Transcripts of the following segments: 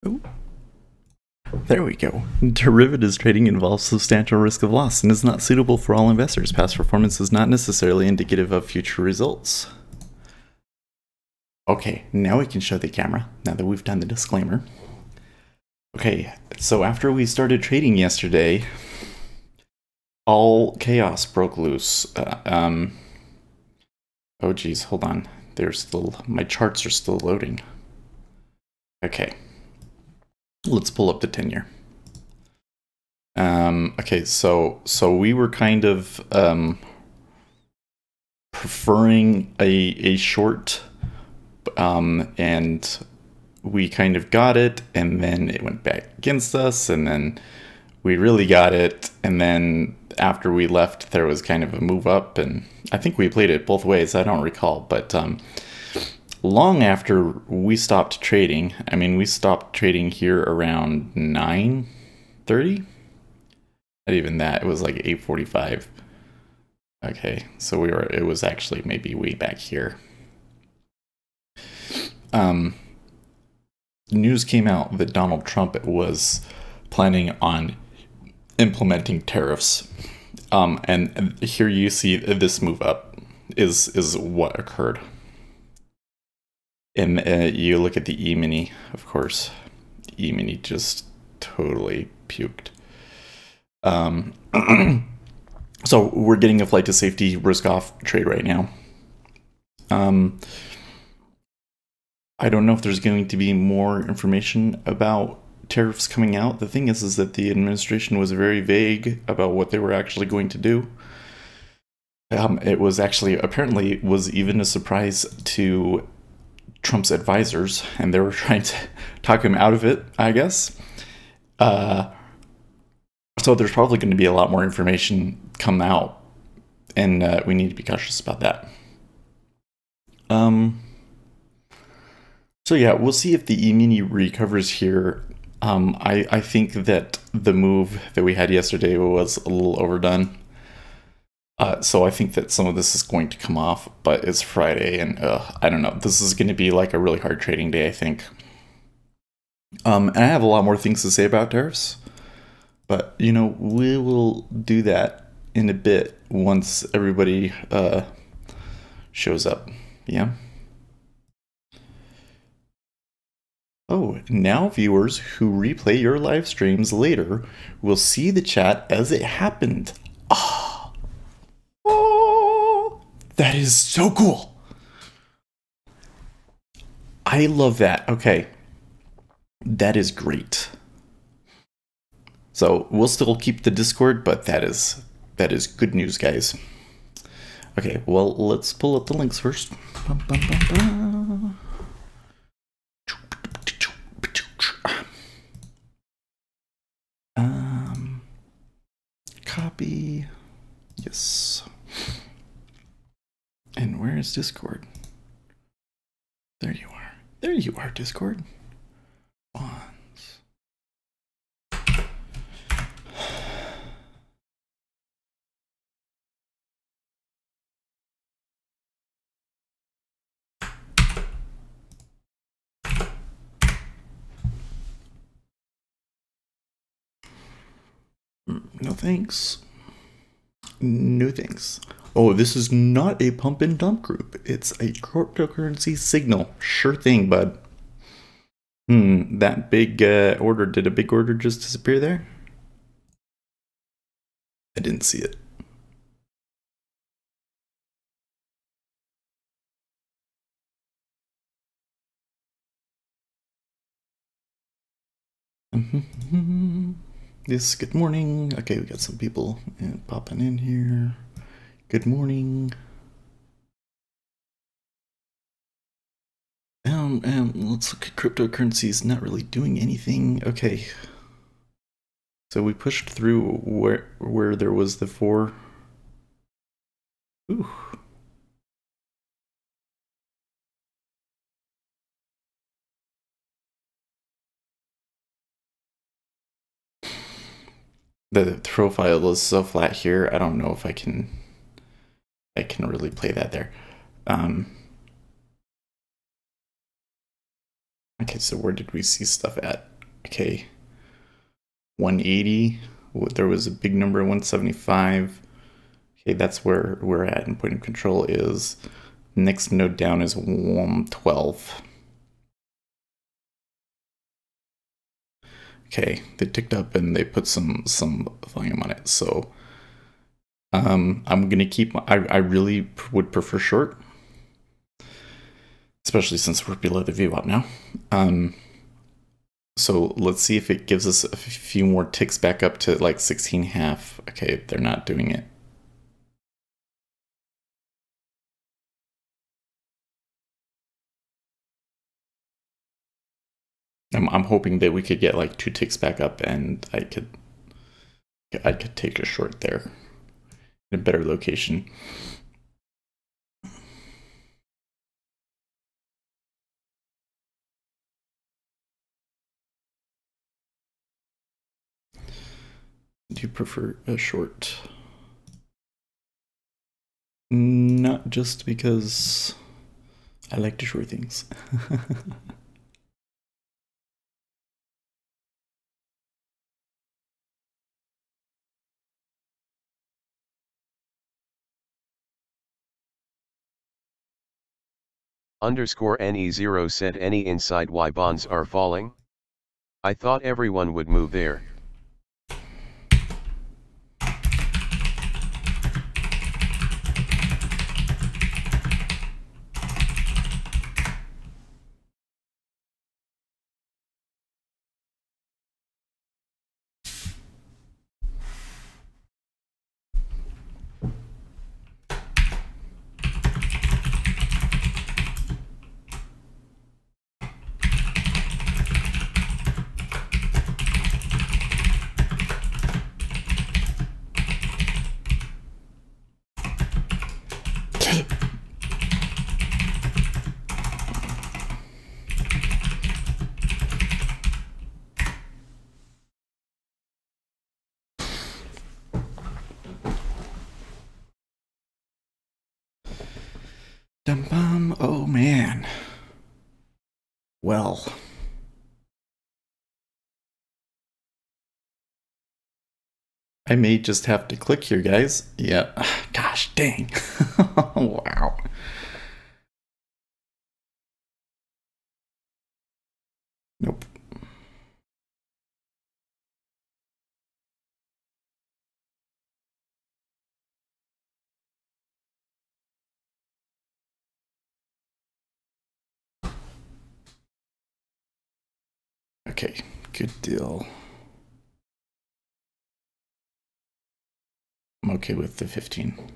Ooh. There we go. Derivatives trading involves substantial risk of loss and is not suitable for all investors. Past performance is not necessarily indicative of future results. Okay, now we can show the camera, now that we've done the disclaimer. Okay, so after we started trading yesterday, all chaos broke loose. Oh geez, hold on. My charts are still loading. Okay. Let's pull up the 10-year. Okay, so we were kind of preferring a short, and we kind of got it, and then it went back against us, and then we really got it, and then after we left, there was kind of a move up, and I think we played it both ways. I don't recall, but long after we stopped trading, I mean, we stopped trading here around 9:30. Not even that, it was like 8:45. Okay, so it was actually maybe way back here. News came out that Donald Trump was planning on implementing tariffs. And here you see this move up is what occurred. And you look at the E-mini, of course. E-mini just totally puked. So we're getting a flight to safety risk-off trade right now. I don't know if there's going to be more information about tariffs coming out. The thing is that the administration was very vague about what they were actually going to do. It was actually, apparently, was even a surprise to Trump's advisors, and they were trying to talk him out of it, I guess. So there's probably going to be a lot more information come out, and we need to be cautious about that. So yeah, we'll see if the E-mini recovers here. I think that the move that we had yesterday was a little overdone. So I think that some of this is going to come off, but it's Friday, and I don't know. This is going to be like a really hard trading day, I think. And I have a lot more things to say about tariffs, but you know, we will do that in a bit once everybody shows up. Yeah. Oh, now viewers who replay your live streams later will see the chat as it happened. Ah. Oh, that is so cool. I love that. Okay. That is great. So we'll still keep the Discord, but that is good news, guys. Okay, well, let's pull up the links first. Bum, bum, bum, bum. Copy. Yes. And where is Discord? There you are. There you are, Discord. Bonds. No thanks. No thanks. Oh, this is not a pump and dump group. It's a cryptocurrency signal. Sure thing, bud. That big order. Did a big order just disappear there? I didn't see it. Yes, good morning. Okay, we got some people popping in here. Good morning. Let's look at cryptocurrencies. Not really doing anything. Okay. So we pushed through where there was the 4. Ooh. The profile is so flat here. I don't know if I can really play that there. Okay, so where did we see stuff at? Okay, 180. There was a big number, 175. Okay, that's where we're at, and point of control is next node down is 112. Okay, they ticked up and they put some volume on it. So I'm gonna keep. I really would prefer short, especially since we're below the VWAP now. So let's see if it gives us a few more ticks back up to like 16.5. Okay, they're not doing it. I'm hoping that we could get like 2 ticks back up and I could take a short there in a better location. Do you prefer a short? Not just because I like to short things. Underscore NE0 said any inside Y bonds are falling? I thought everyone would move there. Oh man. Well. I may just have to click here, guys. Yeah. Gosh dang. Wow. Nope. Okay, good deal. I'm okay with the 15.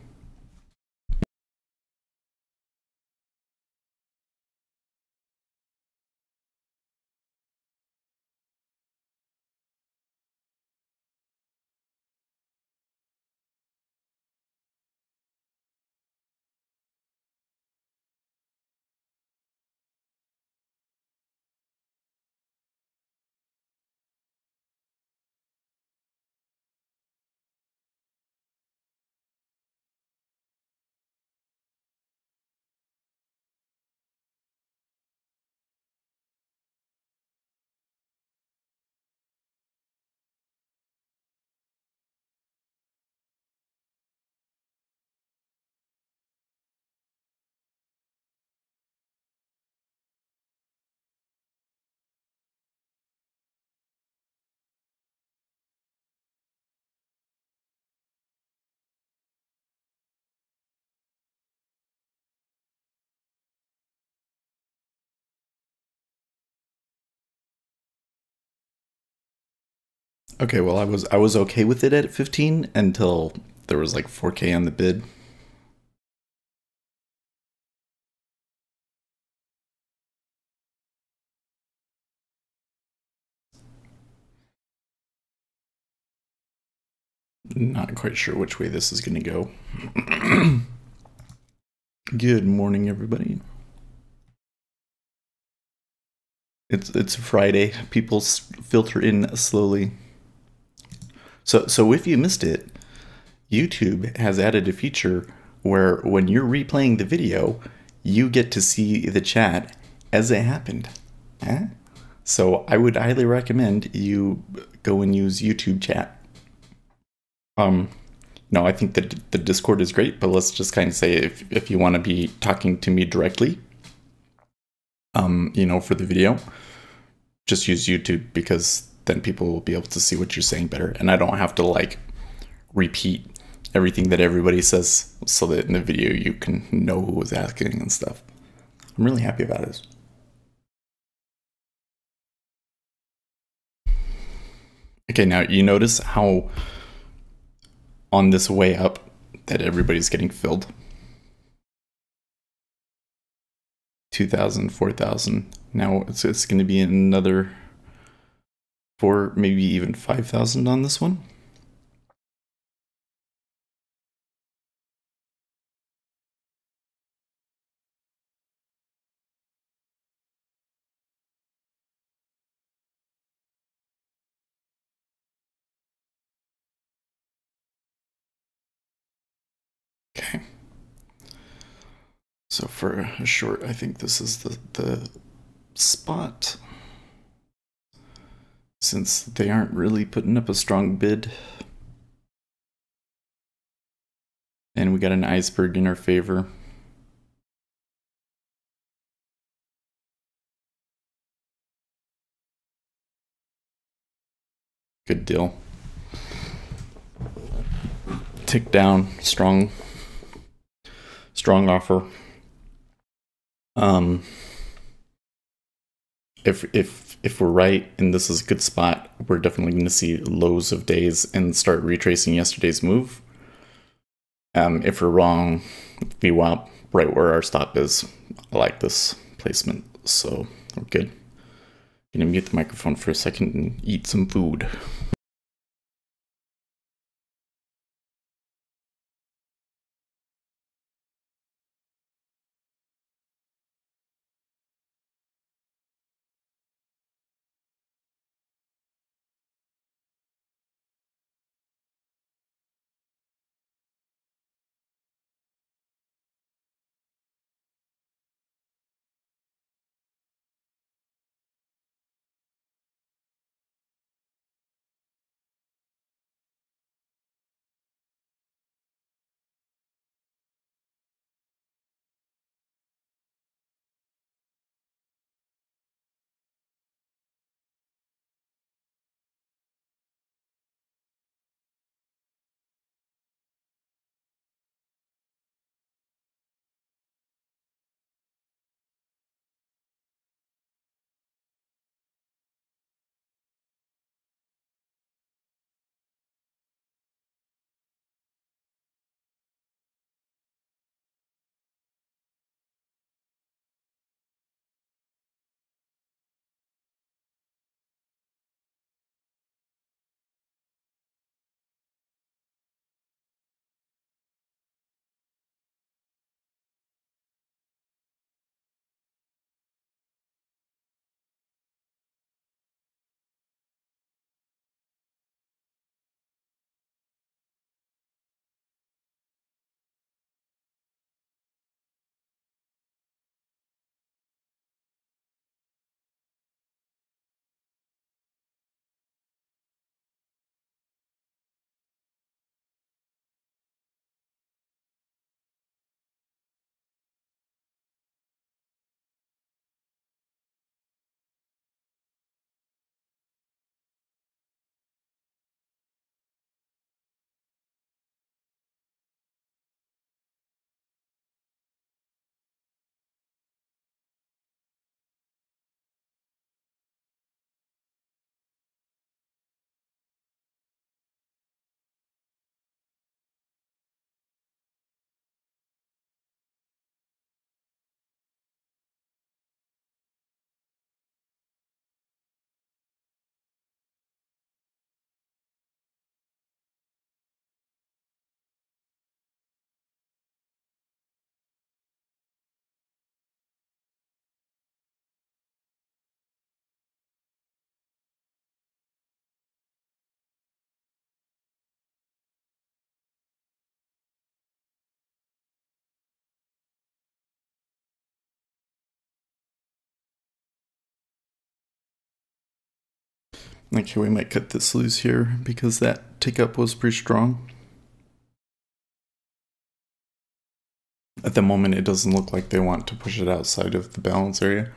Okay, well I was okay with it at 15 until there was like 4K on the bid. Not quite sure which way this is going to go. Good morning, everybody. It's Friday. People filter in slowly. So if you missed it, YouTube has added a feature where when you're replaying the video, you get to see the chat as it happened. Huh? So I would highly recommend you go and use YouTube chat. Um, no, I think that the Discord is great, but let's just kind of say if you want to be talking to me directly, for the video, just use YouTube because then people will be able to see what you're saying better, and I don't have to like repeat everything that everybody says so that in the video you can know who was asking and stuff. I'm really happy about this. Okay, now you notice how on this way up that everybody's getting filled. 2,000, 4,000. Now it's going to be another 4, maybe even 5,000 on this one. Okay. So for a short, I think this is the spot. Since they aren't really putting up a strong bid. And we got an iceberg in our favor. Good deal. Tick down, strong offer. If we're right and this is a good spot, we're definitely going to see lows of days and start retracing yesterday's move. If we're wrong, VWAP right where our stop is. I like this placement, so we're good. Gonna mute the microphone for a second and eat some food. Okay, we might cut this loose here because that tick up was pretty strong. At the moment, it doesn't look like they want to push it outside of the balance area.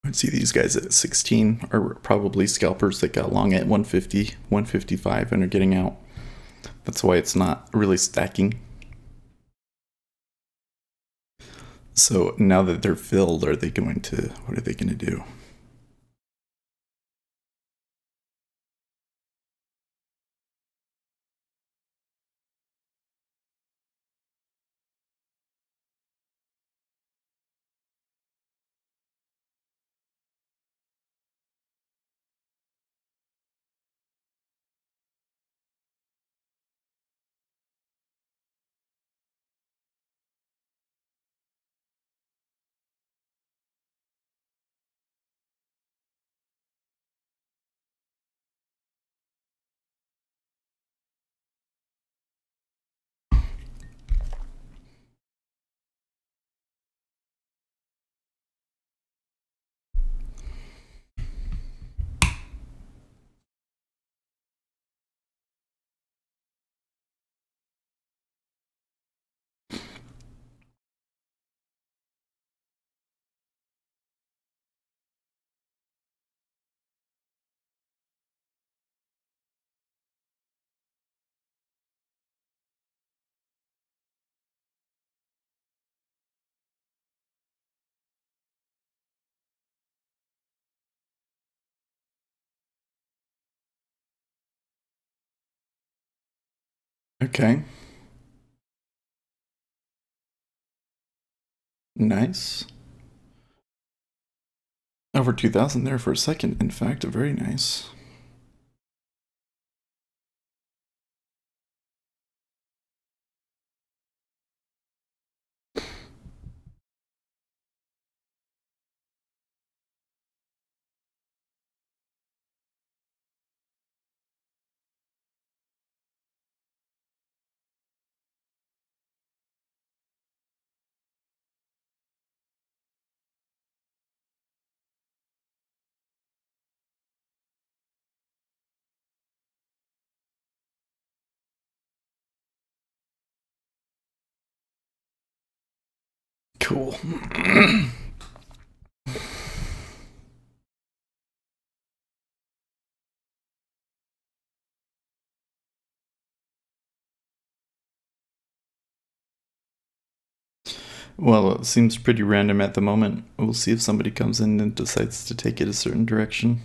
I'd see these guys at 16 are probably scalpers that got long at 150, 155 and are getting out. That's why it's not really stacking. So now that they're filled, what are they going to do? Okay. Nice. Over 2,000 there for a second. In fact, very nice. Cool. Well, it seems pretty random at the moment. We'll see if somebody comes in and decides to take it a certain direction.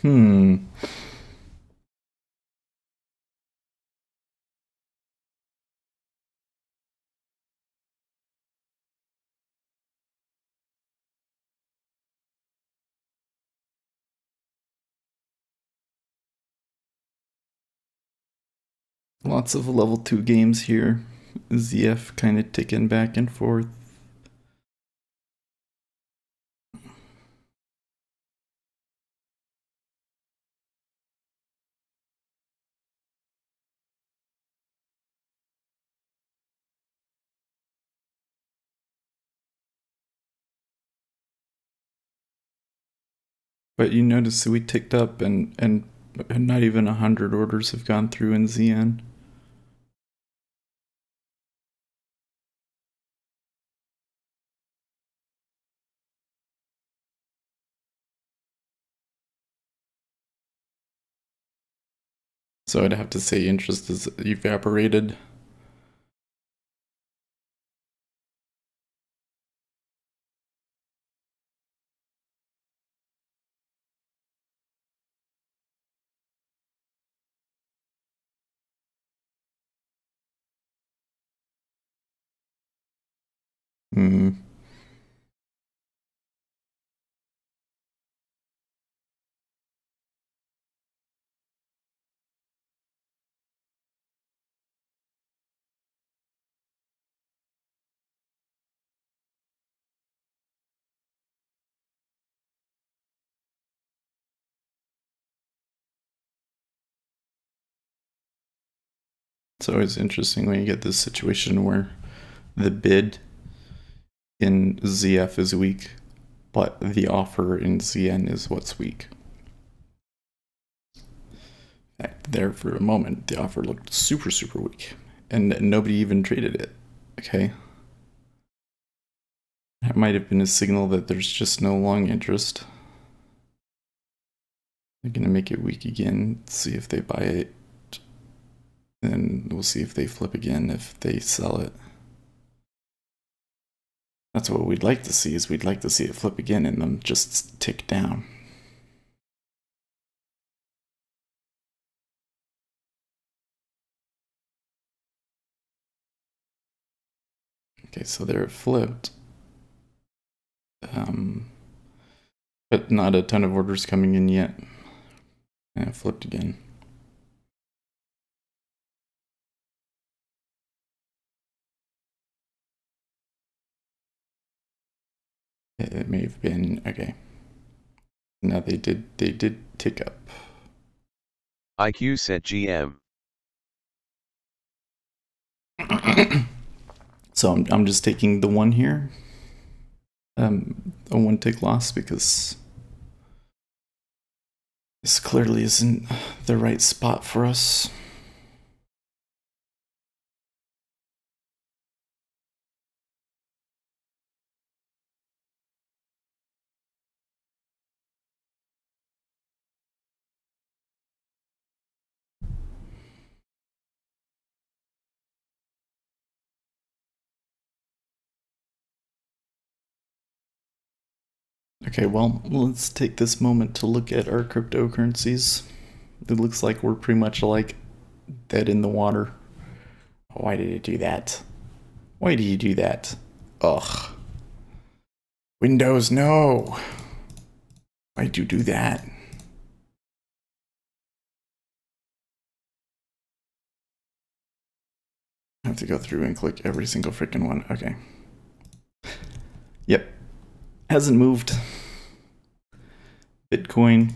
Hmm. Lots of level 2 games here. ZF kind of ticking back and forth. But you notice we ticked up and not even 100 orders have gone through in ZN. So I'd have to say interest is evaporated. Hmm. It's always interesting when you get this situation where the bid in ZF is weak, but the offer in ZN is what's weak. There for a moment, the offer looked super, super weak, and nobody even traded it. Okay. That might have been a signal that there's just no long interest. They're gonna make it weak again, see if they buy it, and we'll see if they flip again if they sell it. That's what we'd like to see, is we'd like to see it flip again and then just tick down. Okay, so they're flipped. But not a ton of orders coming in yet. And it flipped again. It may have been okay. Now they did tick up. IQ set GM. So I'm just taking the one here. A one tick loss because this clearly isn't the right spot for us. Okay, well, let's take this moment to look at our cryptocurrencies. It looks like we're pretty much like dead in the water. Why did it do that? Why do you do that? Ugh. Windows, no. Why'd you do that? I have to go through and click every single freaking one. Okay. Yep. Hasn't moved. Bitcoin.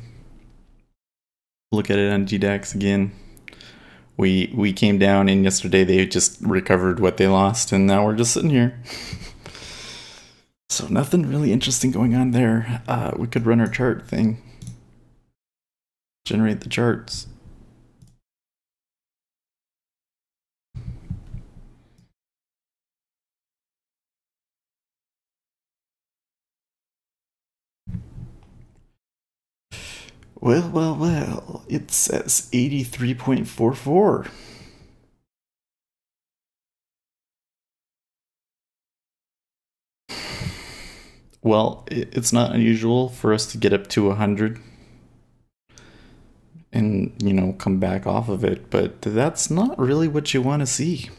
Look at it on GDAX again. We came down, and yesterday they just recovered what they lost, and now we're just sitting here. So nothing really interesting going on there. We could run our chart thing. Generate the charts. Well, it says 83.44. Well, it's not unusual for us to get up to 100 and, you know, come back off of it, but that's not really what you want to see.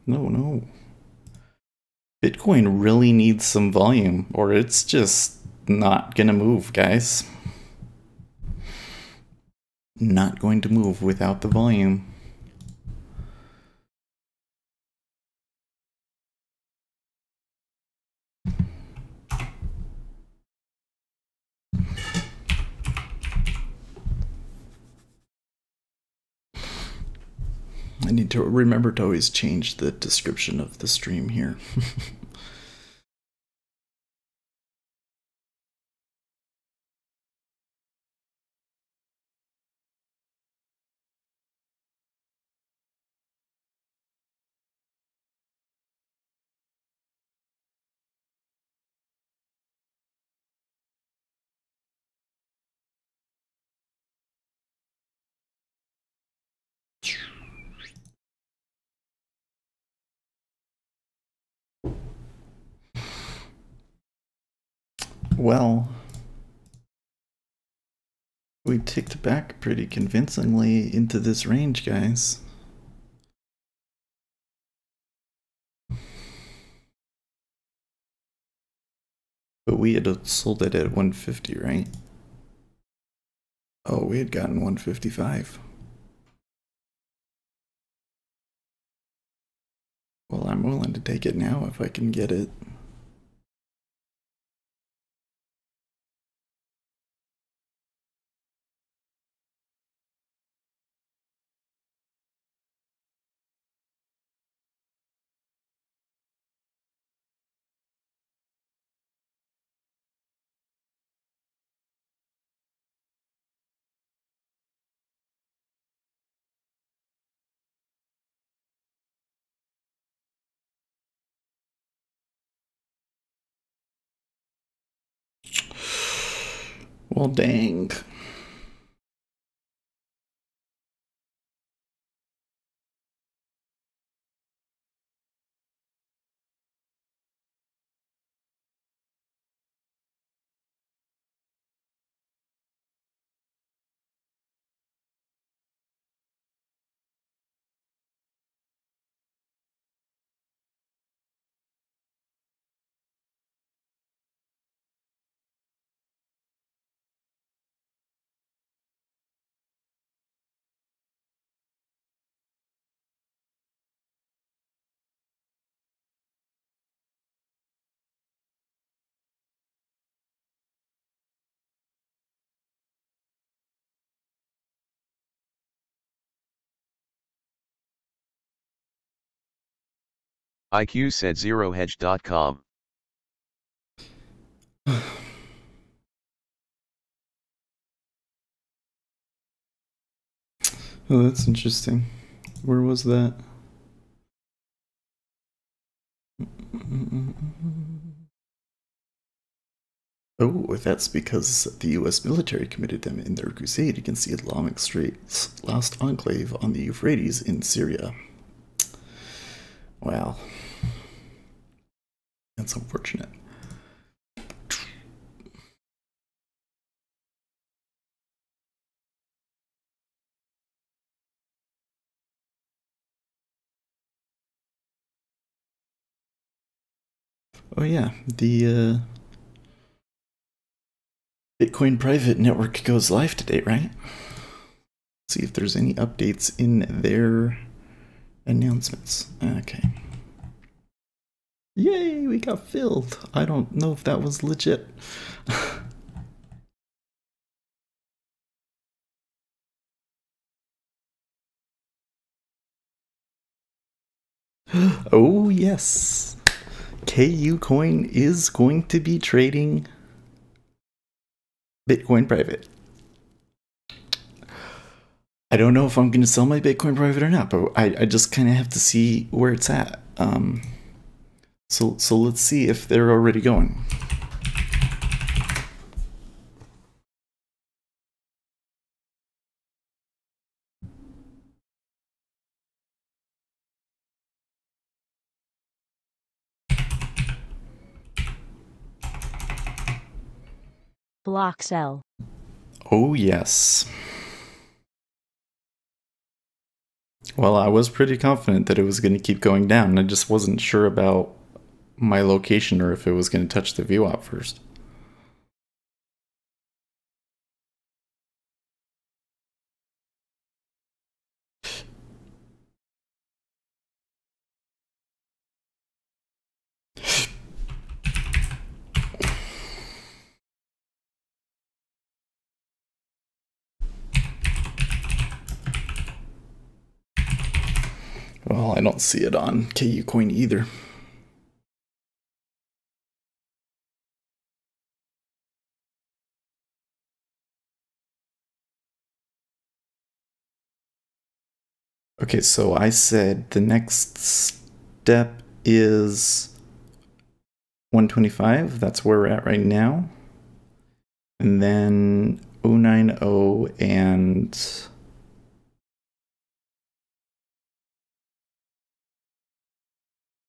No. Bitcoin really needs some volume, or it's just not gonna move, guys. Not going to move without the volume. I need to remember to always change the description of the stream here. Well, we ticked back pretty convincingly into this range, guys. But we had sold it at 150, right? Oh, we had gotten 155. Well, I'm willing to take it now if I can get it. Well, dang. IQ said zerohedge.com. Oh, that's interesting. Where was that? Oh, that's because the US military committed them in their crusade against the Islamic State's last enclave on the Euphrates in Syria. Wow. That's unfortunate. Oh yeah, the Bitcoin private network goes live today, right? See if there's any updates in their announcements. Okay. Yay, we got filled. I don't know if that was legit. Oh yes. KU Coin is going to be trading Bitcoin private. I don't know if I'm going to sell my Bitcoin private or not, but I just kind of have to see where it's at. So let's see if they're already going. Block sell. Oh yes. Well, I was pretty confident that it was going to keep going down. I just wasn't sure about my location or if it was going to touch the VWAP first. Well, I don't see it on KU Coin either. Okay, so I said the next step is 125. That's where we're at right now. And then 090 and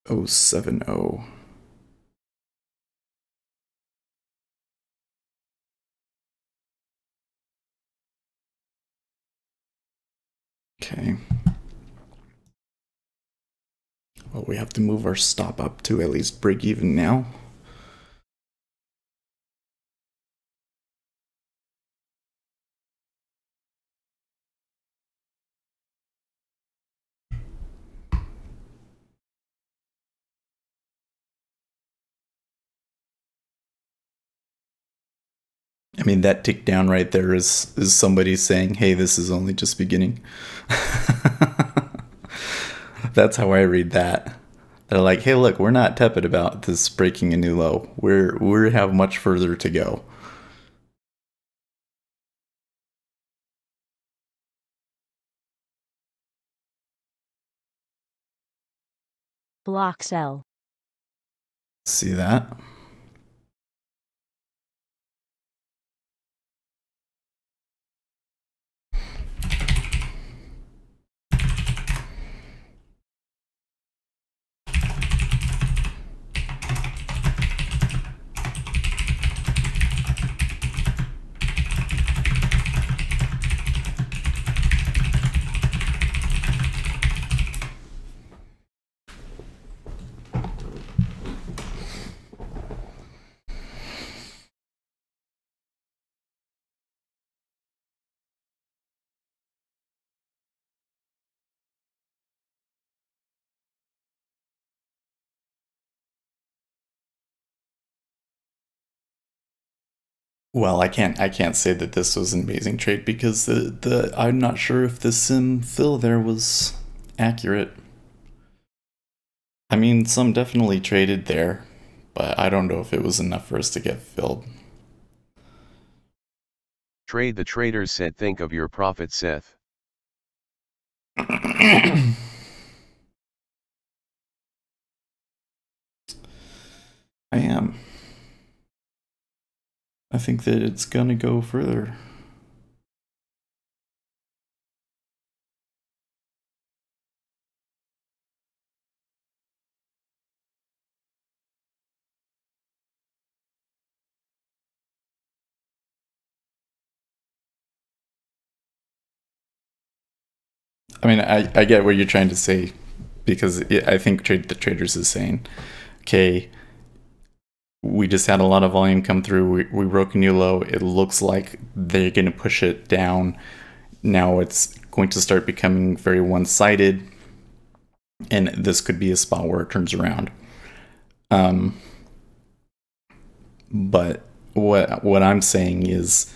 070. Okay. Well, we have to move our stop up to at least break even now. I mean, that tick down right there is somebody saying, hey, this is only just beginning. That's how I read that. They're like, hey, look, we're not tepid about this breaking a new low. We have much further to go. Block sell. See that? Well, I can't say that this was an amazing trade because I'm not sure if the sim fill there was accurate. I mean, some definitely traded there, but I don't know if it was enough for us to get filled. Trade the Traders said think of your profit, Seth. I am. I think that it's gonna go further. I mean, I get what you're trying to say, because I think the traders is saying, okay, we just had a lot of volume come through. We broke a new low. It looks like they're going to push it down. Now it's going to start becoming very one-sided, and this could be a spot where it turns around. But what I'm saying is,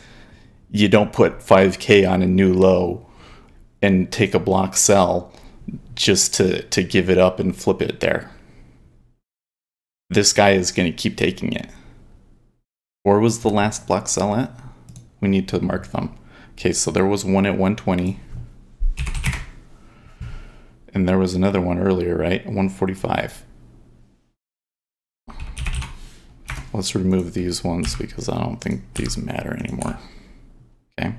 you don't put 5K on a new low and take a block sell just to give it up and flip it there. This guy is going to keep taking it. Where was the last block sell at? We need to mark them. Okay, so there was one at 120. And there was another one earlier, right? 145. Let's remove these ones because I don't think these matter anymore. Okay.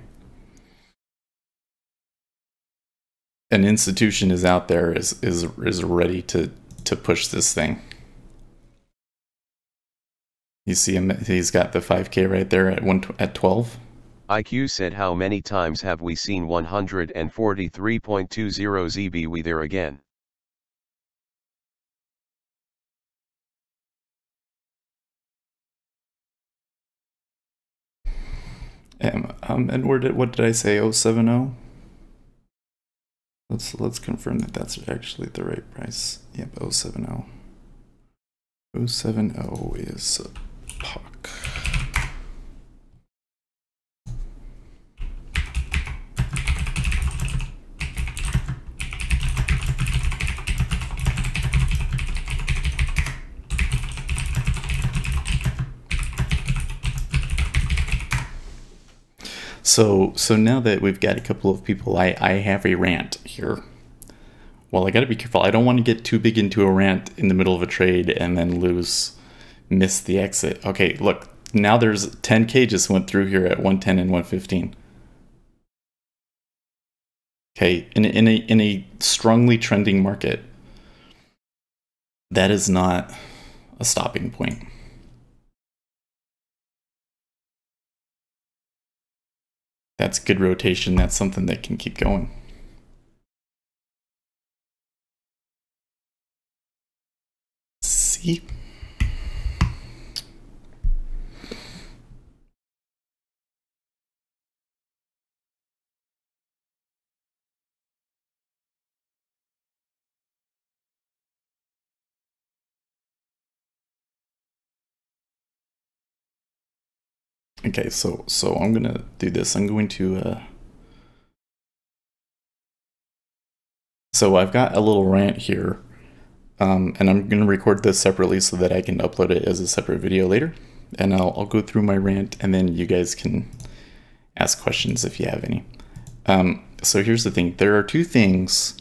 An institution is out there, is ready to push this thing. You see him, he's got the 5K right there at 12. IQ said how many times have we seen 143.20 ZB we there again. And what did I say? 070? Let's confirm that that's actually the right price. Yep, 070. 070 is POC. So now that we've got a couple of people, I have a rant here. Well, I gotta be careful. I don't want to get too big into a rant in the middle of a trade and then miss the exit. Okay, look, now there's 10K just went through here at 110 and 115. Okay, in a strongly trending market, that is not a stopping point. That's good rotation. That's something that can keep going. Okay, so I'm gonna do this. I'm going to so I've got a little rant here, and I'm gonna record this separately so that I can upload it as a separate video later. And I'll go through my rant, and then you guys can ask questions if you have any. So here's the thing: there are two things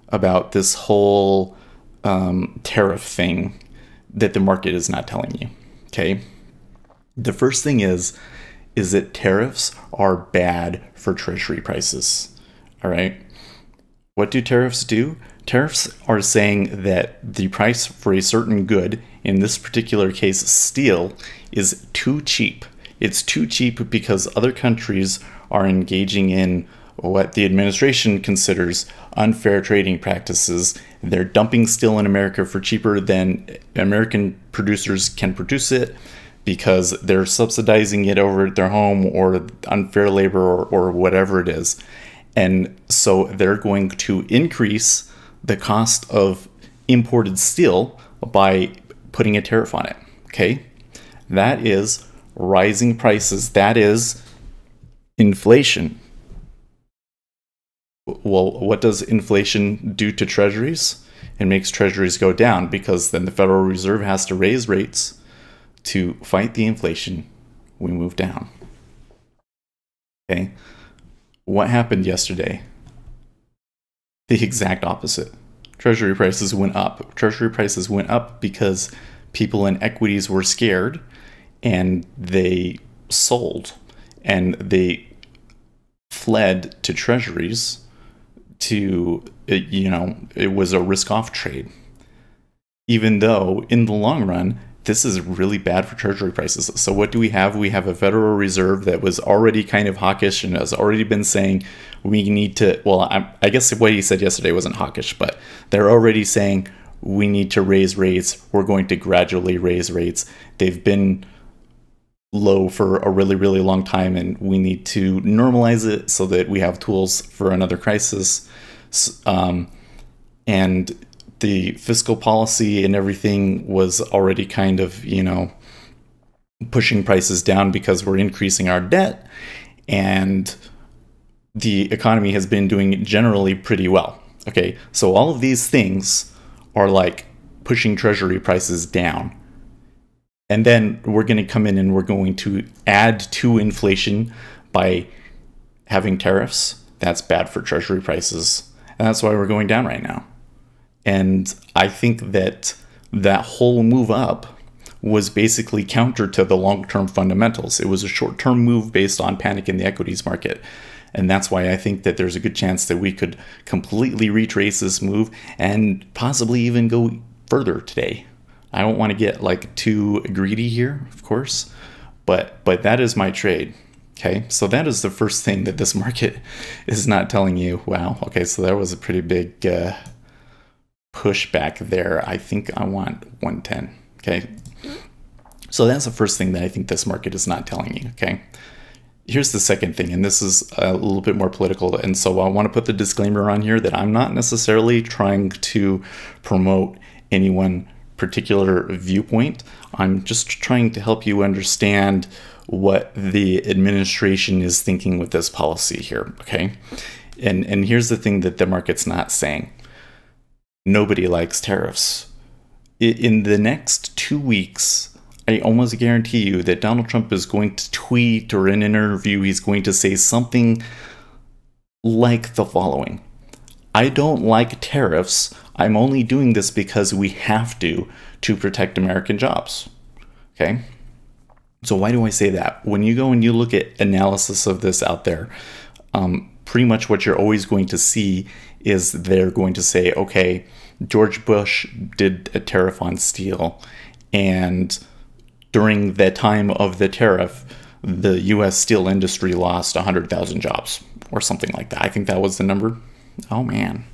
about this whole tariff thing that the market is not telling you. Okay, the first thing is that tariffs are bad for Treasury prices. All right. What do tariffs do? Tariffs are saying that the price for a certain good, in this particular case steel, is too cheap. It's too cheap because other countries are engaging in what the administration considers unfair trading practices. They're dumping steel in America for cheaper than American producers can produce it because they're subsidizing it over at their home, or unfair labor, or whatever it is. And so they're going to increase the cost of imported steel by putting a tariff on it. Okay? That is rising prices. That is inflation. Well, what does inflation do to treasuries? It makes treasuries go down, because then the Federal Reserve has to raise rates to fight the inflation we move down. Okay? What happened yesterday? The exact opposite. Treasury prices went up. Treasury prices went up because people in equities were scared and they sold, and they fled to treasuries to, it was a risk-off trade. Even though in the long run, this is really bad for treasury prices. So what do we have? We have a Federal Reserve that was already kind of hawkish and has already been saying we need to, well, I guess what he said yesterday wasn't hawkish, but they're already saying we need to raise rates. We're going to gradually raise rates. They've been low for a really, really long time, and we need to normalize it so that we have tools for another crisis. And the fiscal policy and everything was already kind of, pushing prices down because we're increasing our debt, and the economy has been doing generally pretty well. Okay, so all of these things are like pushing treasury prices down. And then we're going to come in and we're going to add to inflation by having tariffs. That's bad for treasury prices. And that's why we're going down right now. And I think that that whole move up was basically counter to the long-term fundamentals. It was a short-term move based on panic in the equities market. And that's why I think that there's a good chance that we could completely retrace this move and possibly even go further today. I don't want to get like too greedy here, of course, but that is my trade. Okay, so that is the first thing that this market is not telling you. Wow, okay, so that was a pretty big pushback there. I think I want 110. Okay, so that's the first thing that I think this market is not telling you. Okay, here's the second thing, and this is a little bit more political, and so I want to put the disclaimer on here that I'm not necessarily trying to promote anyone particular viewpoint. I'm just trying to help you understand what the administration is thinking with this policy here. Okay, and here's the thing that the market's not saying. Nobody likes tariffs. In the next 2 weeks, I almost guarantee you that Donald Trump is going to tweet, or in an interview, he's going to say something like the following: I don't like tariffs. I'm only doing this because we have to protect American jobs. Okay? So why do I say that? When you go and you look at analysis of this out there, pretty much what you're always going to see is they're going to say, okay, George Bush did a tariff on steel, and during the time of the tariff, the U.S. steel industry lost 100,000 jobs, or something like that. I think that was the number. Oh, man.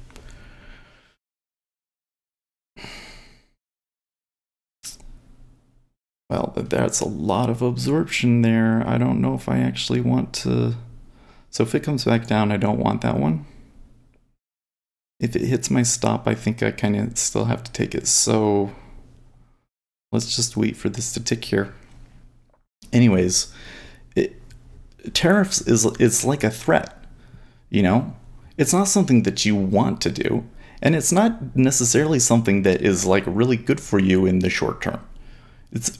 Well, that's a lot of absorption there. I don't know if I actually want to... So if it comes back down, I don't want that one. If it hits my stop, I think I kind of still have to take it. So let's just wait for this to tick here. Anyways, tariffs is like a threat. It's not something that you want to do, and it's not necessarily something that is like really good for you in the short term.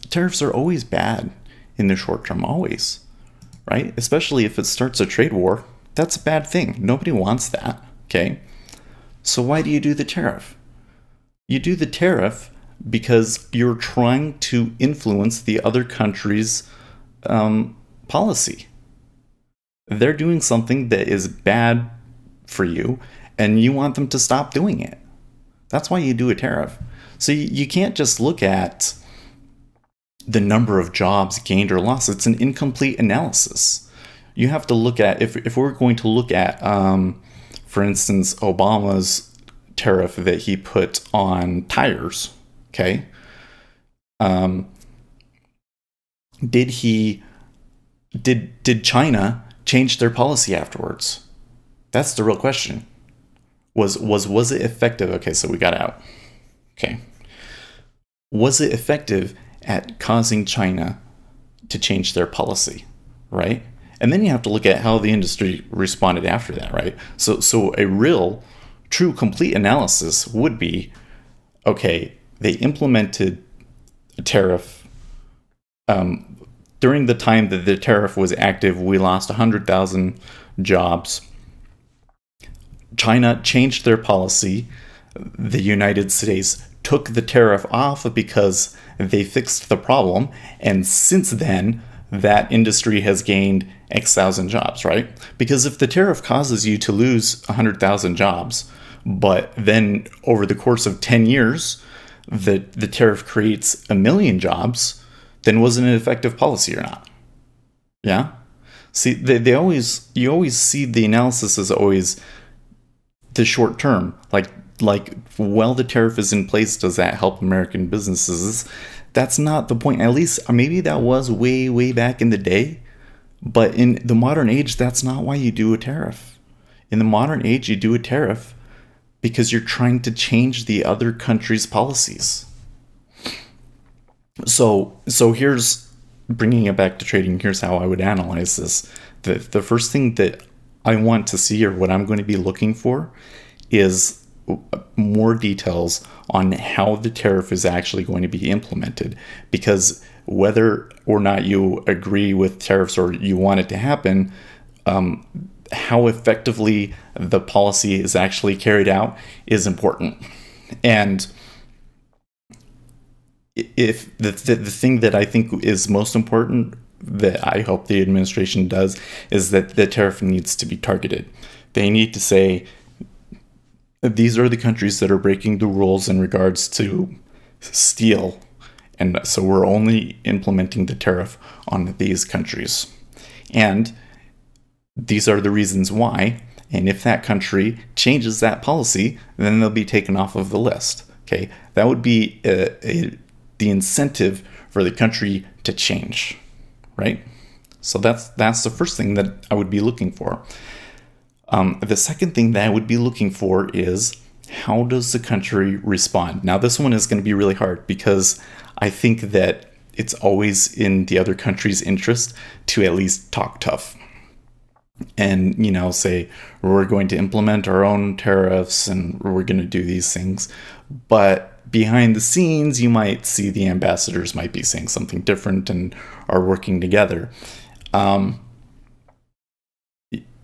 Tariffs are always bad in the short term, always, right? Especially if it starts a trade war, that's a bad thing. Nobody wants that, okay? So why do you do the tariff? You do the tariff because you're trying to influence the other country's policy. They're doing something that is bad for you, and you want them to stop doing it. That's why you do a tariff. So you can't just look at the number of jobs gained or lost. It's an incomplete analysis. You have to look at, if we're going to look at, for instance, Obama's tariff that he put on tires, okay? Did China change their policy afterwards? That's the real question. Was it effective? Okay, so we got out. Okay. Was it effective at causing China to change their policy, right? And then you have to look at how the industry responded after that, right? So a real, true, complete analysis would be, okay, they implemented a tariff. During the time that the tariff was active, we lost 100,000 jobs. China changed their policy. The United States took the tariff off because they fixed the problem. And since then, that industry has gained X thousand jobs, right? Because if the tariff causes you to lose 100,000 jobs, but then over the course of 10 years, the tariff creates 1 million jobs, then was it an effective policy or not? Yeah? See, you always see the analysis as always the short term. Like, while the tariff is in place, does that help American businesses? That's not the point. At least, maybe that was way, way back in the day. But in the modern age, that's not why you do a tariff. In the modern age, you do a tariff because you're trying to change the other country's policies. So here's, bringing it back to trading, here's how I would analyze this. The first thing that I want to see, or what I'm going to be looking for, is more details on how the tariff is actually going to be implemented. Because whether or not you agree with tariffs or you want it to happen, how effectively the policy is actually carried out is important. And if the thing that I think is most important that I hope the administration does is that the tariff needs to be targeted. They need to say, these are the countries that are breaking the rules in regards to steel, and so we're only implementing the tariff on these countries. And these are the reasons why, and if that country changes that policy, then they'll be taken off of the list. Okay, that would be the incentive for the country to change, right? So that's the first thing that I would be looking for. The second thing that I would be looking for is, how does the country respond? Now, this one is going to be really hard because I think that it's always in the other country's interest to at least talk tough and, say, we're going to implement our own tariffs and we're going to do these things. But behind the scenes, you might see the ambassadors might be saying something different and are working together.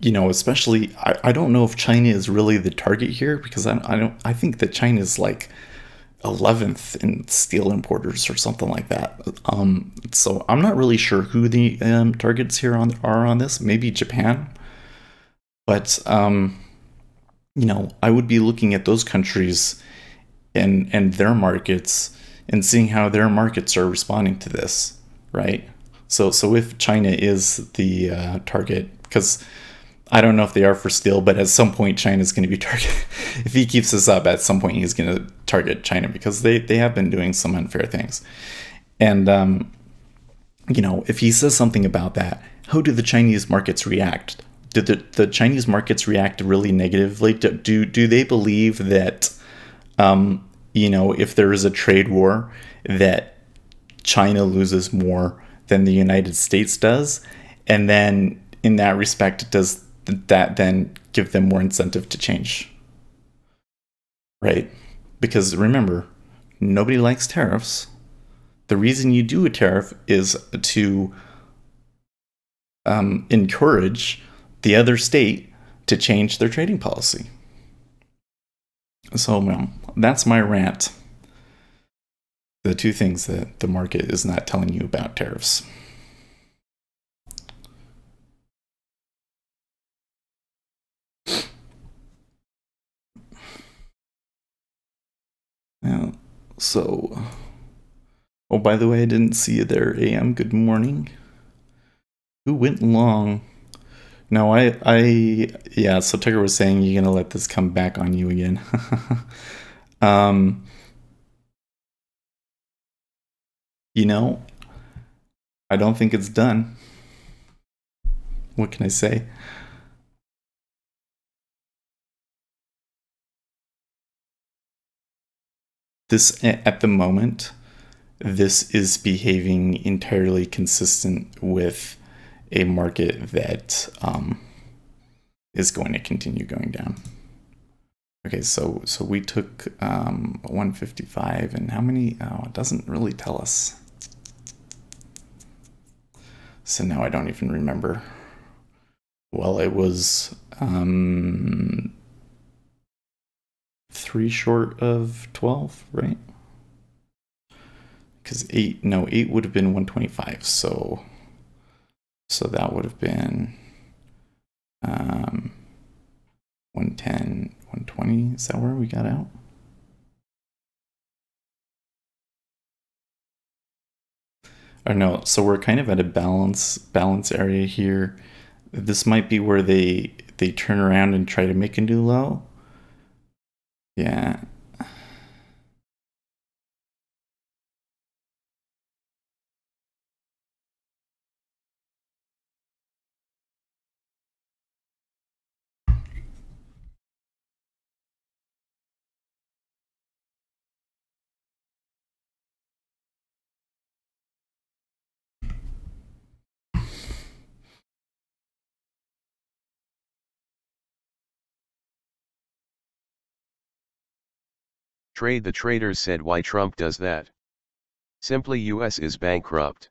Especially, I don't know if China is really the target here, because I think that China is like 11th in steel importers or something like that. So I'm not really sure who the targets here are on this. Maybe Japan, but I would be looking at those countries and their markets and seeing how their markets are responding to this, right? So if China is the target, because I don't know if they are for steel, but at some point China's going to be targeted. If he keeps this up, at some point he's going to target China, because they have been doing some unfair things. And, if he says something about that, how do the Chinese markets react? Do the Chinese markets react really negatively? Do they believe that, if there is a trade war, that China loses more than the United States does? And then in that respect, does that then give them more incentive to change? Right? Because remember, nobody likes tariffs. The reason you do a tariff is to encourage the other state to change their trading policy. So, well, that's my rant. The two things that the market is not telling you about tariffs. Yeah, so, oh, by the way, I didn't see you there, AM. Good morning. Who went long? No, yeah, so Tucker was saying you're gonna let this come back on you again. You know, I don't think it's done. What can I say? This, at the moment, this is behaving entirely consistent with a market that is going to continue going down. Okay, so we took 155, and how many? Oh, it doesn't really tell us. So now I don't even remember. Well, it was 3 short of 12, right? Because 8 would have been 125, so that would have been 110, 120. Is that where we got out? Or no, so we're kind of at a balance area here. This might be where they turn around and try to make a new low. Yeah. Trade the Traders said why Trump does that. Simply US is bankrupt.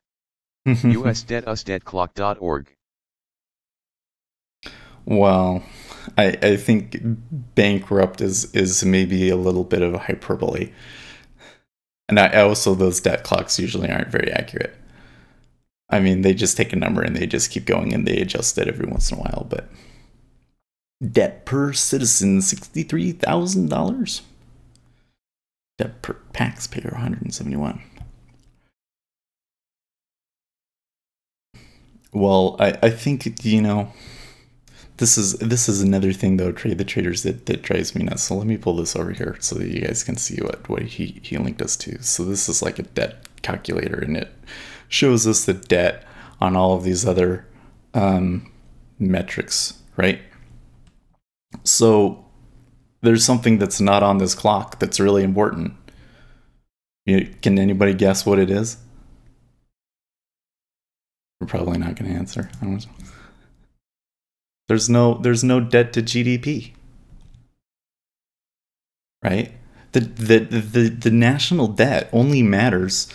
USDebtUsDebtClock.org. Well, I think bankrupt is maybe a little bit of a hyperbole. And I also, those debt clocks usually aren't very accurate. I mean, they just take a number and they just keep going and they adjust it every once in a while. But debt per citizen, $63,000. Debt per taxpayer, 171. Well, I think, you know, this is another thing though, Trade the Traders, that drives me nuts. So let me pull this over here so that you guys can see what he linked us to. So this is like a debt calculator, and it shows us the debt on all of these other metrics, right? So there's something that's not on this clock that's really important. Can anybody guess what it is? We're probably not going to answer. There's no debt to GDP, right? The national debt only matters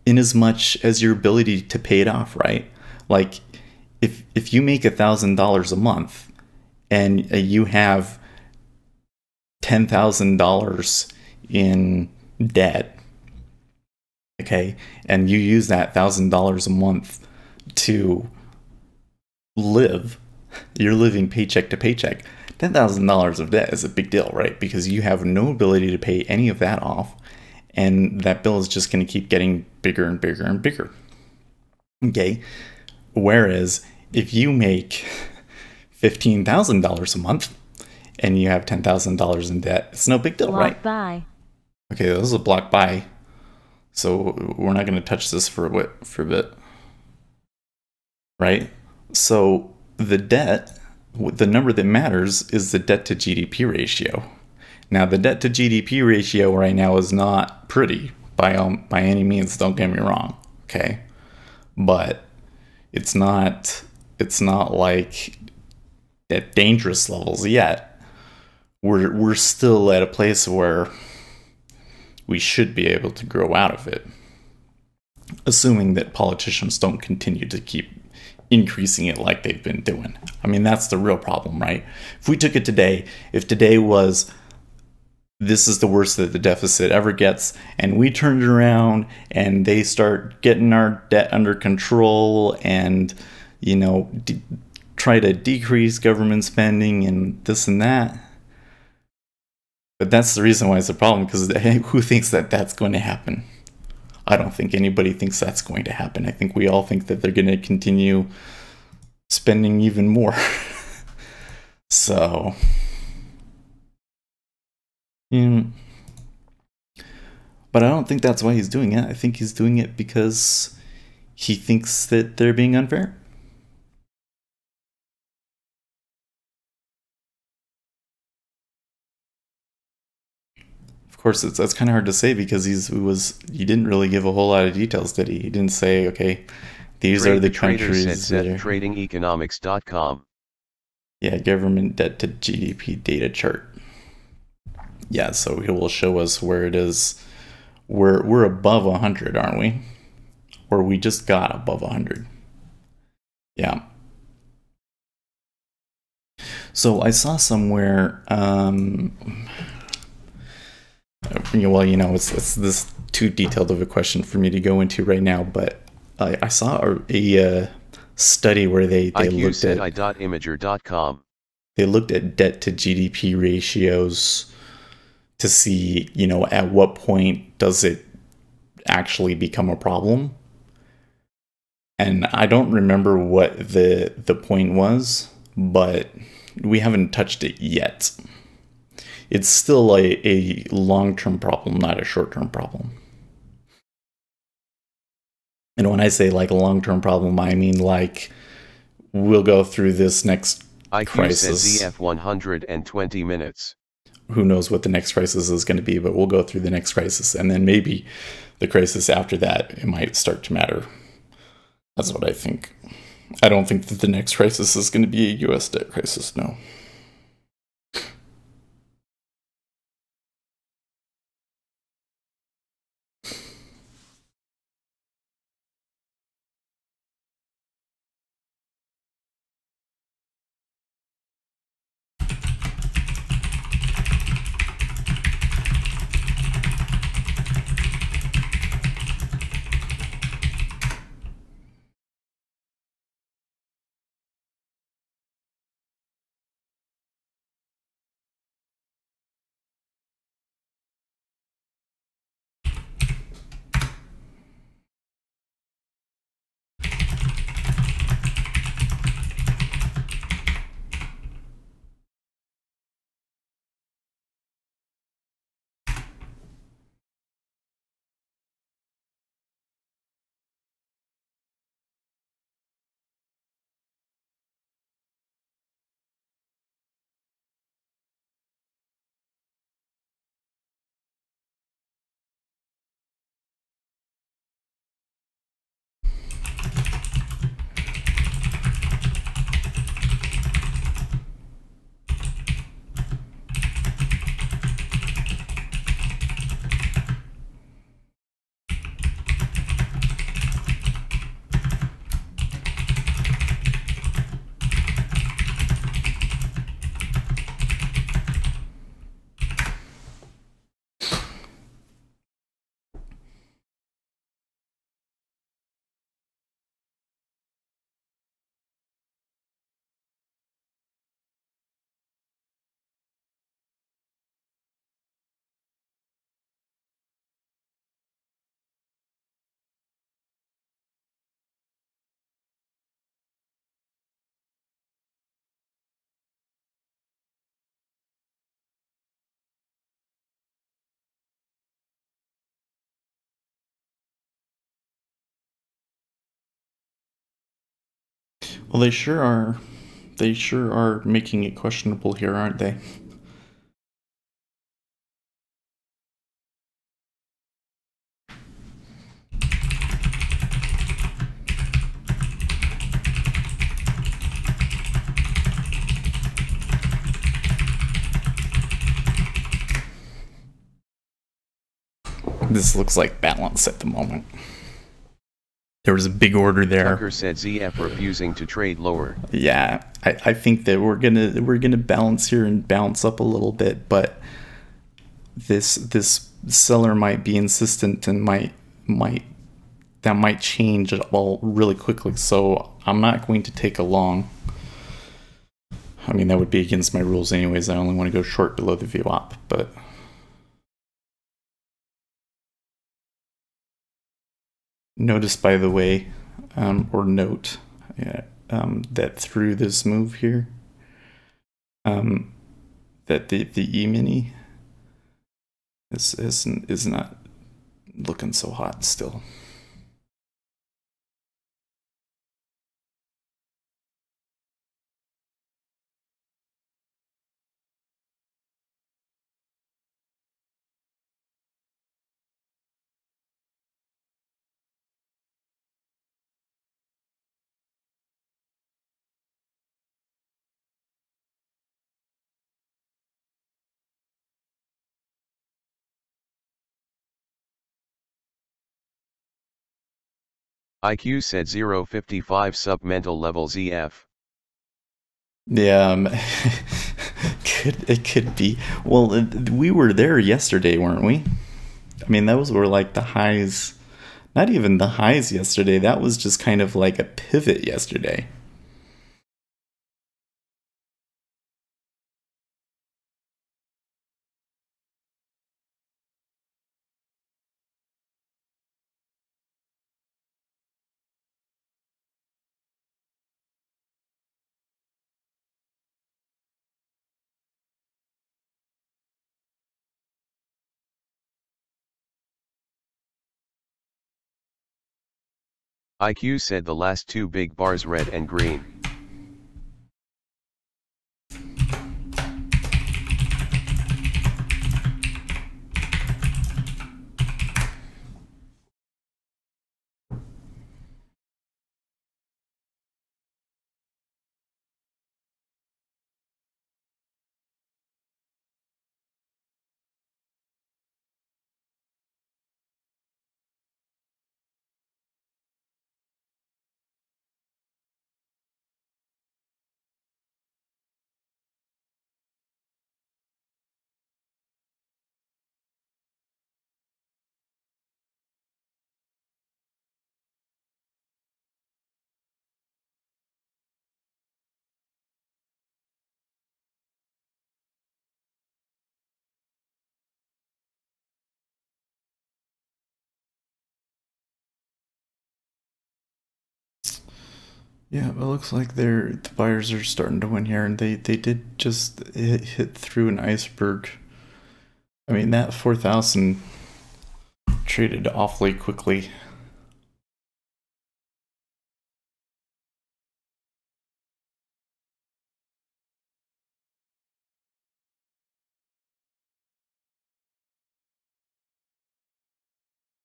in as much as your ability to pay it off, right? Like if you make $1,000 a month and you have $10,000 in debt, okay, and you use that $1,000 a month to live, you're living paycheck to paycheck. $10,000 of debt is a big deal, right? Because you have no ability to pay any of that off, and that bill is just going to keep getting bigger and bigger and bigger. Okay? Whereas if you make $15,000 a month and you have $10,000 in debt, it's no big deal, right? Buy. Okay, this is a block buy. So we're not going to touch this for a bit. Right? So the debt, the number that matters is the debt to GDP ratio. Now, the debt to GDP ratio right now is not pretty by any means, don't get me wrong, okay? But it's not it's not like at dangerous levels yet. We're still at a place where we should be able to grow out of it, assuming that politicians don't continue to keep increasing it like they've been doing. I mean, that's the real problem, right? If we took it today, if today was, this is the worst that the deficit ever gets, and we turned it around and they start getting our debt under control and, you know, try to decrease government spending and this and that. But that's the reason why it's a problem, because who thinks that that's going to happen? I don't think anybody thinks that's going to happen. I think we all think that they're going to continue spending even more. So, but I don't think that's why he's doing it. I think he's doing it because he thinks that they're being unfair. Of course, that's kind of hard to say because he didn't really give a whole lot of details, did he? He didn't say, okay, these are the countries that are... tradingeconomics.com. Yeah, government debt to GDP data chart. Yeah, so it will show us where it is. We're above 100, aren't we? Or we just got above 100. Yeah. So I saw somewhere... well, you know, it's this too detailed of a question for me to go into right now, but I saw a study where they looked at imager.com. They looked at debt to GDP ratios to see, you know, at what point does it actually become a problem. And I don't remember what the point was, but we haven't touched it yet. It's still a long-term problem, not a short-term problem. And when I say like a long-term problem, I mean like we'll go through this next crisis. IQ says EF 120 minutes. Who knows what the next crisis is going to be, but we'll go through the next crisis. And then maybe the crisis after that, it might start to matter. That's what I think. I don't think that the next crisis is going to be a U.S. debt crisis, no. Well, they sure are. They sure are making it questionable here, aren't they? this looks like balance at the moment. There was a big order there. Tucker said ZF refusing to trade lower. Yeah, I think that we're gonna balance here and bounce up a little bit, but this seller might be insistent and might change it all really quickly. So I'm not going to take a long. I mean, that would be against my rules anyways. I only want to go short below the VWAP, but notice, by the way, or note, that through this move here, that the E-mini is not looking so hot still. IQ said 055 sub-mental level ZF. Yeah, it could be. Well, we were there yesterday, weren't we? I mean, those were like the highs. Not even the highs yesterday. That was just kind of like a pivot yesterday. IQ said the last two big bars red and green. Yeah, it looks like the buyers are starting to win here, and they did just hit through an iceberg. I mean, that 4,000 traded awfully quickly.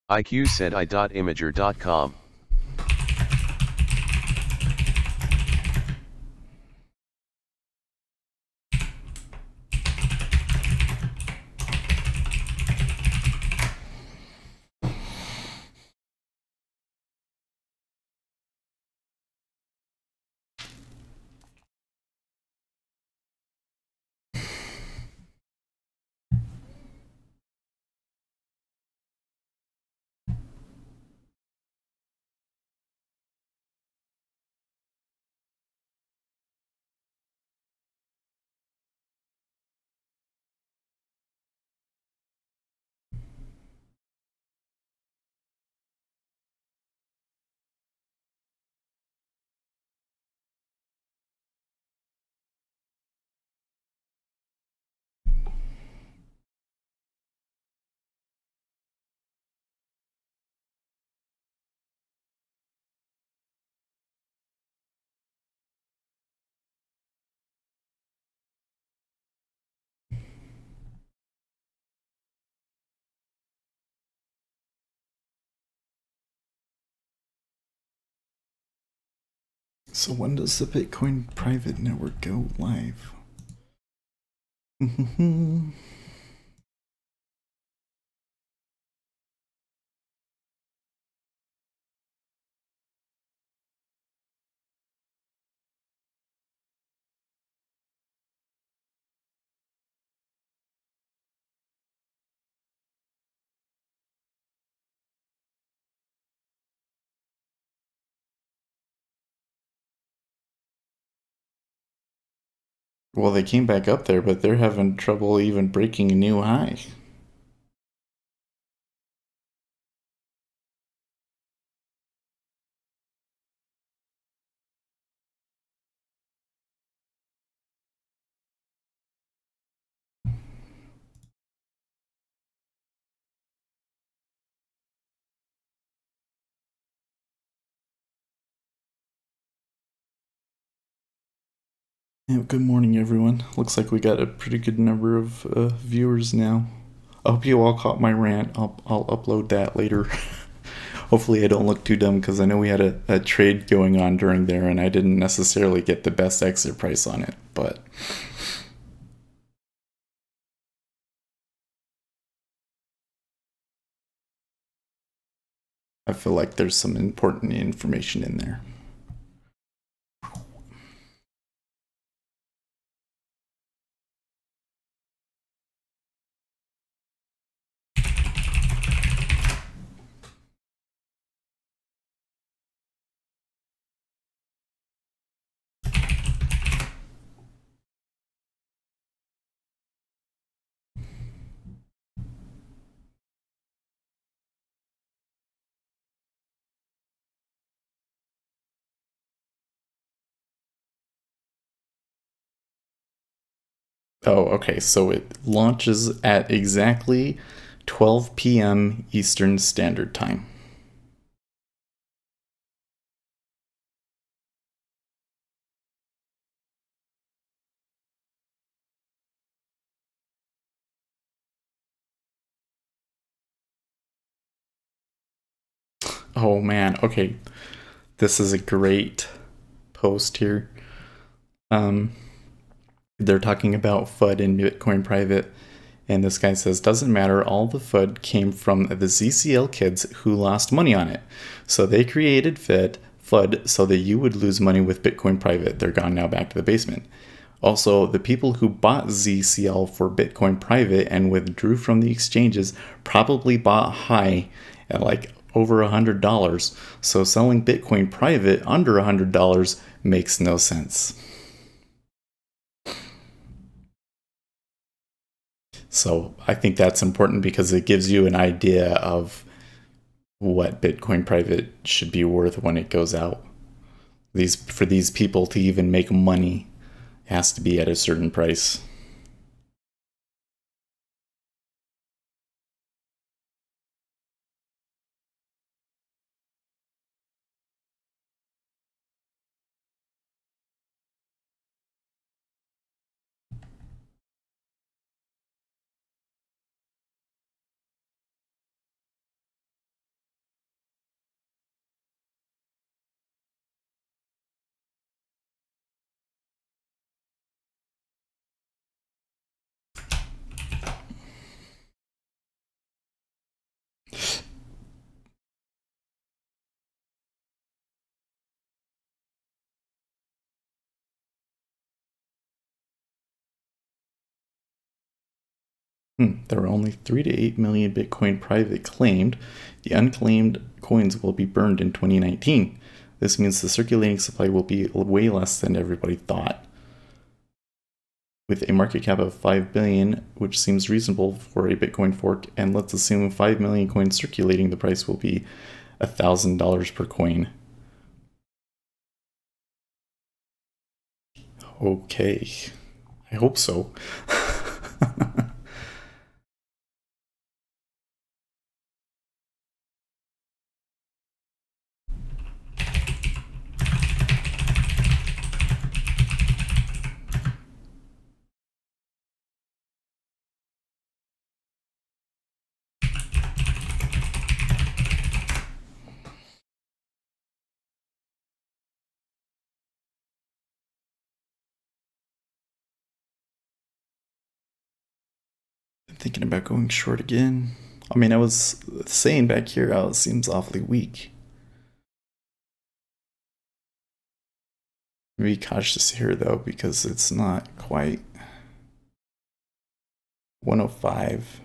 IQ said i.imager.com. So when does the Bitcoin private network go live? Well, they came back up there, but they're having trouble even breaking a new high. Yeah, good morning, everyone. Looks like we got a pretty good number of viewers now. I hope you all caught my rant. I'll upload that later. Hopefully, I don't look too dumb because I know we had a trade going on during there, and I didn't necessarily get the best exit price on it, but. I feel like there's some important information in there. Oh, okay. So it launches at exactly 12 p.m. Eastern Standard Time. Oh man. Okay. This is a great post here. They're talking about FUD in Bitcoin Private. And this guy says, doesn't matter, all the FUD came from the ZCL kids who lost money on it. So they created FUD so that you would lose money with Bitcoin Private. They're gone now back to the basement. Also, the people who bought ZCL for Bitcoin Private and withdrew from the exchanges probably bought high at like over $100. So selling Bitcoin Private under $100 makes no sense. So I think that's important because it gives you an idea of what Bitcoin Private should be worth when it goes out. For these people to even make money, it has to be at a certain price. There are only 3 to 8 million Bitcoin Private claimed. The unclaimed coins will be burned in 2019. This means the circulating supply will be way less than everybody thought. With a market cap of 5 billion, which seems reasonable for a Bitcoin fork, and let's assume 5 million coins circulating, the price will be $1,000 per coin. Okay, I hope so. Thinking about going short again. I mean, I was saying back here how it seems awfully weak. Be cautious here though, because it's not quite 105.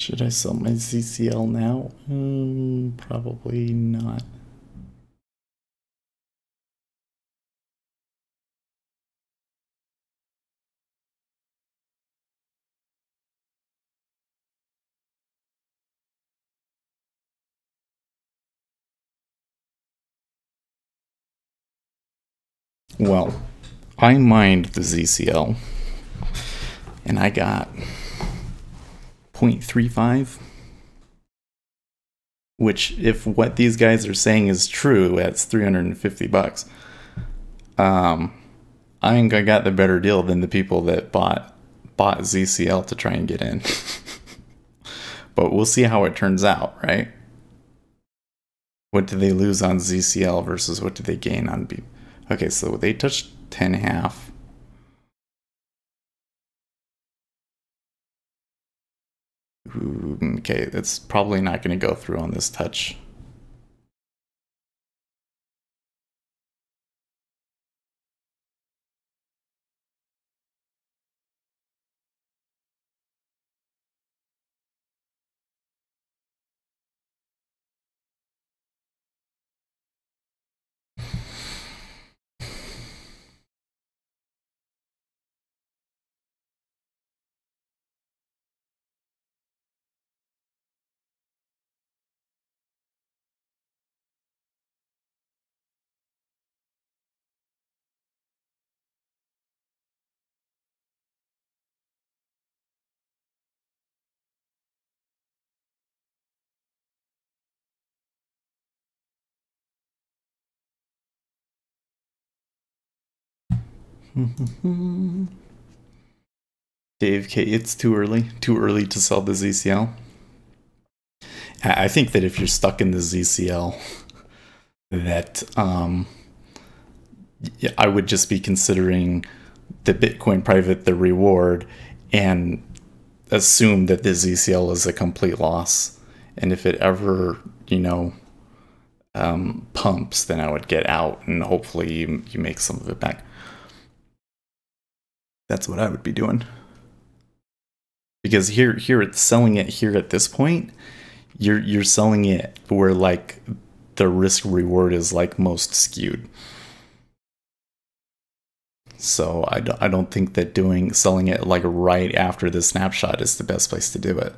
Should I sell my ZCL now? Probably not. Well, I mined the ZCL and I got 0.35, which, if what these guys are saying is true, that's $350. I think I got the better deal than the people that bought ZCL to try and get in. But we'll see how it turns out, right? What did they lose on ZCL versus what did they gain on B? Okay, so they touched 10.5. Okay, it's probably not going to go through on this touch. Dave K, it's too early. Too early to sell the ZCL. I think that if you're stuck in the ZCL, that I would just be considering the Bitcoin private, the reward, and assume that the ZCL is a complete loss. And if it ever, pumps, then I would get out and hopefully you make some of it back. That's what I would be doing. Because here it's selling it here at this point, you're selling it where like the risk reward is like most skewed. So I don't think that selling it like right after the snapshot is the best place to do it.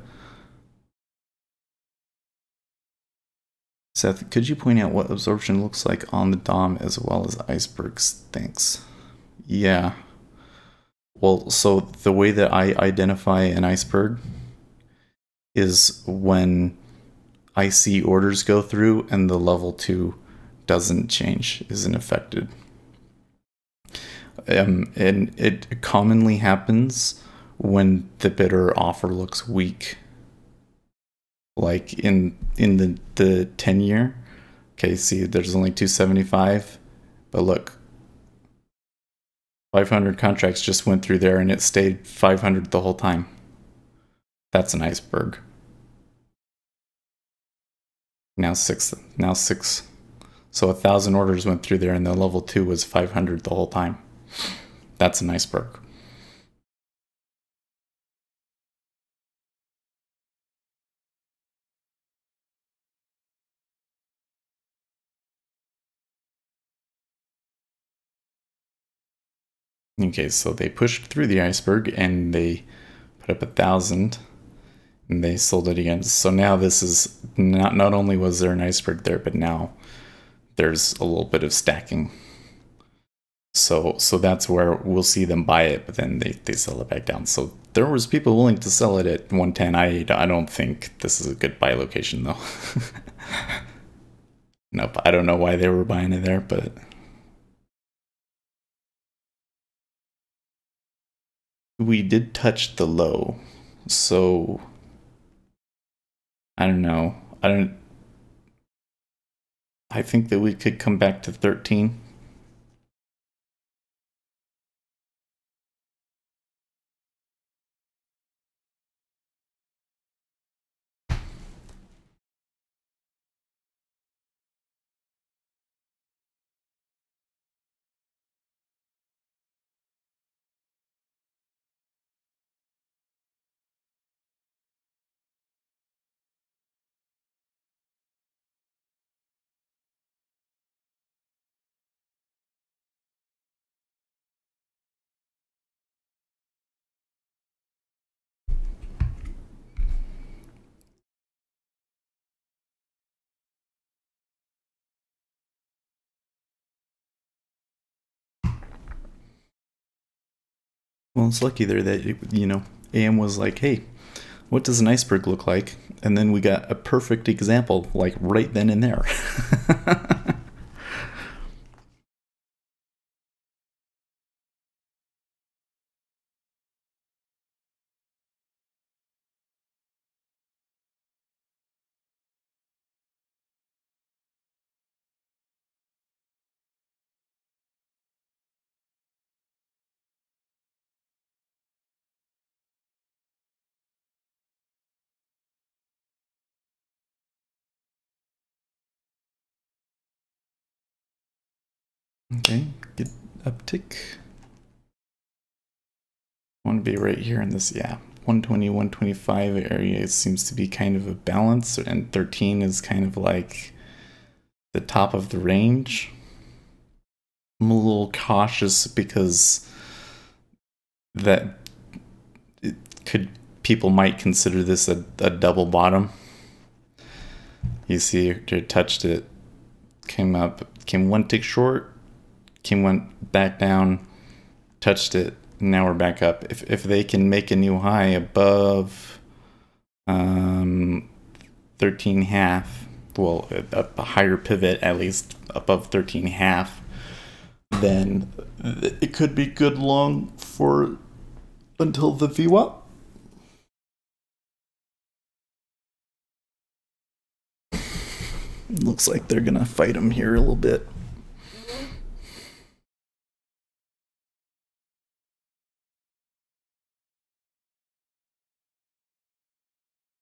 Seth, could you point out what absorption looks like on the DOM as well as icebergs? Thanks. Yeah. Well, so the way that I identify an iceberg is when I see orders go through and the level 2 doesn't change, isn't affected. And it commonly happens when the bidder offer looks weak. Like in the 10-year. Okay, see, there's only 275, but look, 500 contracts just went through there and it stayed 500 the whole time. That's an iceberg. Now six. So 1,000 orders went through there and the level 2 was 500 the whole time. That's an iceberg. Okay, so they pushed through the iceberg and they put up 1,000 and they sold it again. So now this is not only was there an iceberg there, but now there's a little bit of stacking. So that's where we'll see them buy it, but then they sell it back down. So there was people willing to sell it at 110. I don't think this is a good buy location though. Nope, I don't know why they were buying it there, but we did touch the low. So I don't know. I think that we could come back to 13. Well, it's lucky there that, AM was like, hey, what does an iceberg look like? And then we got a perfect example, like right then and there. Okay, good uptick. I want to be right here in this, 120, 125 area. It seems to be kind of a balance, and 13 is kind of like the top of the range. I'm a little cautious because that it could people might consider this a double bottom. You see, it touched it, came up, came one tick short, went back down, touched it, and now we're back up. If they can make a new high above 13 half, well, a higher pivot at least above 13 half, then it could be good long for until the VWAP. Looks like they're gonna fight him here a little bit.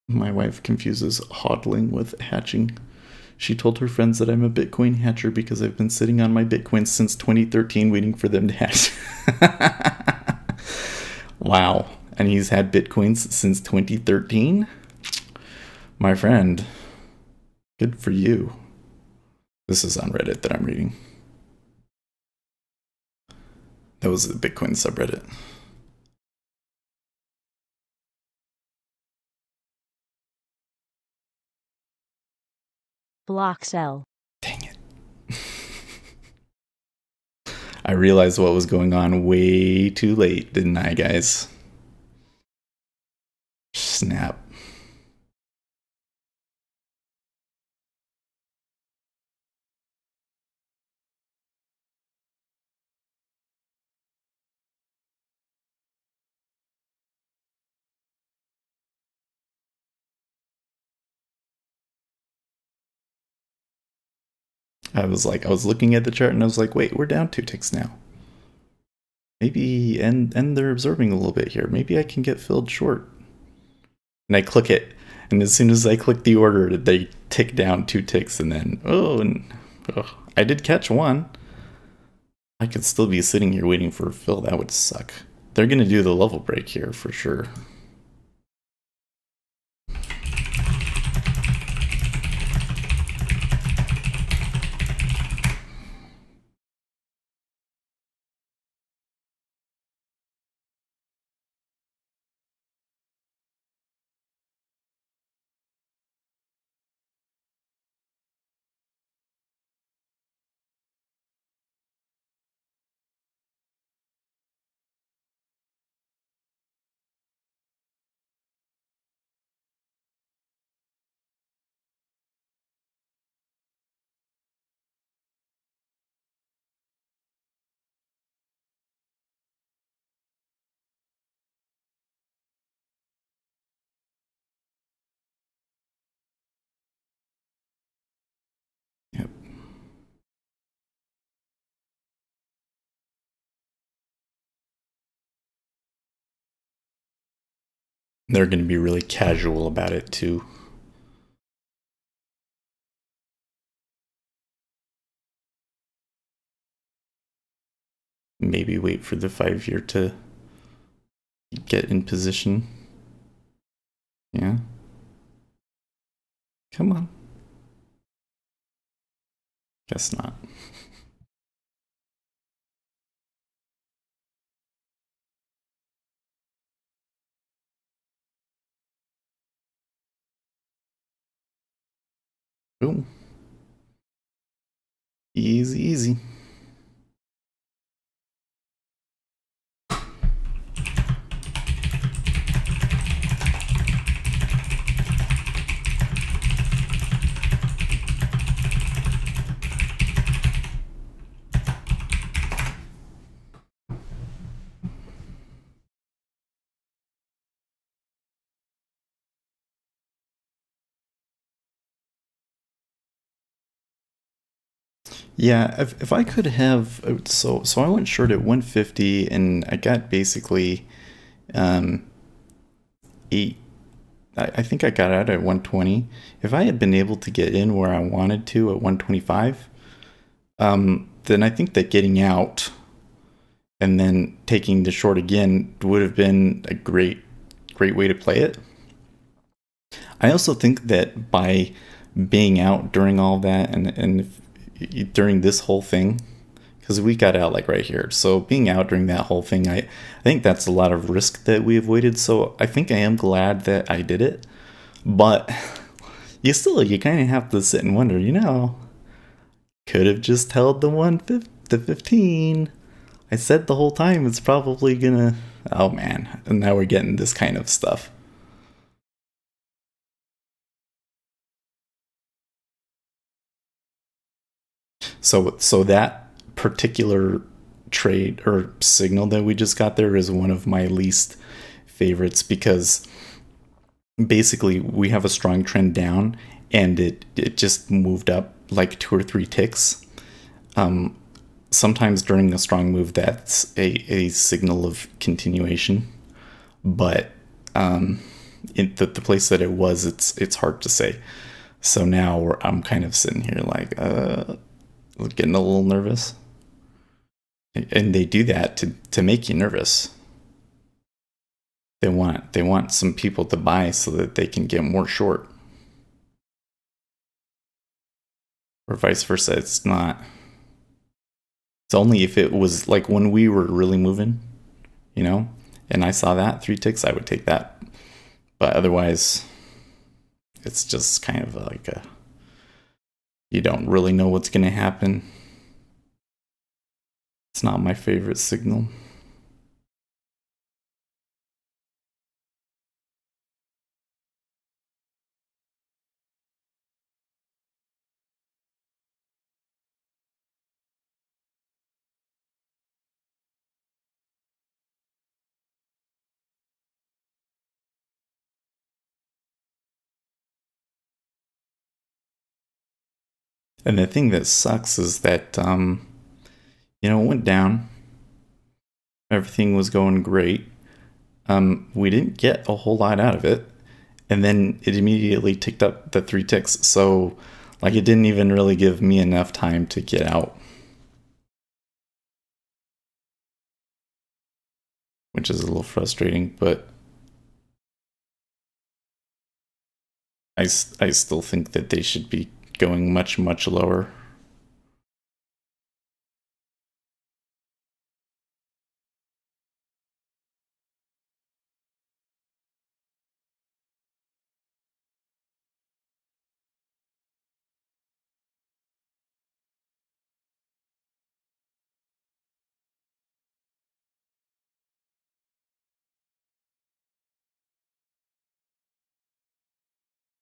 My wife confuses hodling with hatching. She told her friends that I'm a Bitcoin hatcher because I've been sitting on my Bitcoins since 2013 waiting for them to hatch. Wow. And he's had Bitcoins since 2013? My friend, good for you. This is on Reddit that I'm reading. That was the Bitcoin subreddit. Block sell. Dang it. I realized what was going on way too late, didn't I, guys? Snap. I was looking at the chart and I was like, wait, we're down 2 ticks now. Maybe, and they're absorbing a little bit here. Maybe I can get filled short. And I click it, and as soon as I click the order, they tick down 2 ticks, and then, I did catch one. I could still be sitting here waiting for a fill. That would suck. They're going to do the level break here for sure. Yep. They're going to be really casual about it too. Maybe wait for the 5-year to get in position. Yeah. Come on. Guess not. Boom. Easy, easy. Yeah, if I could have, so I went short at 150, and I got basically um, eight. I think I got out at 120. If I had been able to get in where I wanted to at 125, then I think that getting out and then taking the short again would have been a great way to play it. I also think that by being out during all that and during this whole thing, because we got out like right here, so being out during that whole thing, I think that's a lot of risk that we avoided. So I think I am glad that I did it, but you kind of have to sit and wonder, could have just held the 15. I said the whole time it's probably gonna. Oh man, and now we're getting this kind of stuff. So that particular trade or signal that we just got there is one of my least favorites, because basically we have a strong trend down and it just moved up like 2 or 3 ticks. Sometimes during a strong move, that's a signal of continuation, but in the place that it was, it's hard to say. So now I'm kind of sitting here like getting a little nervous, and they do that to make you nervous. They want some people to buy so that they can get more short, or vice versa. It's not. It's only if it was like when we were really moving, and I saw that 3 ticks, I would take that. But otherwise, it's just kind of like you don't really know what's going to happen. It's not my favorite signal. And the thing that sucks is that, it went down. Everything was going great. We didn't get a whole lot out of it. And then it immediately ticked up the 3 ticks. So, like, it didn't even really give me enough time to get out, which is a little frustrating, but I still think that they should be going much, much lower.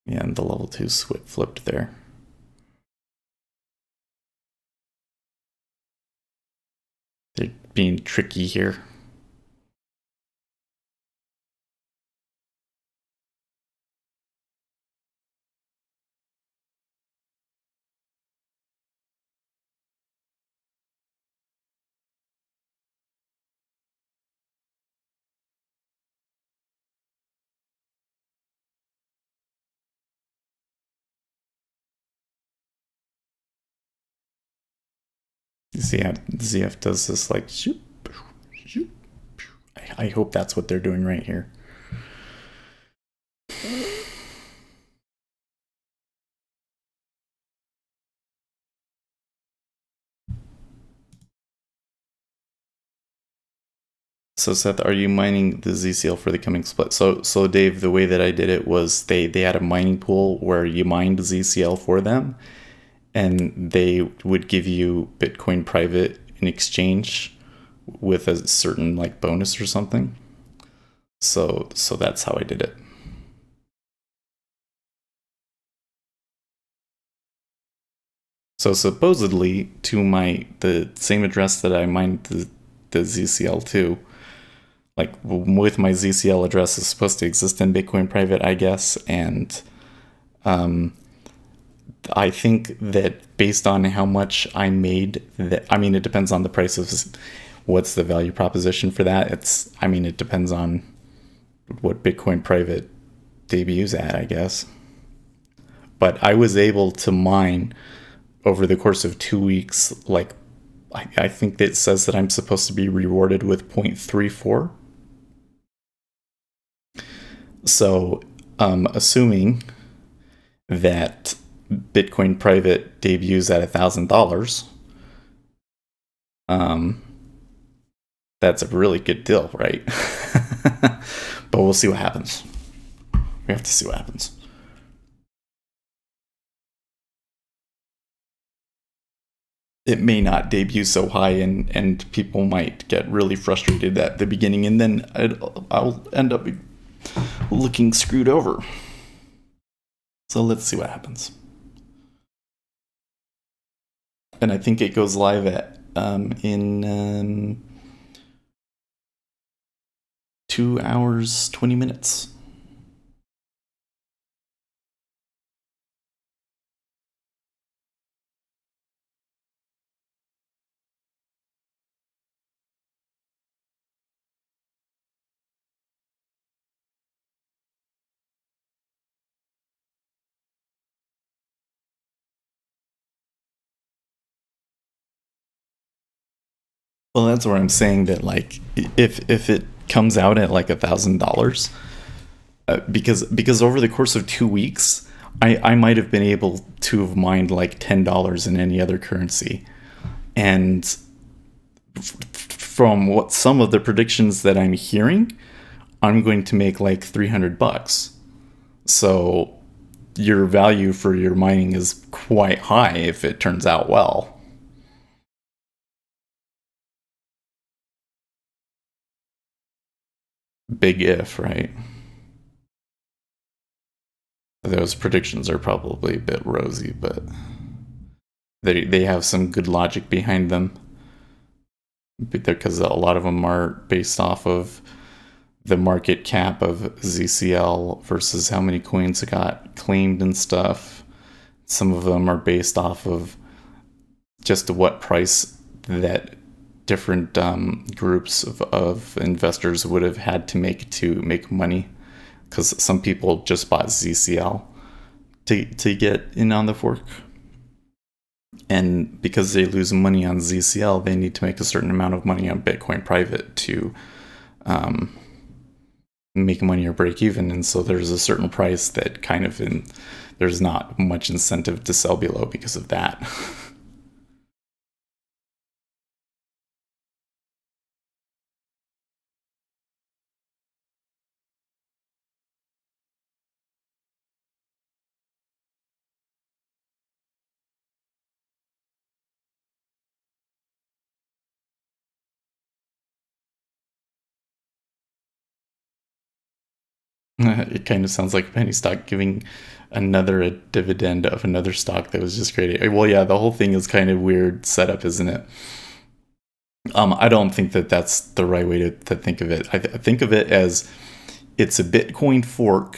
Yeah, and the level 2 flipped there. They're being tricky here. You see how ZF does this, like, shoop, shoop. I hope that's what they're doing right here. So Seth, are you mining the ZCL for the coming split? So Dave, the way that I did it was they had a mining pool where you mined ZCL for them, and they would give you Bitcoin private in exchange with a certain like bonus or something. So that's how I did it. So supposedly to the same address that I mined the ZCL to, like with my ZCL address is supposed to exist in Bitcoin private, I guess, and I think that based on how much I made, that I mean, it depends on the price of what's the value proposition for that. It depends on what Bitcoin private debuts at, I guess. But I was able to mine over the course of 2 weeks, like, I think that it says that I'm supposed to be rewarded with 0.34. So, assuming that Bitcoin private debuts at $1,000, that's a really good deal, right? But we'll see what happens. We have to see what happens. It may not debut so high, and people might get really frustrated at the beginning, and then I'll end up looking screwed over. So let's see what happens. And I think it goes live at in 2 hours 20 minutes. Well, that's where I'm saying that, like, if it comes out at like $1,000, because over the course of 2 weeks, I might have been able to have mined like $10 in any other currency, and from what some of the predictions that I'm hearing, I'm going to make like $300. So your value for your mining is quite high if it turns out well. Big if, right? Those predictions are probably a bit rosy, but they have some good logic behind them, because a lot of them are based off of the market cap of ZCL versus how many coins got claimed and stuff. Some of them are based off of just what price that different groups of investors would have had to make money, because some people just bought ZCL to get in on the fork, and because they lose money on ZCL, they need to make a certain amount of money on Bitcoin private to make money or break even. And so there's a certain price that kind of there's not much incentive to sell below because of that. It kind of sounds like penny stock giving another a dividend of another stock that was just created. Well, yeah, the whole thing is kind of weird setup, isn't it? I don't think that that's the right way to think of it. I think of it as it's a Bitcoin fork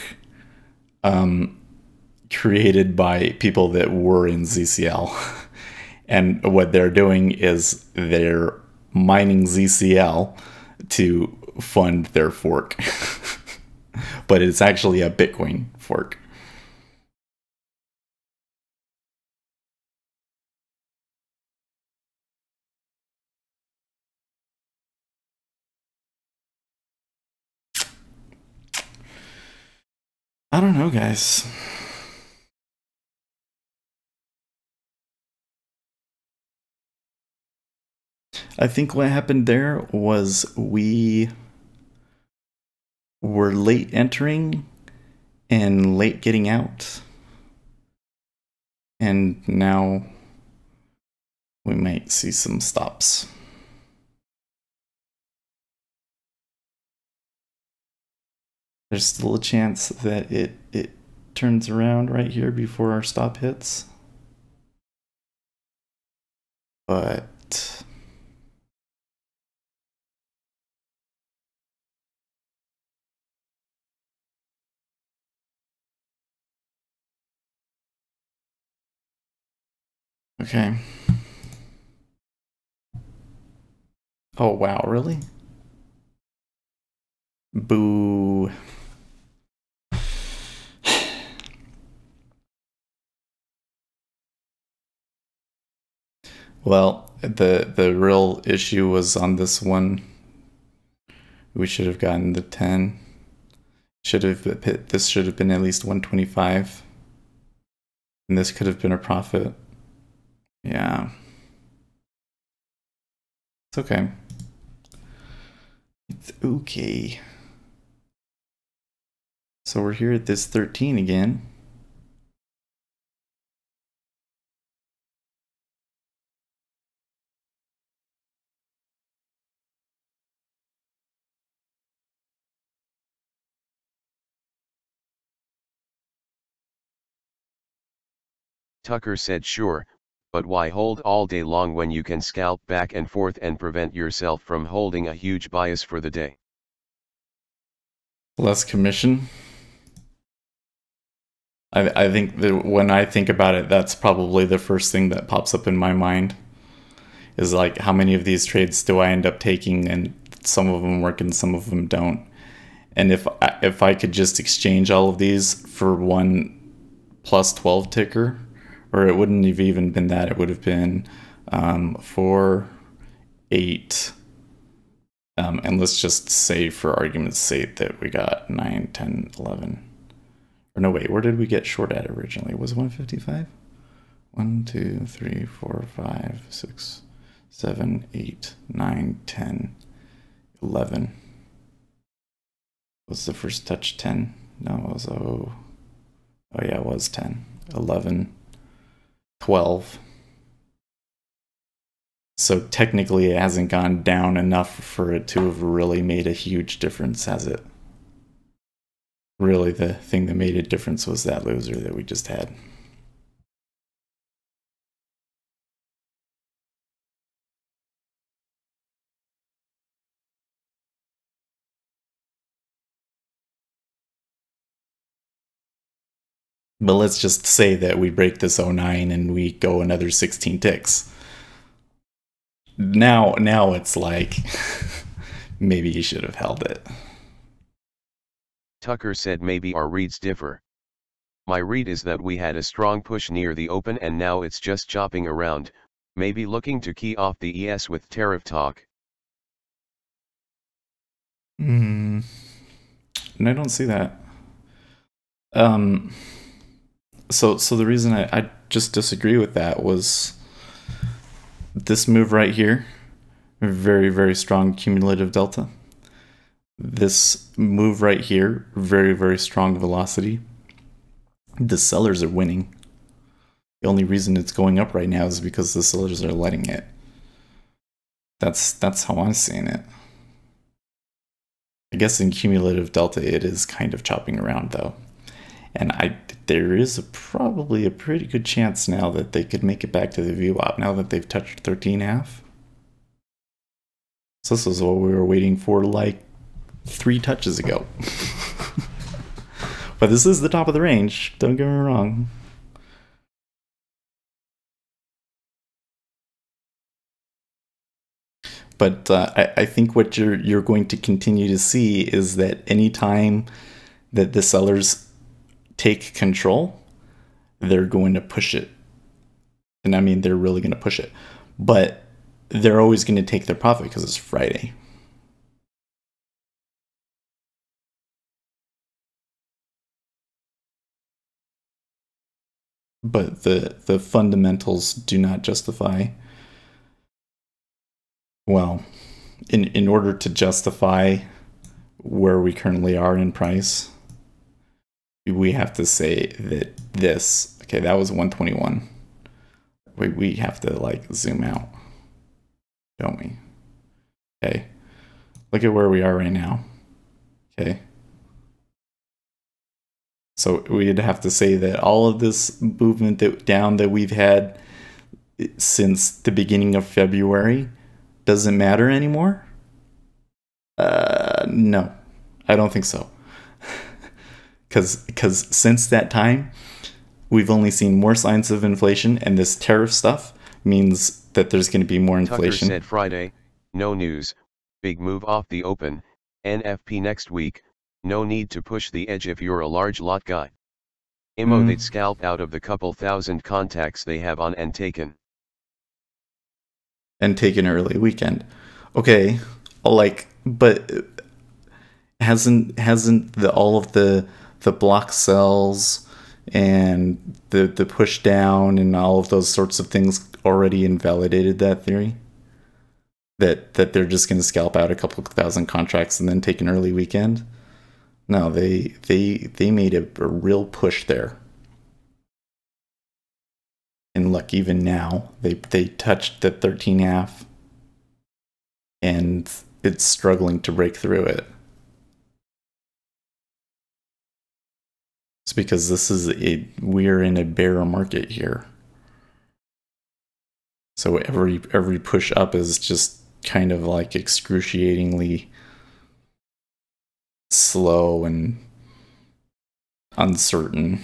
created by people that were in ZCL. And what they're doing is they're mining ZCL to fund their fork. But it's actually a Bitcoin fork. I don't know, guys. I think what happened there was we were late entering and late getting out. And now we might see some stops. There's still a chance that it turns around right here before our stop hits. But Okay. Oh, wow, really? Boo. Well, the real issue was on this one. We should have gotten the 10. This should have been at least 125. And this could have been a profit. Yeah. It's okay. It's okay. So we're here at this 13 again. Tucker said sure, but why hold all day long when you can scalp back and forth and prevent yourself from holding a huge bias for the day? Less commission. I think that when I think about it, that's probably the first thing that pops up in my mind. Is like, how many of these trades do I end up taking, and some of them work and some of them don't. And if I could just exchange all of these for one plus 12 ticker, or it wouldn't have even been that, it would have been 4, 8, and let's just say for argument's sake that we got 9, 10, 11. Or no, wait, where did we get short at originally? Was it 155? 1, 2, 3, 4, 5, 6, 7, 8, 9, 10, 11. Was the first touch 10? No, it was, oh yeah, it was 10. 11, 12. So technically it hasn't gone down enough for it to have really made a huge difference, has it? Really, the thing that made a difference was that loser that we just had. But let's just say that we break this 09 and we go another 16 ticks. Now it's like, maybe he should have held it. Tucker said maybe our reads differ. My read is that we had a strong push near the open and now it's just chopping around, maybe looking to key off the ES with tariff talk. And I don't see that. So the reason I just disagree with that was this move right here, very, very strong cumulative delta. This move right here, very, very strong velocity. The sellers are winning. The only reason it's going up right now is because the sellers are letting it. That's how I'm seeing it. I guess in cumulative delta it is kind of chopping around though. And there is probably a pretty good chance now that they could make it back to the VWAP now that they've touched 13.5. So this is what we were waiting for like 3 touches ago. But this is the top of the range, don't get me wrong. But I think what you're going to continue to see is that anytime that the sellers take control, they're going to push it. And I mean, they're really going to push it. But they're always going to take their profit because it's Friday. But the fundamentals do not justify, well, in order to justify where we currently are in price, we have to say that this, okay, that was 121. We have to like zoom out, don't we? Okay, look at where we are right now. Okay, so we'd have to say that all of this movement down that we've had since the beginning of February doesn't matter anymore. No, I don't think so. Because since that time, we've only seen more signs of inflation, and this tariff stuff means that there's going to be more inflation. Tucker said Friday, no news, big move off the open, NFP next week, no need to push the edge if you're a large lot guy. Immo they'd scalp out of the couple thousand contacts they have on and taken. And take an early weekend. Okay, like, but hasn't all of the block sells and the push down and all of those sorts of things already invalidated that theory? That they're just going to scalp out a couple thousand contracts and then take an early weekend? No, they made a real push there. And look, even now, they touched the 13.5 and it's struggling to break through it. It's because we're in a bear market here. So every push up is just kind of like excruciatingly slow and uncertain.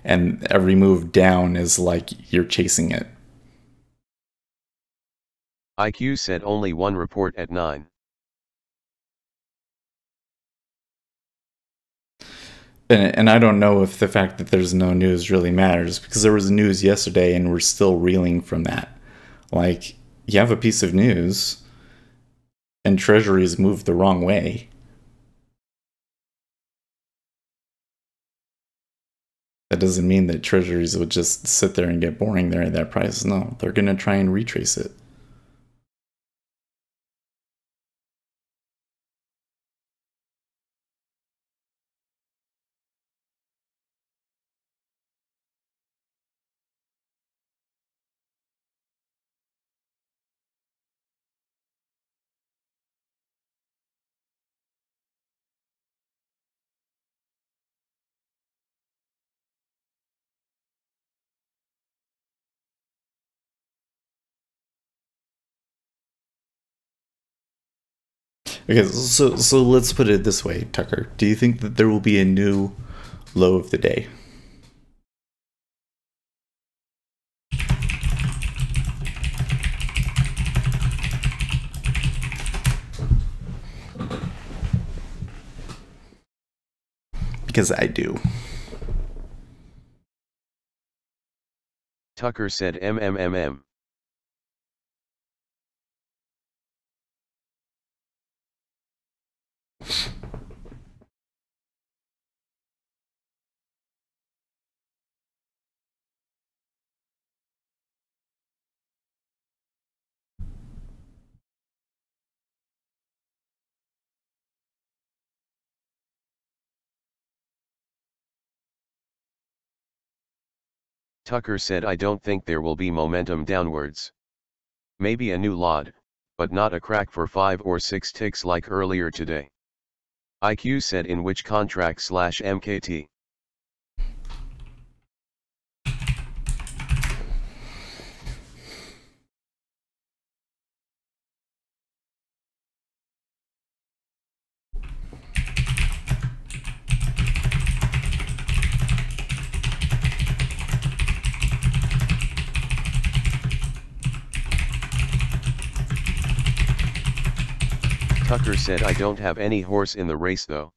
And every move down is like you're chasing it. IQ said only one report at 9. And I don't know if the fact that there's no news really matters, because there was news yesterday and we're still reeling from that. Like, you have a piece of news and Treasuries moved the wrong way. That doesn't mean that Treasuries would just sit there and get boring there at that price. No, they're going to try and retrace it. Okay, so let's put it this way, Tucker. Do you think that there will be a new low of the day? Because I do. Tucker said MMMM. Tucker said I don't think there will be momentum downwards. Maybe a new LOD, but not a crack for 5 or 6 ticks like earlier today. IQ said in which contract /MKT. Tucker said I don't have any horse in the race though.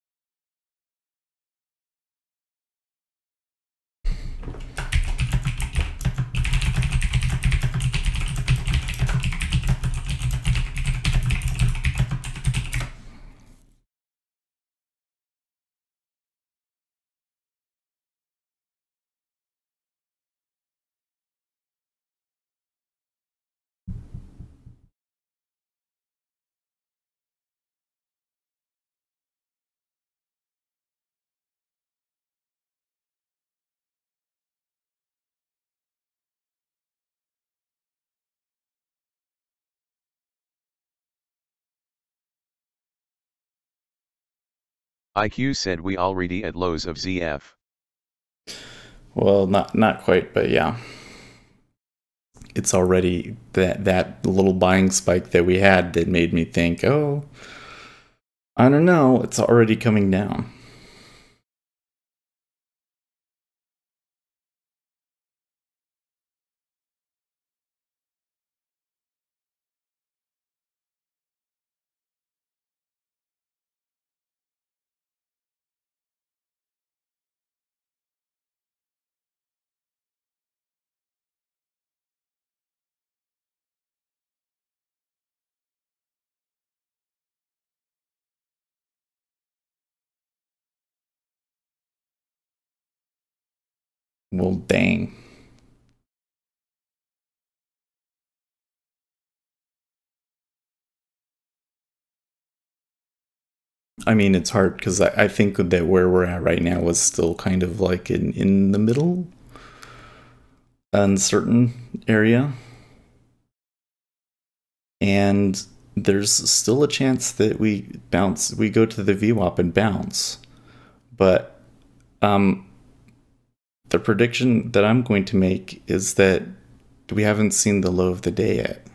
IQ said we already at lows of ZF. Well, not quite, but yeah. It's already that little buying spike that we had that made me think, oh, I don't know, it's already coming down. Well, dang. I mean, it's hard because I think that where we're at right now is still kind of like in the middle, uncertain area. And there's still a chance that we go to the VWAP and bounce. But the prediction that I'm going to make is that we haven't seen the low of the day yet.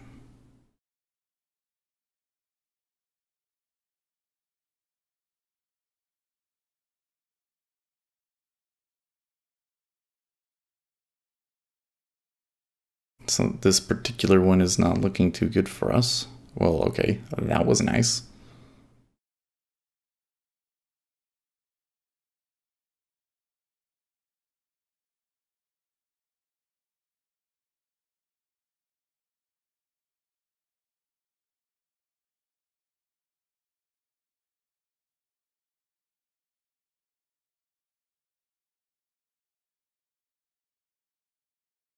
So this particular one is not looking too good for us. Well, okay, that was nice.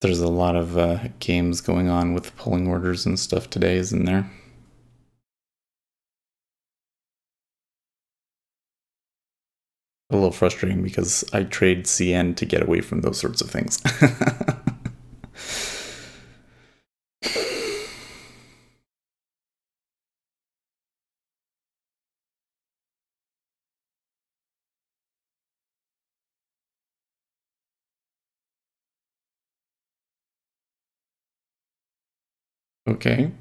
There's a lot of games going on with pulling orders and stuff today, isn't there? A little frustrating because I trade CN to get away from those sorts of things. Okay.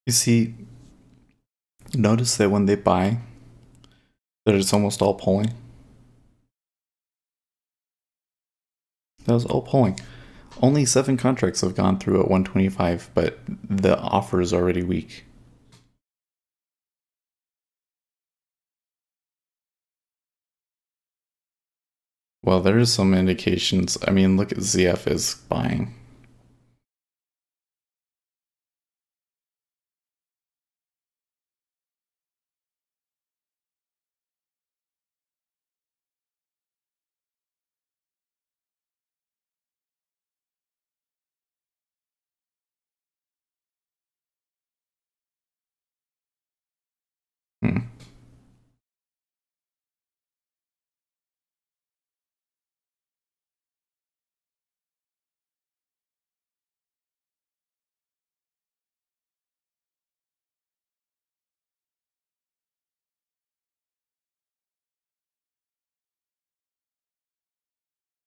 You see, notice that when they buy, that it's almost all pulling. That was all pulling. Only 7 contracts have gone through at 125, but the offer is already weak. Well, there is some indications. I mean, look at ZF is buying. Hmm.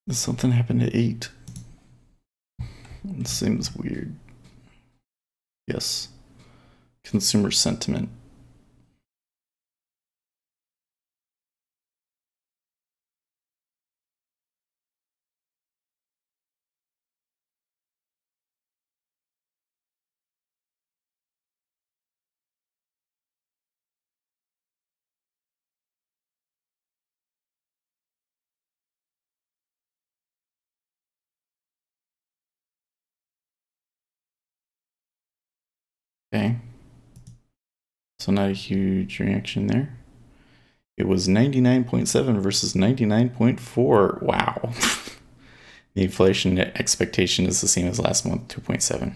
Something happened at 8. It seems weird. Yes. Consumer sentiment. Okay. So not a huge reaction there. It was 99.7 versus 99.4. Wow. The inflation expectation is the same as last month, 2.7.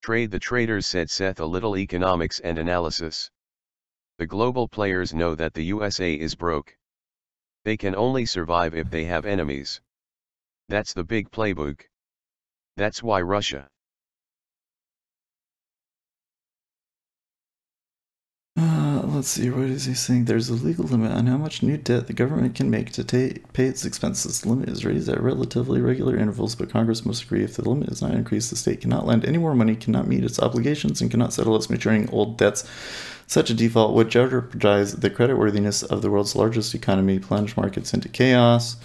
Trade the traders, said Seth. A little economics and analysis. The global players know that the USA is broke. They can only survive if they have enemies. That's the big playbook. That's why Russia. Let's see, what is he saying? There's a legal limit on how much new debt the government can make to pay its expenses. The limit is raised at relatively regular intervals, but Congress must agree. If the limit is not increased, the state cannot lend any more money, cannot meet its obligations, and cannot settle its maturing old debts. Such a default would jeopardize the creditworthiness of the world's largest economy, plunge markets into chaos,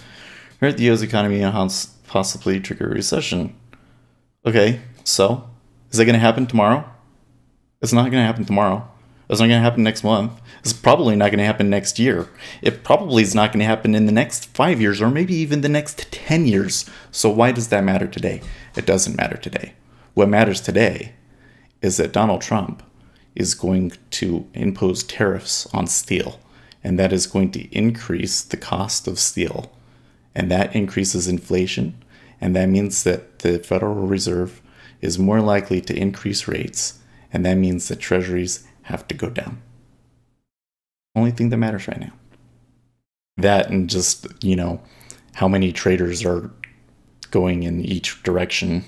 hurt the U.S. economy, and possibly trigger a recession. Okay, so is that going to happen tomorrow? It's not going to happen tomorrow. It's not going to happen next month. It's probably not going to happen next year. It probably is not going to happen in the next 5 years or maybe even the next 10 years. So why does that matter today? It doesn't matter today. What matters today is that Donald Trump is going to impose tariffs on steel, and that is going to increase the cost of steel, and that increases inflation, and that means that the Federal Reserve is more likely to increase rates, and that means that Treasuries have to go down. Only thing that matters right now. That and just, you know, how many traders are going in each direction,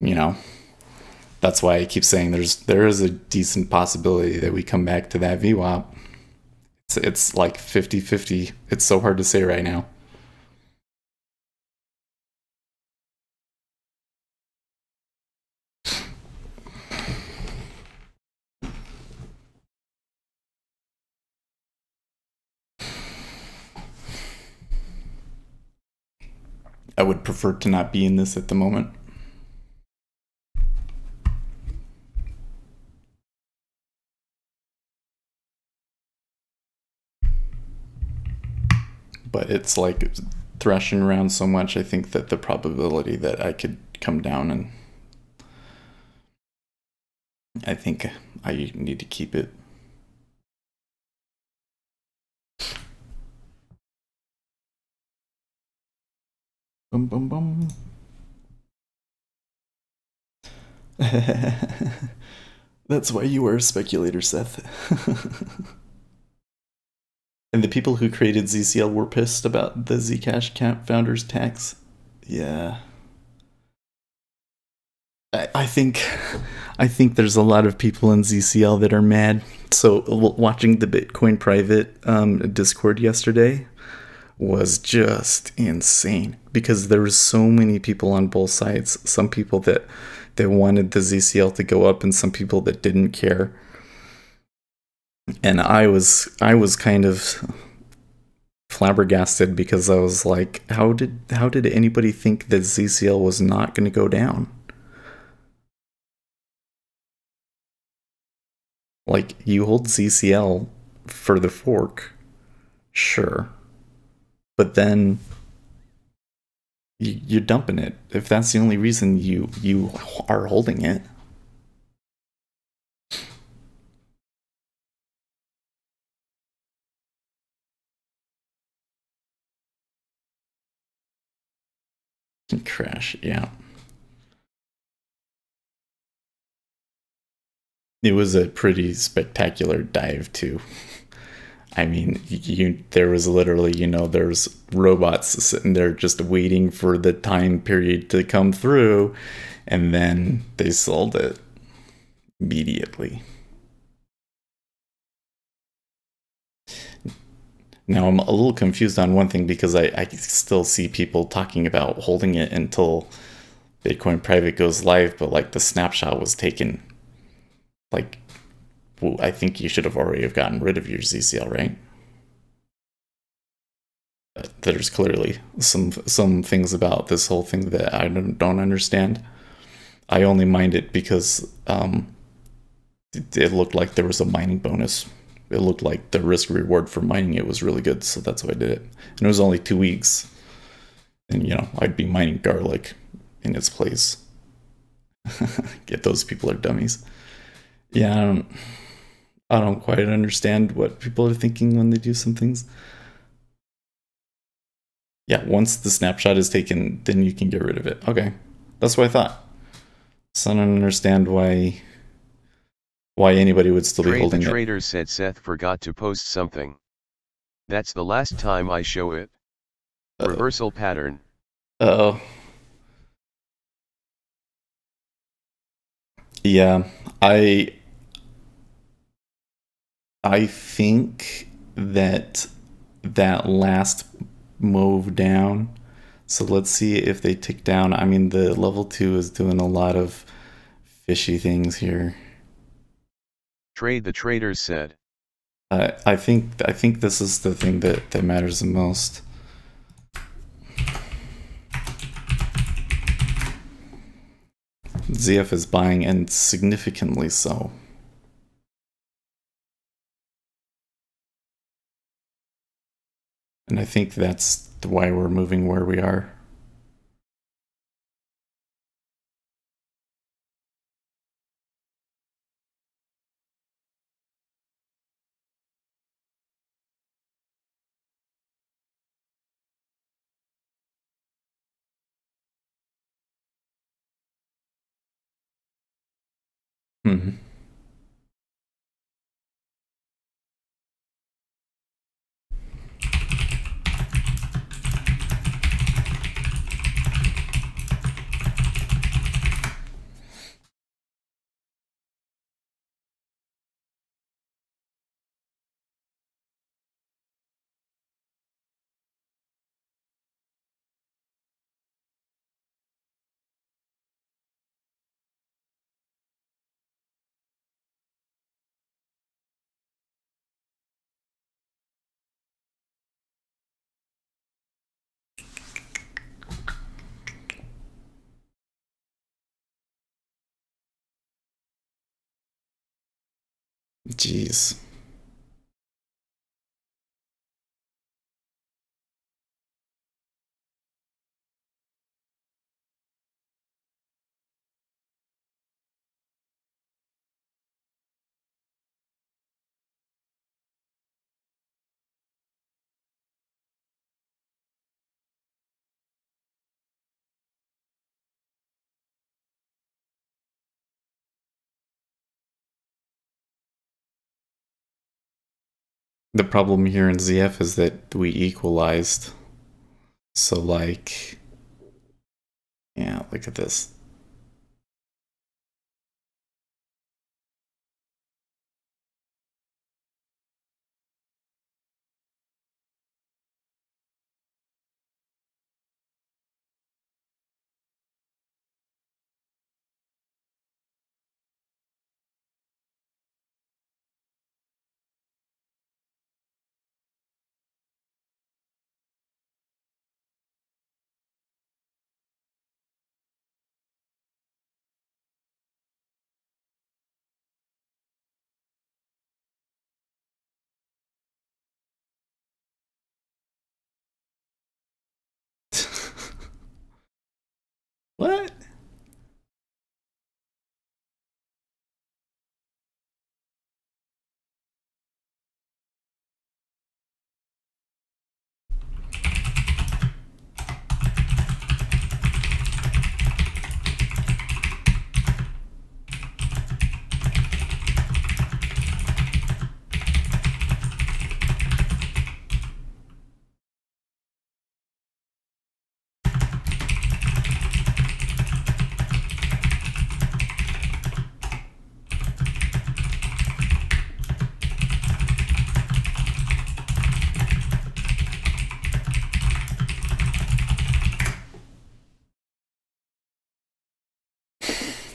you know. That's why I keep saying there is a decent possibility that we come back to that VWAP. It's like 50-50. It's so hard to say right now. I would prefer to not be in this at the moment. But it's like thrashing around so much, I think that the probability that I could come down, and I think I need to keep it. Bum bum bum. That's why you are a speculator, Seth. And the people who created ZCL were pissed about the Zcash founders tax. Yeah. I think there's a lot of people in ZCL that are mad. So watching the Bitcoin private Discord yesterday was just insane, because there was so many people on both sides. Some people that wanted the ZCL to go up, and some people that didn't care. And I was kind of flabbergasted, because I was like, how did anybody think that ZCL was not going to go down? Like, you hold ZCL for the fork, sure, but then you're dumping it if that's the only reason you are holding it. Crash, yeah. It was a pretty spectacular dive too. I mean, there was literally, there's robots sitting there just waiting for the time period to come through, and then they sold it immediately. Now I'm a little confused on one thing, because I still see people talking about holding it until Bitcoin private goes live, but like the snapshot was taken, like, well, I think you should have already have gotten rid of your ZCL, right? There's clearly some things about this whole thing that I don't understand. I only mind it because it looked like there was a mining bonus it looked like the risk reward for mining it was really good, so that's why I did it. And it was only 2 weeks, and you know, I'd be mining garlic in its place. Get, those people are dummies. Yeah, I don't quite understand what people are thinking when they do some things. Yeah, once the snapshot is taken, then you can get rid of it. Okay, that's what I thought. So I don't understand why anybody would still be holding The it. trader said Seth forgot to post something. That's the last time I show it. Reversal pattern. Uh-oh. Yeah, I think that last move down. So let's see if they tick down. I mean, the level 2 is doing a lot of fishy things here. The traders said. I think this is the thing that matters the most. ZF is buying, and significantly so. And I think that's why we're moving where we are. Hmm. Jeez. The problem here in ZF is that we equalized. So like, yeah, look at this. What?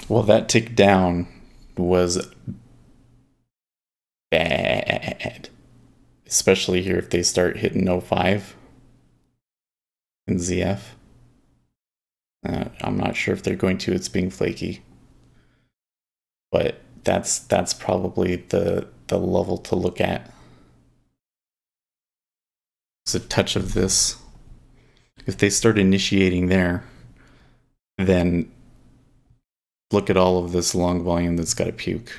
Well, that tick down was bad. Especially here if they start hitting 05 in ZF. I'm not sure if they're going to. It's being flaky. But that's probably the the level to look at. It's a touch of this. If they start initiating there, then look at all of this long volume that's got a puke.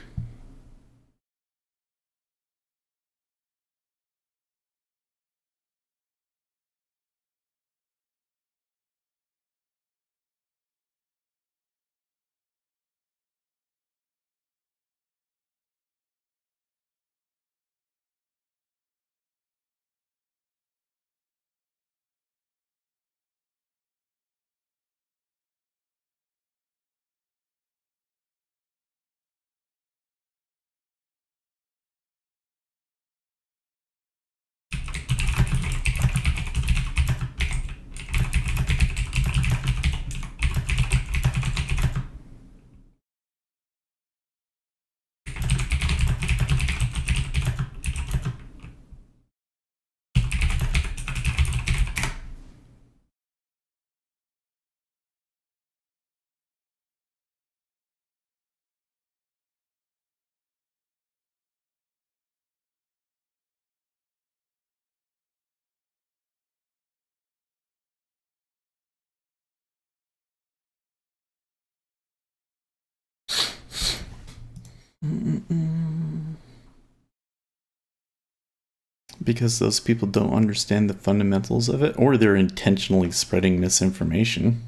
Because those people don't understand the fundamentals of it, or they're intentionally spreading misinformation.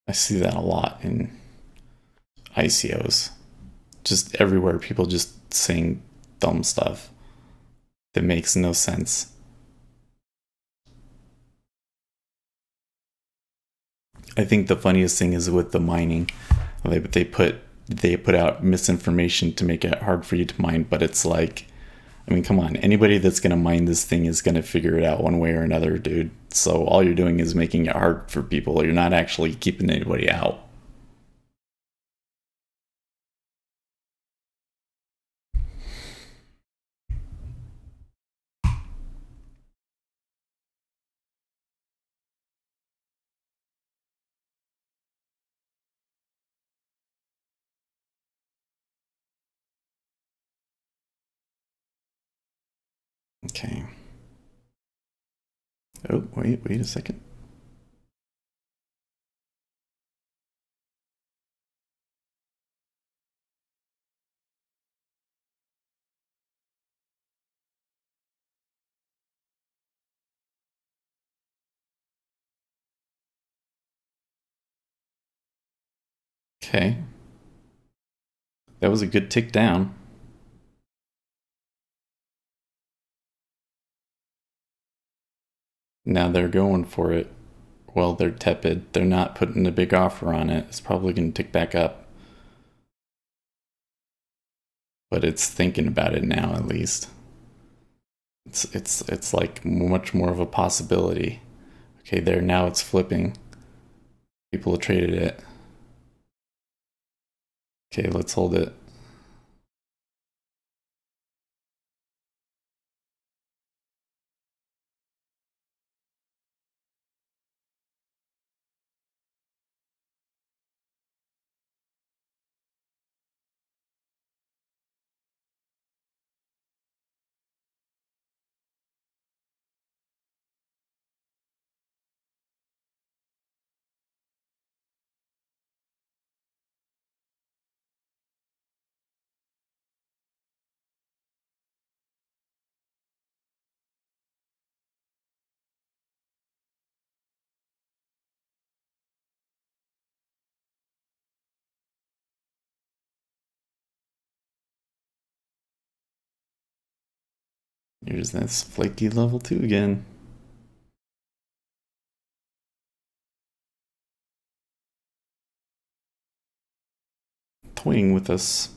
I see that a lot in ICOs. Just everywhere, people just saying dumb stuff that makes no sense. I think the funniest thing is with the mining. They put out misinformation to make it hard for you to mine, but it's like, I mean, come on. Anybody that's going to mine this thing is going to figure it out one way or another, dude. So all you're doing is making it hard for people. You're not actually keeping anybody out. Okay. Oh, wait a second. Okay. That was a good tick down. Now they're going for it. Well, they're tepid. They're not putting a big offer on it. It's probably going to tick back up. But it's thinking about it now, at least. It's like much more of a possibility. Okay, there, now it's flipping. People have traded it. Okay, let's hold it. Here's that flaky level 2 again. Toying with us.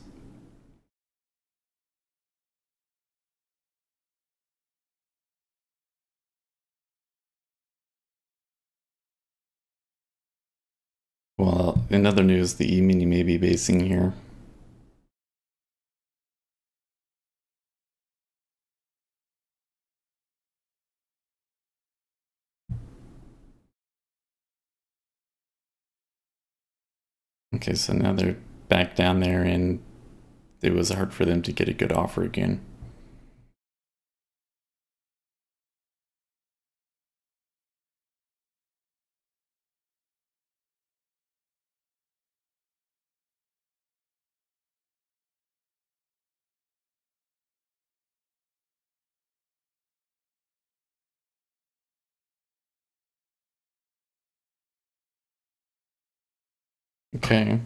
Well, in other news, the E-mini may be basing here. Okay, so now they're back down there and it was hard for them to get a good offer again. Okay.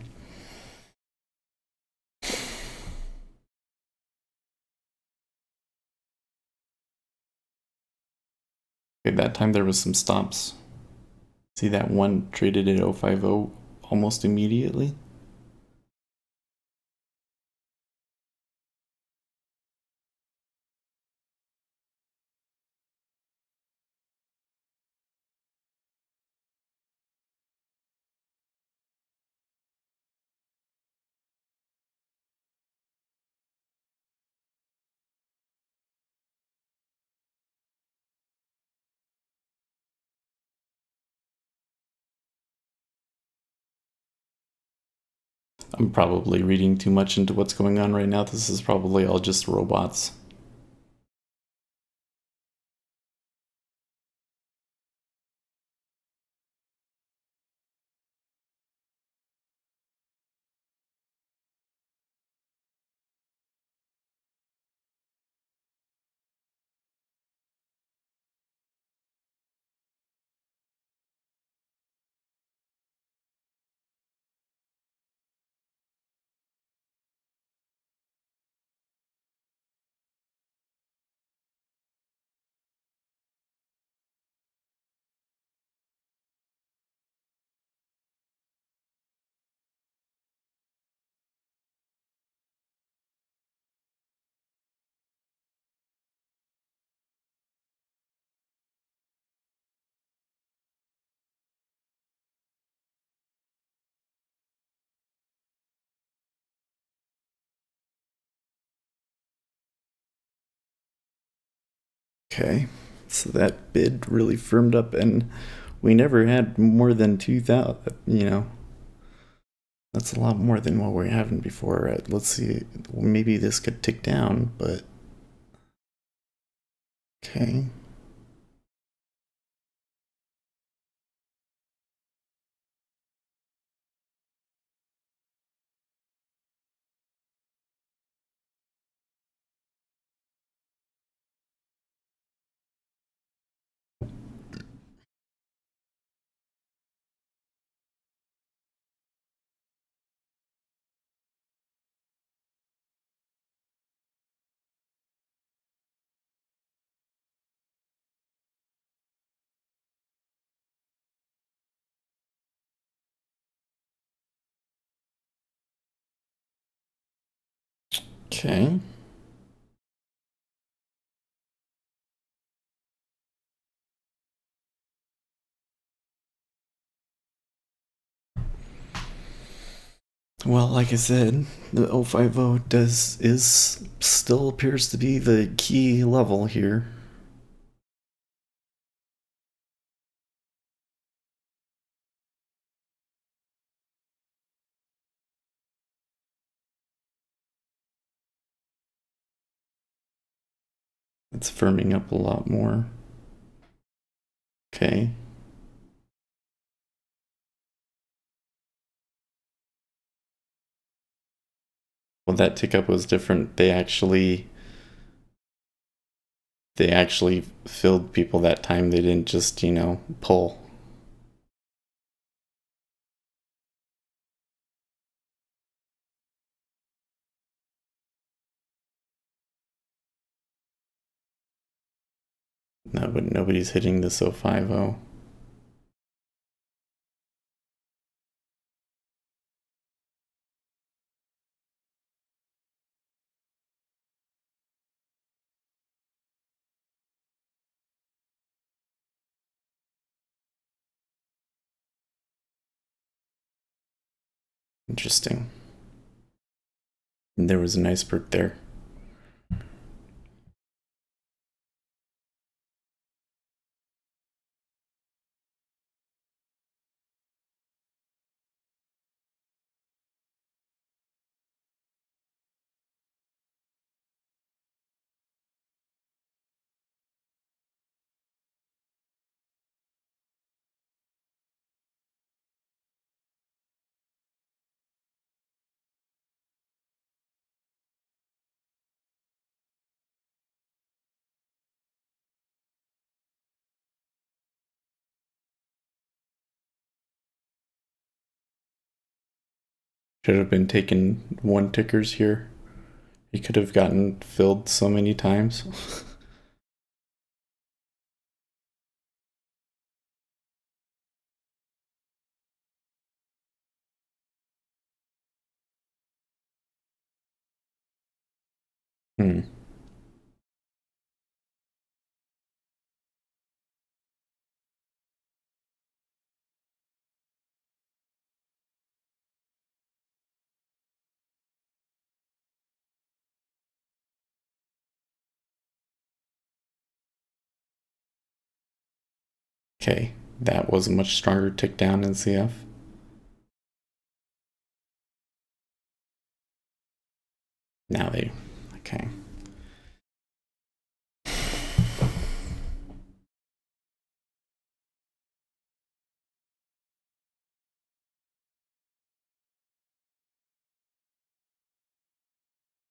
Okay, that time there was some stops. See that one traded at 050 almost immediately? I'm probably reading too much into what's going on right now. This is probably all just robots. Okay, so that bid really firmed up, and we never had more than 2,000, that's a lot more than what we're having before. Let's see, maybe this could tick down, but okay. Okay. Well, like I said, the 050 is still appears to be the key level here. It's firming up a lot more. Okay. Well, that tick up was different. They actually filled people that time. They didn't just, pull. No, but nobody's hitting this 050. Interesting. And there was a nice perk there. Should have been taking one tickers here. He could have gotten filled so many times. Hmm. Okay, that was a much stronger tick down in CF. Now they, okay.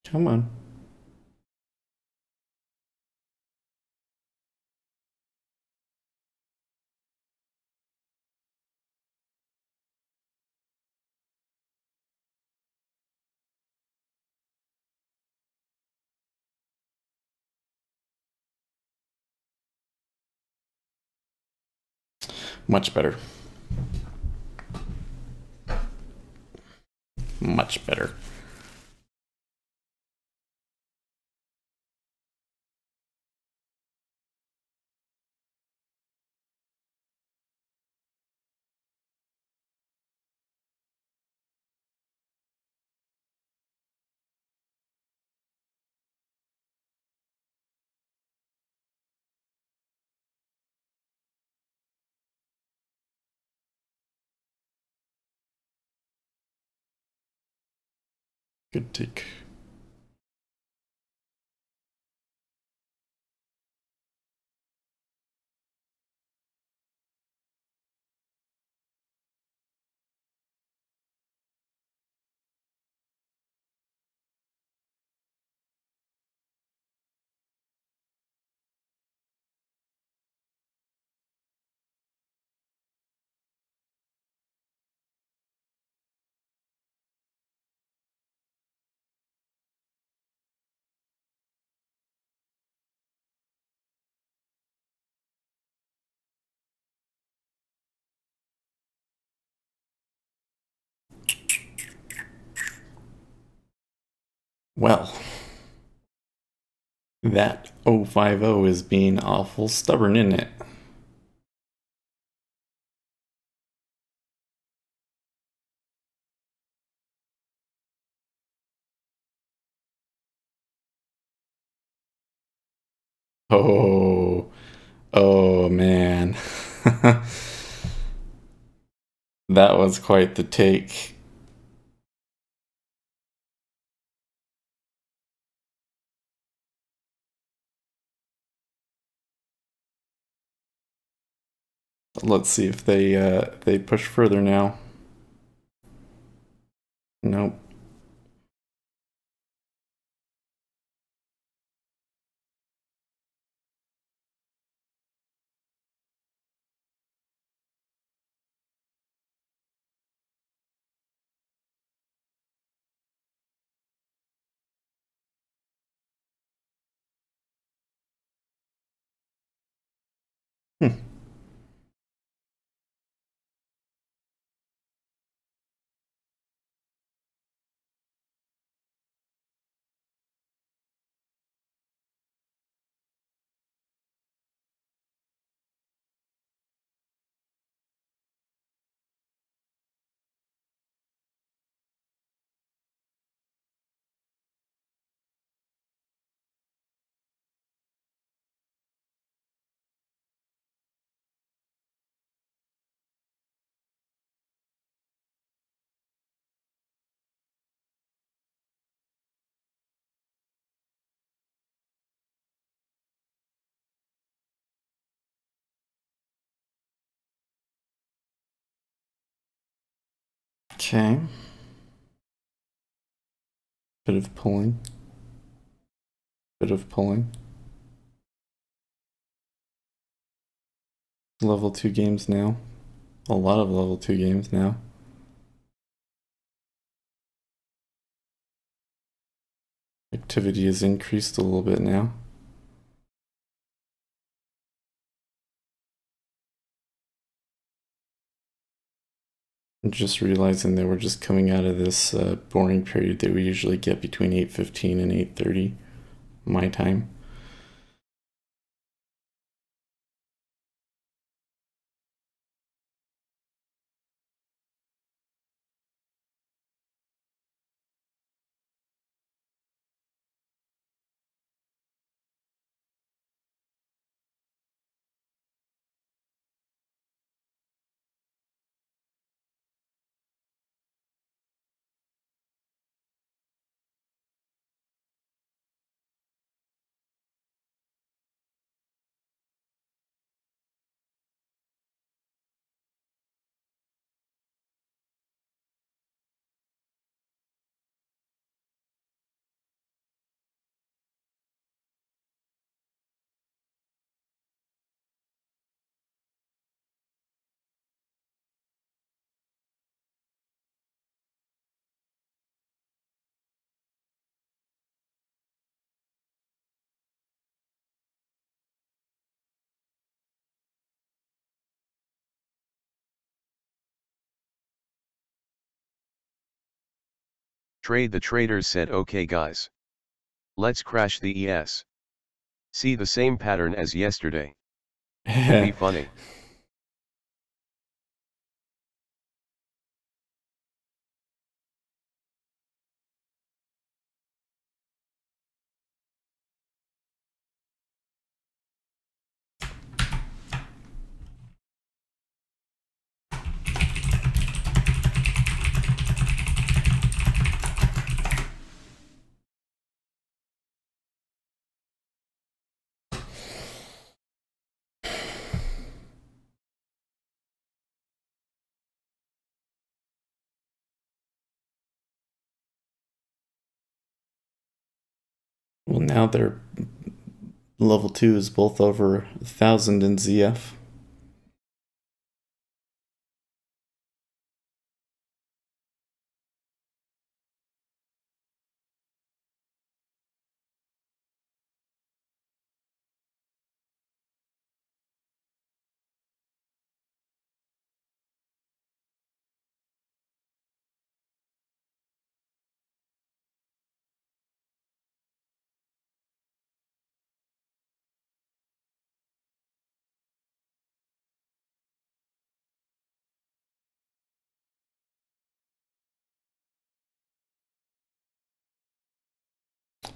Come on. Much better. Much better. Good tick. Well, that 050 is being awful stubborn, isn't it? Oh, oh man. That was quite the take. Let's see if they push further now. Nope. Hmm. Okay. Bit of pulling. Bit of pulling. Level 2 games now. A lot of level 2 games now. Activity has increased a little bit now. I'm just realizing that we're just coming out of this boring period that we usually get between 8:15 and 8:30 my time. Trade the traders said okay guys. Let's crash the ES. See the same pattern as yesterday. Be funny. Well, now they're level 2 is both over 1,000 in ZF.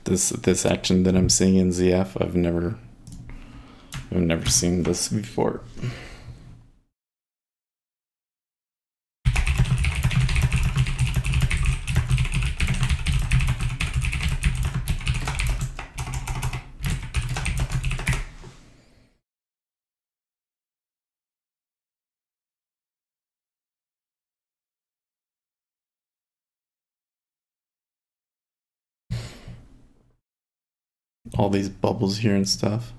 This action that I'm seeing in ZF, I've never seen this before. All these bubbles here and stuff.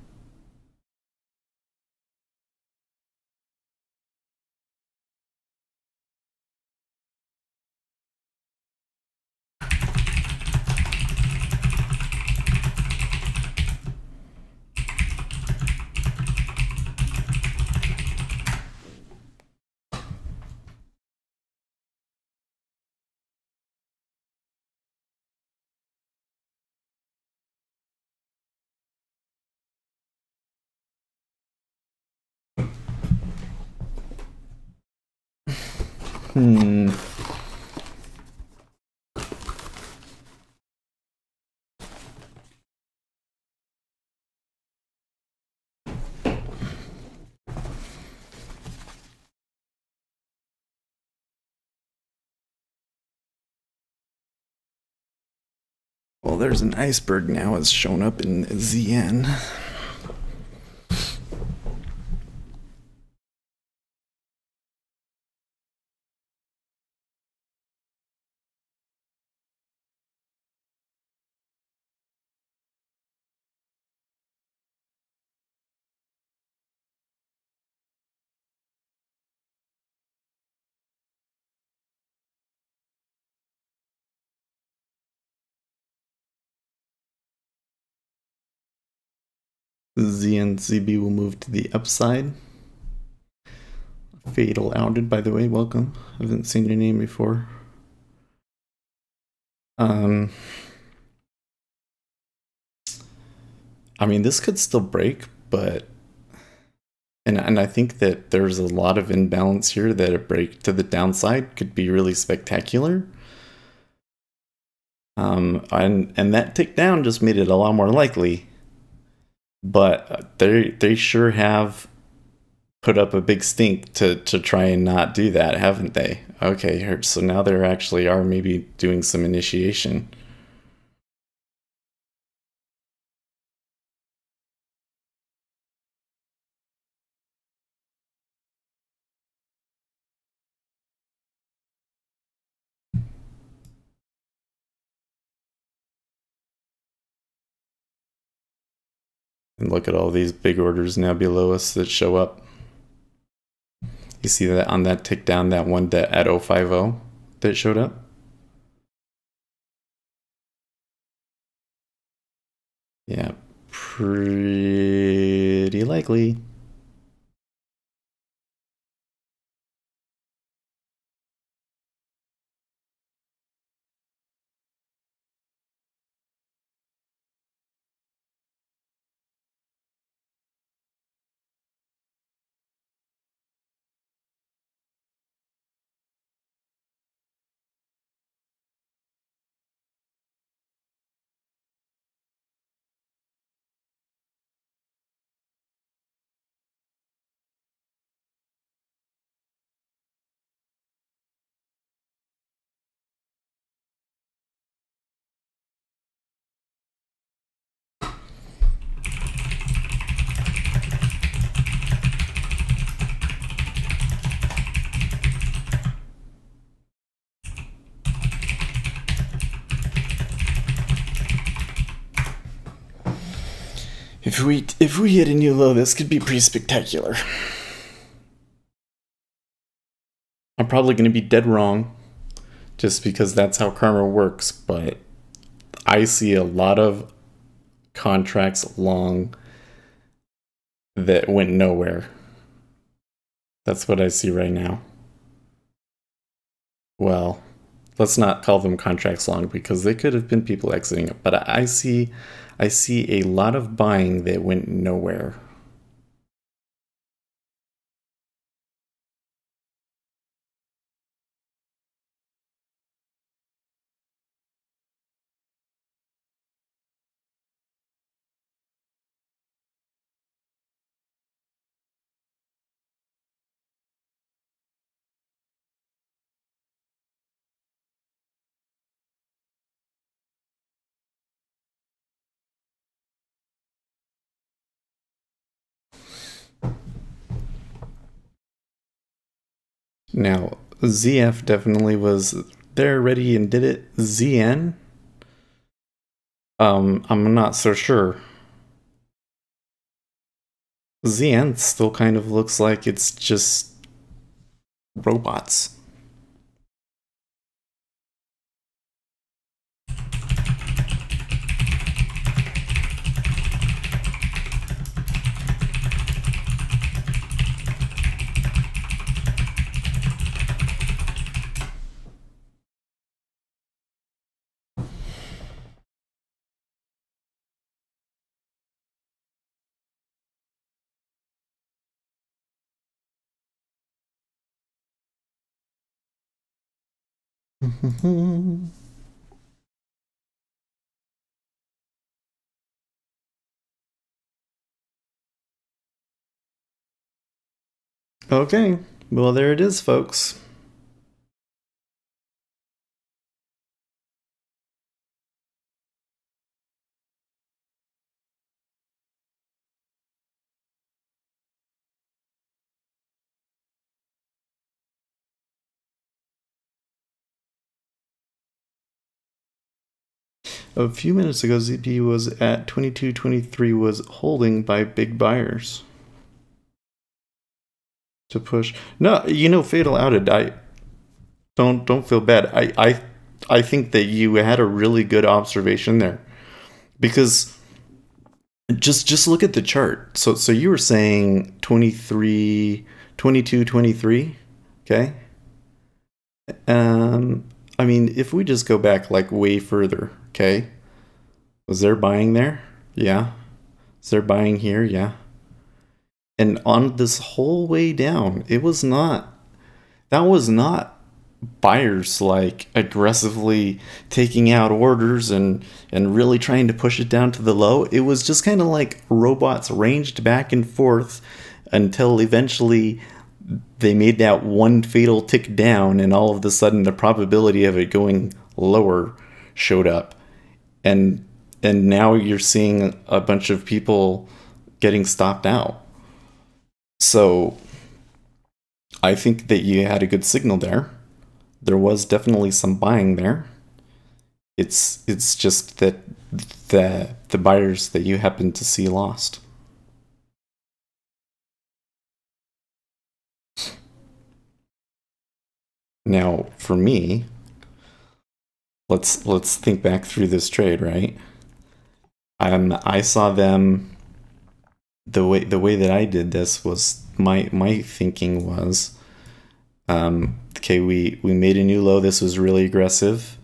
Hmm. Well, there's an iceberg now has shown up in ZN. Z and ZB will move to the upside. Fatal outed, by the way, welcome. I haven't seen your name before. I mean, this could still break, but and I think that there's a lot of imbalance here that a break to the downside could be really spectacular. And that tick down just made it a lot more likely. But they sure have put up a big stink to try and not do that, haven't they? Okay, so now there actually are maybe doing some initiation. And look at all these big orders now below us that show up. You see that on that tick down, that one that at 050 that showed up? Yeah, pretty likely. If we hit a new low, this could be pretty spectacular. I'm probably going to be dead wrong, just because that's how karma works, but I see a lot of contracts long that went nowhere. That's what I see right now. Well, let's not call them contracts long because they could have been people exiting it, but I see a lot of buying that went nowhere. Now, ZF definitely was there, ready, and did it. ZN? I'm not so sure. ZN still kind of looks like it's just robots. Okay, well, there it is, folks. A few minutes ago, ZP was at 22.23, was holding by big buyers to push. No, Fatal outed. I don't feel bad. I think that you had a really good observation there, because Just look at the chart. So you were saying 23, 22, 23. Okay. I mean, if we just go back like way further, okay? Was there buying there? Yeah. Is there buying here? Yeah. And on this whole way down, that was not buyers like aggressively taking out orders and really trying to push it down to the low. It was just kind of like robots ranged back and forth until eventually they made that one fatal tick down, and all of a sudden the probability of it going lower showed up. And now you're seeing a bunch of people getting stopped out. So I think that you had a good signal there. There was definitely some buying there. It's just that the buyers that you happen to see lost. Now, for me, let's think back through this trade, right? I saw them the way that I did this was my thinking was okay, we made a new low. This was really aggressive.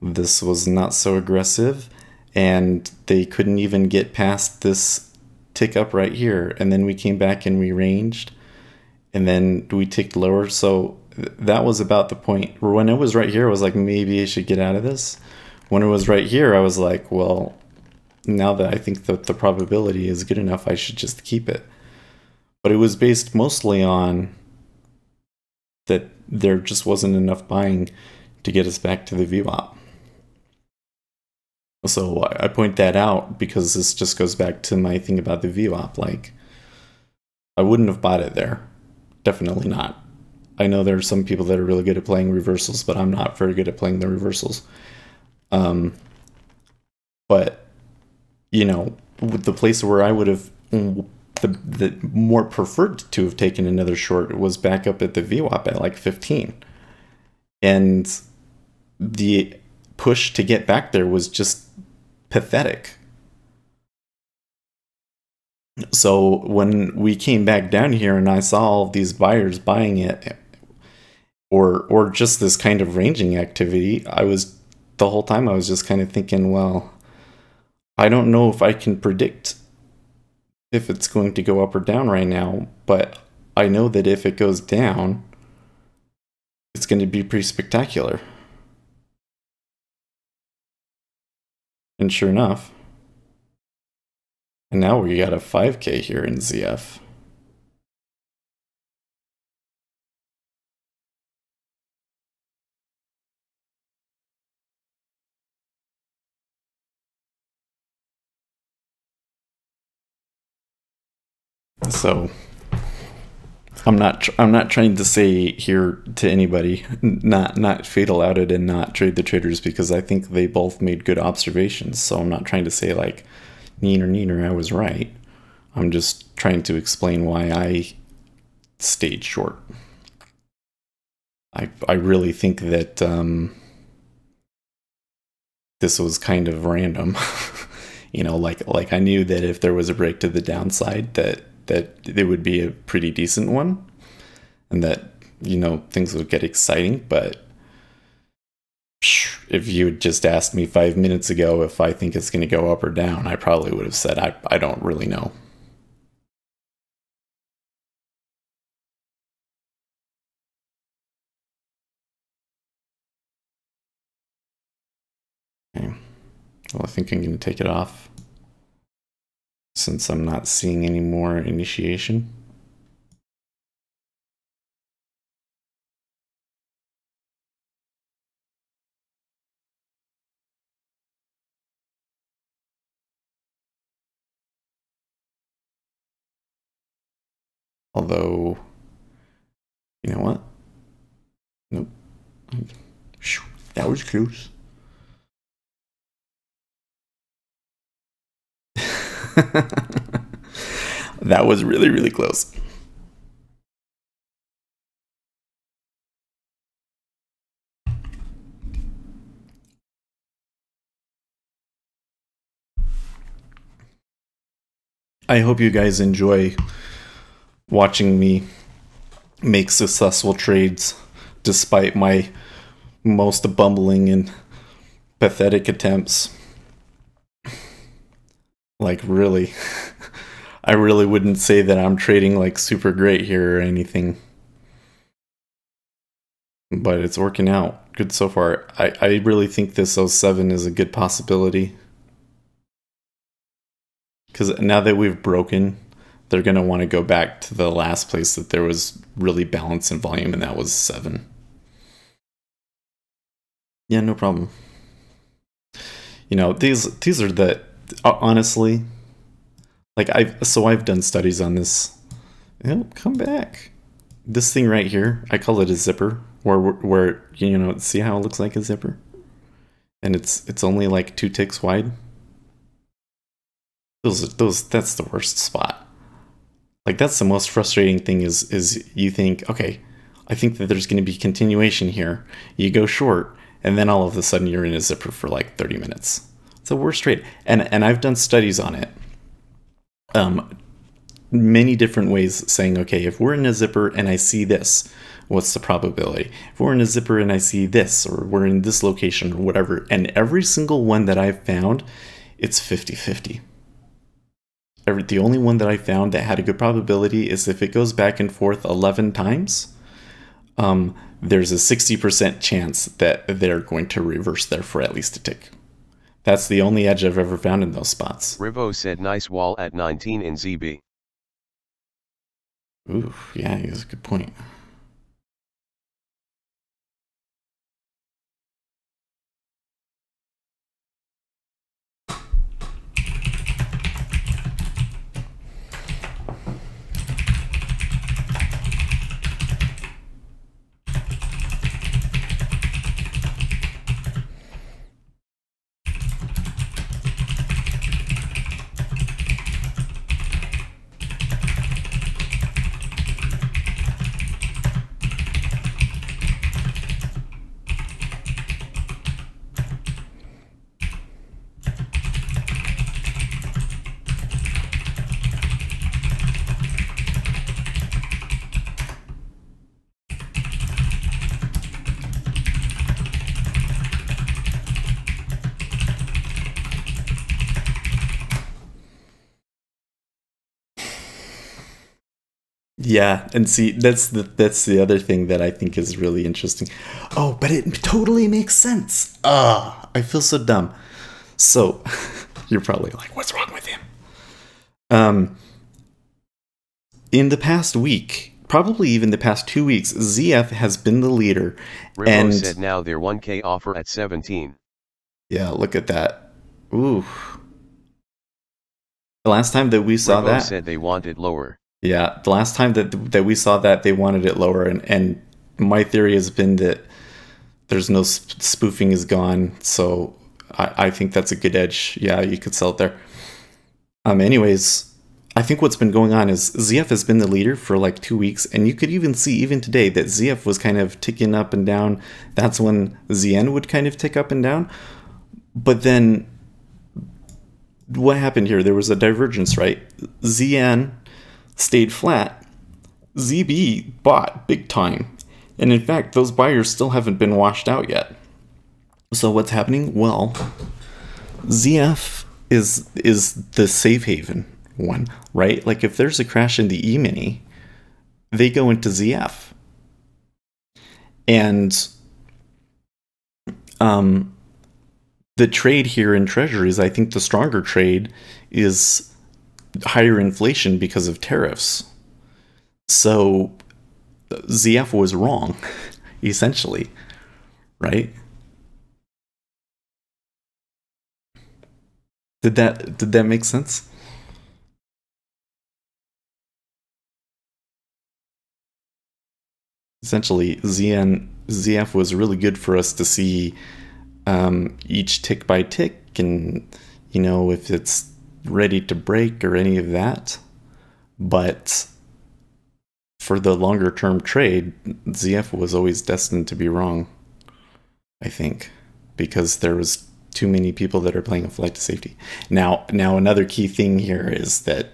This was not so aggressive, and they couldn't even get past this tick up right here. And then we came back and we ranged, and then we ticked lower. So that was about the point where when it was right here, I was like, maybe I should get out of this. When it was right here, I was like, well, now that I think that the probability is good enough, I should just keep it. But it was based mostly on that there just wasn't enough buying to get us back to the VWAP. So I point that out because this just goes back to my thing about the VWAP. Like, I wouldn't have bought it there. Definitely not. I know there are some people that are really good at playing reversals, but I'm not very good at playing the reversals. But, you know, with the place where I would have the more preferred to have taken another short was back up at the VWAP at like 15. And the push to get back there was just pathetic. So when we came back down here and I saw all of these buyers buying it, or just this kind of ranging activity, the whole time I was just kind of thinking, well, I don't know if I can predict if it's going to go up or down right now, but I know that if it goes down, it's going to be pretty spectacular. And sure enough, and now we got a 5K here in ZF. So I'm not trying to say here to anybody not fatal out it and not trade the traders, because I think they both made good observations. So I'm not trying to say like neener I was right. I'm just trying to explain why I stayed short. I really think that this was kind of random. You know, like I knew that if there was a break to the downside that it would be a pretty decent one, and that, you know, things would get exciting. But if you had just asked me 5 minutes ago if I think it's going to go up or down, I probably would have said I don't really know. Okay. Well, I think I'm going to take it off since I'm not seeing any more initiation. Although, you know what? Nope. That was close. That was really, really close. I hope you guys enjoy watching me make successful trades despite my most bumbling and pathetic attempts. Like, really. I really wouldn't say that I'm trading like super great here or anything. But it's working out good so far. I really think this 07 is a good possibility. Because now that we've broken, they're going to want to go back to the last place that there was really balance and volume, and that was 7. Yeah, no problem. You know, these are the, honestly, like I've done studies on this. Come back. This thing right here, I call it a zipper, where you know, see how it looks like a zipper? And it's only like 2 ticks wide. That's the worst spot. Like, that's the most frustrating thing is you think, okay, I think that there's going to be continuation here. You go short, and then all of a sudden you're in a zipper for like 30 minutes. It's the worst trade. And I've done studies on it. Many different ways saying, okay, if we're in a zipper and I see this, what's the probability? If we're in a zipper and I see this, or we're in this location or whatever, and every single one that I've found, it's 50-50. The only one that I found that had a good probability is if it goes back and forth 11 times, there's a 60% chance that they're going to reverse there for at least a tick. That's the only edge I've ever found in those spots. Rivo said nice wall at 19 in ZB. Ooh, yeah, that's a good point. Yeah, and see, that's the other thing that I think is really interesting. Oh, but it totally makes sense. I feel so dumb. So, you're probably like, what's wrong with him? In the past week, probably even the past 2 weeks, ZF has been the leader. Rivo and said now their 1K offer at 17. Yeah, look at that. Ooh. The last time that we saw Rivo that, said they wanted lower. yeah, the last time that we saw that, they wanted it lower, and my theory has been that there's no spoofing is gone, so I think that's a good edge. Yeah, you could sell it there. Anyways, I think what's been going on is ZF has been the leader for like 2 weeks, and you could even see even today that ZF was kind of ticking up and down. That's when ZN would kind of tick up and down. But then what happened here? There was a divergence, right? ZN stayed flat. ZB bought big time. And in fact, those buyers still haven't been washed out yet. So what's happening? Well, ZF is the safe haven one, right? Like if there's a crash in the E-mini, they go into ZF. And the trade here in Treasuries, I think the stronger trade is higher inflation because of tariffs. So ZF was wrong, essentially, right? Did that make sense? Essentially, ZF was really good for us to see each tick by tick, and you know, if it's ready to break or any of that. But for the longer term trade, ZF was always destined to be wrong, I think, because there was too many people that are playing a flight to safety. Now another key thing here is that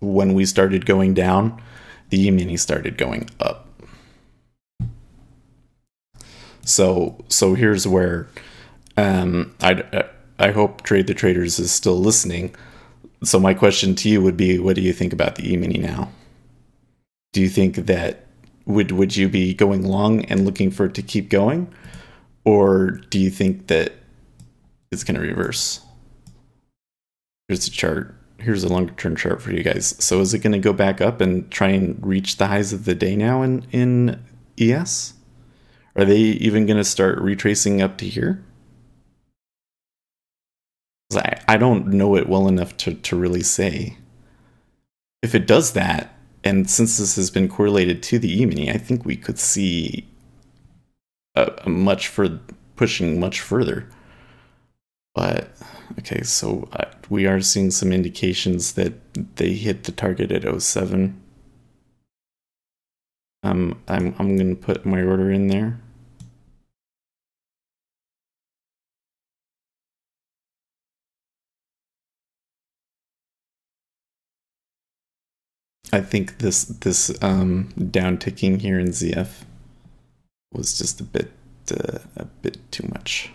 when we started going down, the E-mini started going up. So here's where I hope Trade the Traders is still listening. So my question to you would be, what do you think about the E-mini now? Do you think that would you be going long and looking for it to keep going, or do you think that it's going to reverse? Here's a chart. Here's a longer term chart for you guys. So is it going to go back up and try and reach the highs of the day now in ES? Are they even going to start retracing up to here? I don't know it well enough to really say. If it does that, and since this has been correlated to the E-mini, I think we could see pushing much further. But okay, so we are seeing some indications that they hit the target at 07. I'm gonna put my order in there. I think this down ticking here in ZF was just a bit too much.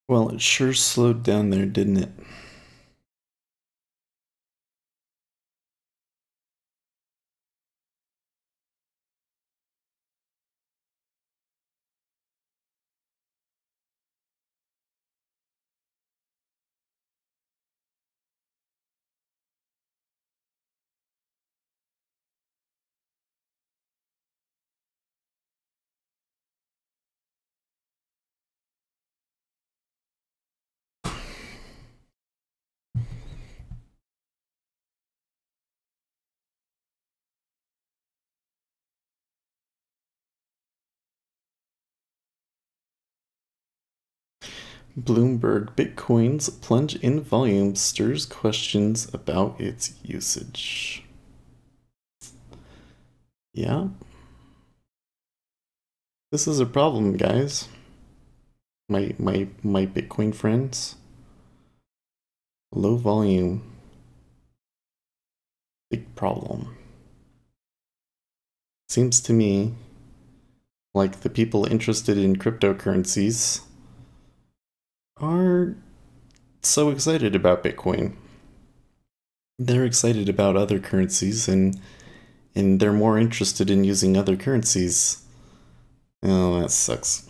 Well, it sure slowed down there, didn't it? Bloomberg Bitcoin's plunge in volume stirs questions about its usage. Yeah. This is a problem, guys. My Bitcoin friends. Low volume. Big problem. Seems to me like the people interested in cryptocurrencies are so excited about Bitcoin. They're excited about other currencies, and and they're more interested in using other currencies. Oh, that sucks.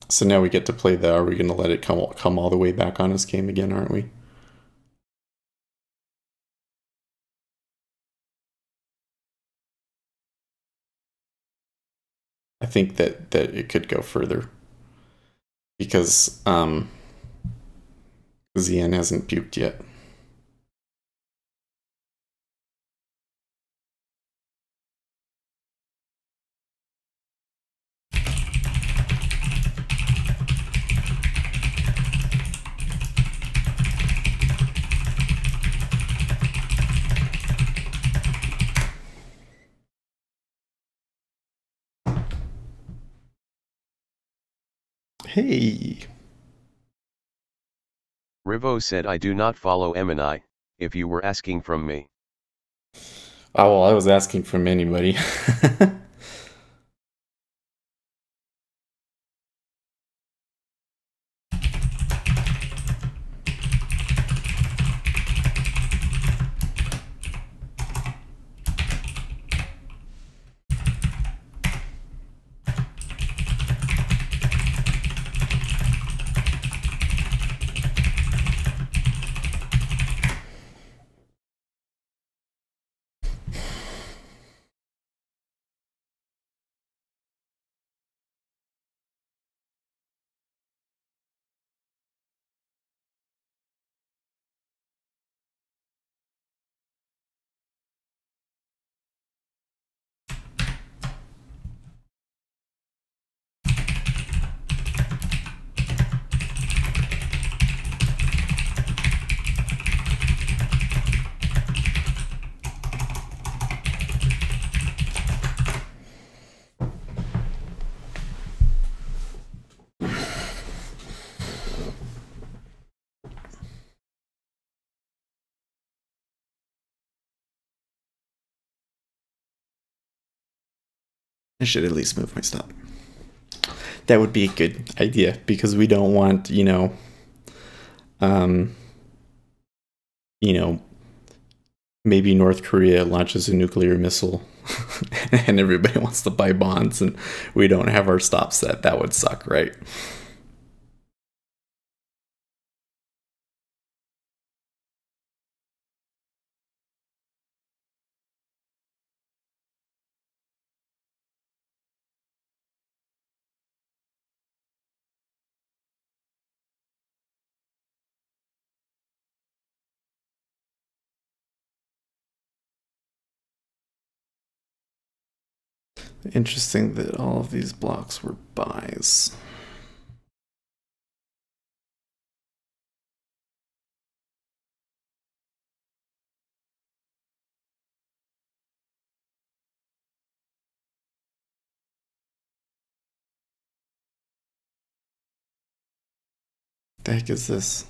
So now we get to play the, are we going to let it come all the way back on his game again, aren't we? I think that it could go further. Because Zian hasn't puked yet. Hey! Rivo said I do not follow MNI, if you were asking from me. Oh, well, I was asking from anybody. I should at least move my stop. That would be a good idea, because we don't want, maybe North Korea launches a nuclear missile and everybody wants to buy bonds and we don't have our stop set. That would suck, right? Interesting that all of these blocks were buys. The heck is this?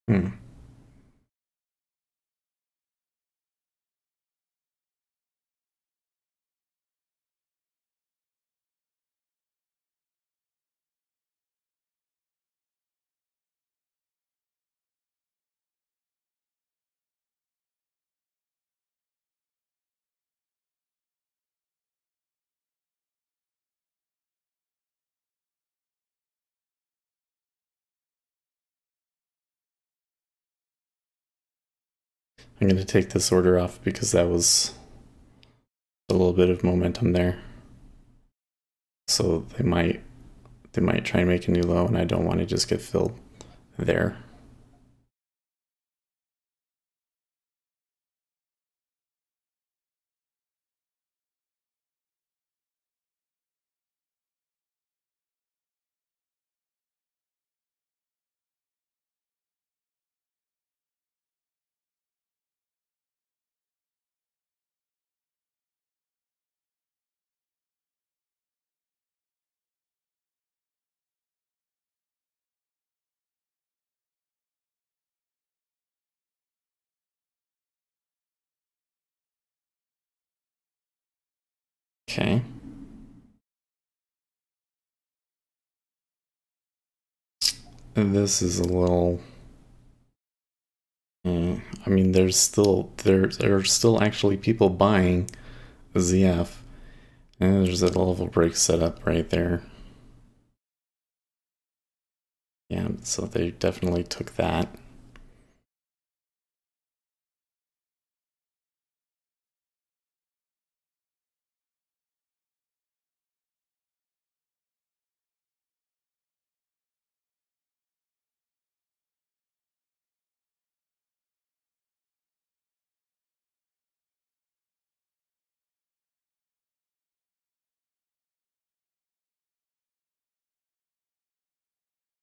Hmm. I'm going to take this order off because that was a little bit of momentum there. So they might they might try and make a new low, and I don't want to just get filled there. Okay. And this is a little. I mean, there are still actually people buying ZF, and there's a level break set up right there. Yeah, so they definitely took that.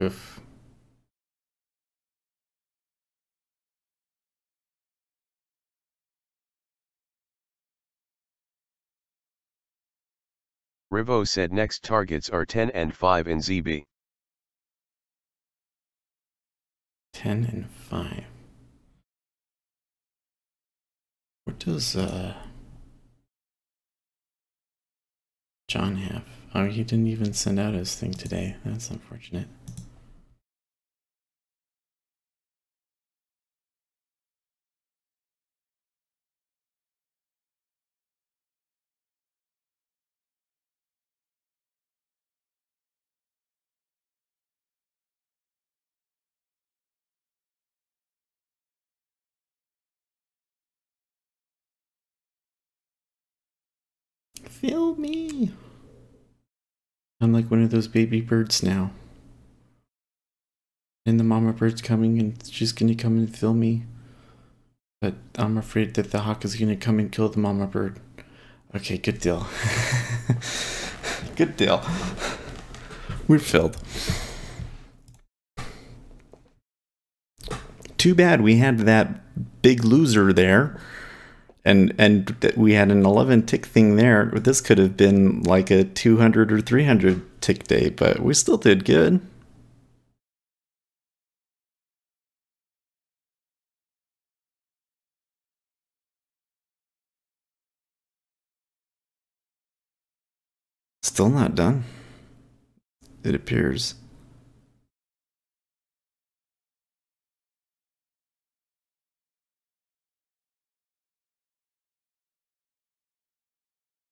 Oof. Rivo said next targets are 10 and 5 in ZB. 10 and 5. What does John have? Oh, he didn't even send out his thing today. That's unfortunate. Fill me. I'm like one of those baby birds now. And the mama bird's coming and she's gonna come and fill me. But I'm afraid that the hawk is gonna come and kill the mama bird. Okay, good deal. Good deal. We're filled. Too bad we had that big loser there. And we had an 11 tick thing there. This could have been like a 200 or 300 tick day, but we still did good. Still not done, it appears.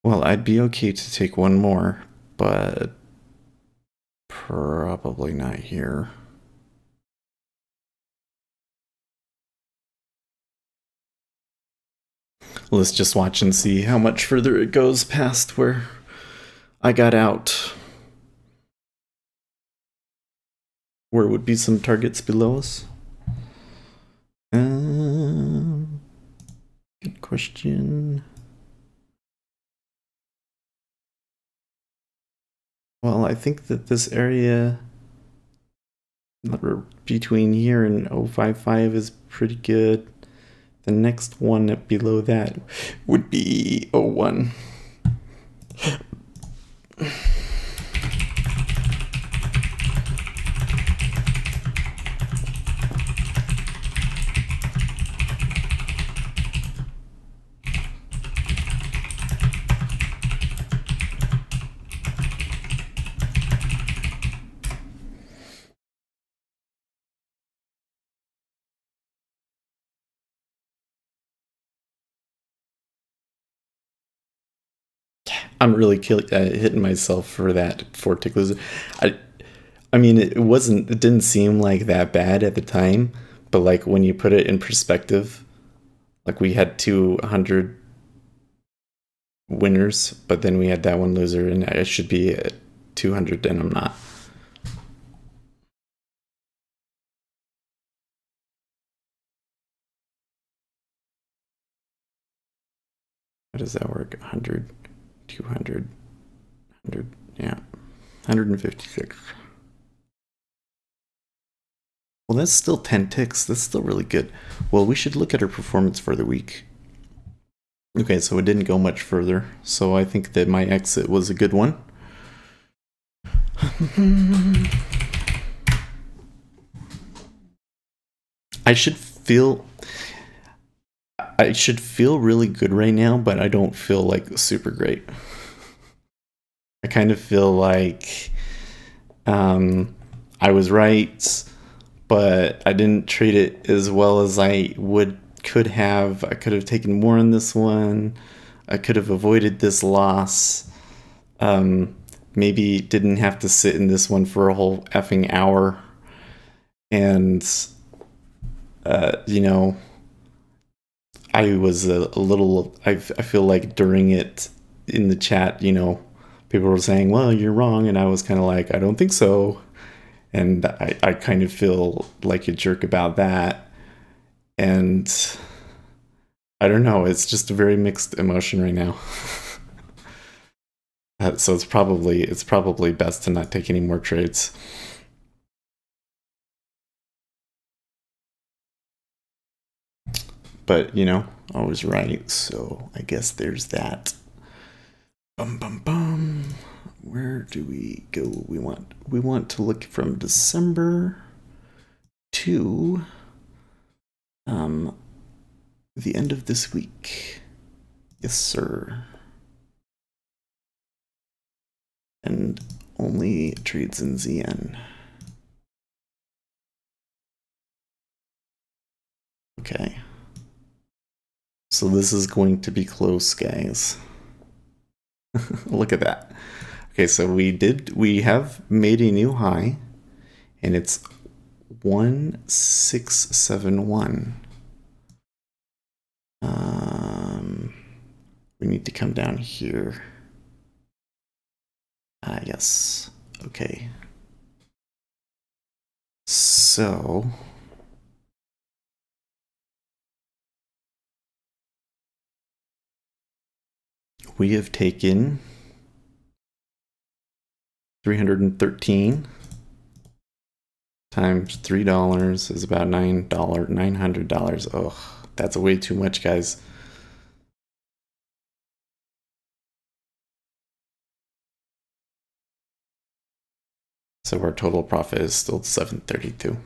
Well, I'd be okay to take one more, but probably not here. Let's just watch and see how much further it goes past where I got out. Where would be some targets below us? Good question. Well, I think that this area between here and 055 is pretty good. The next one below that would be 01. I'm really hitting myself for that for tick loser. I mean, it didn't seem like that bad at the time, but like when you put it in perspective, like we had 200 winners, but then we had that one loser, and I should be at 200, and I'm not. How does that work? 100, 200, 100, yeah, 156. Well, that's still 10 ticks. That's still really good. Well, we should look at our performance for the week. Okay, so it didn't go much further. So I think that my exit was a good one. I should feel really good right now, but I don't feel like super great. I kind of feel like I was right, but I didn't treat it as well as I could have. I could have taken more on this one. I could have avoided this loss. Maybe didn't have to sit in this one for a whole effing hour. And, you know, I was a little, I feel like during it in the chat, you know, people were saying, well, you're wrong. And I was kind of like, I don't think so. And I kind of feel like a jerk about that. And I don't know, it's just a very mixed emotion right now. So it's probably best to not take any more trades. But, you know, I was right, so I guess there's that. Bum bum bum. Where do we go? We want to look from December to the end of this week. Yes, sir. And only trades in ZN. Okay. So this is going to be close, guys. Look at that. Okay, so we have made a new high, and it's 1671. We need to come down here. Yes. Okay. So we have taken 313 times $3 is about $900. Oh, that's way too much, guys. So our total profit is still 732.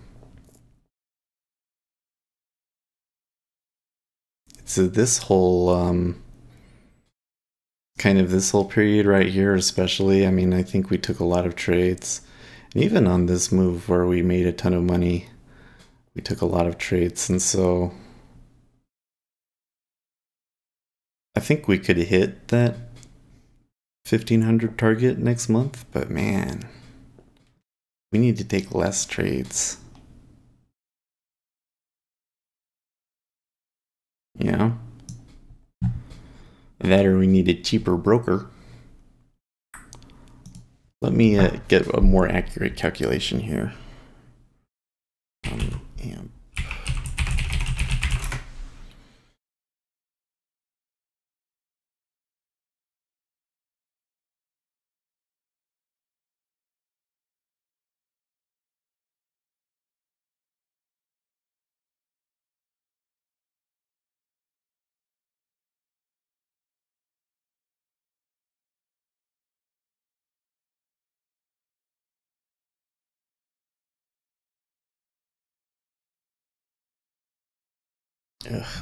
So this whole kind of this whole period right here, especially, I mean, I think we took a lot of trades. And even on this move where we made a ton of money, we took a lot of trades. And so I think we could hit that 1500 target next month, but man, we need to take less trades. You know? That or we need a cheaper broker. Let me get a more accurate calculation here. And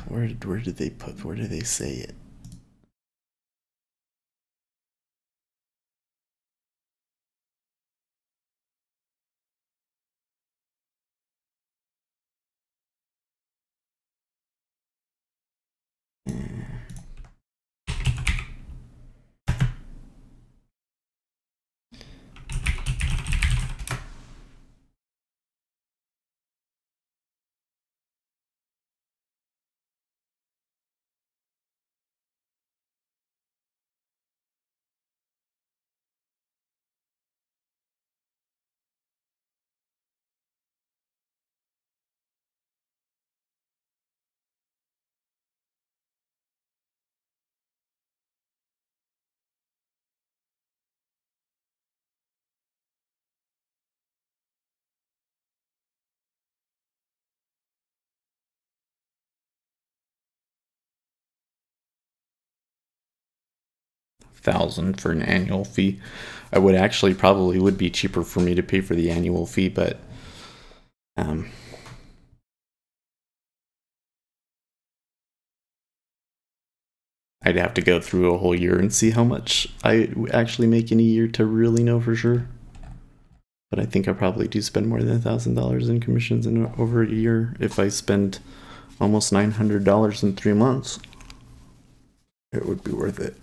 where did they put? Where did they say it? $1,000 for an annual fee. I would actually probably would be cheaper for me to pay for the annual fee, but I'd have to go through a whole year and see how much I actually make in a year to really know for sure. But I think I probably do spend more than $1,000 in commissions in over a year. If I spend almost $900 in 3 months, it would be worth it.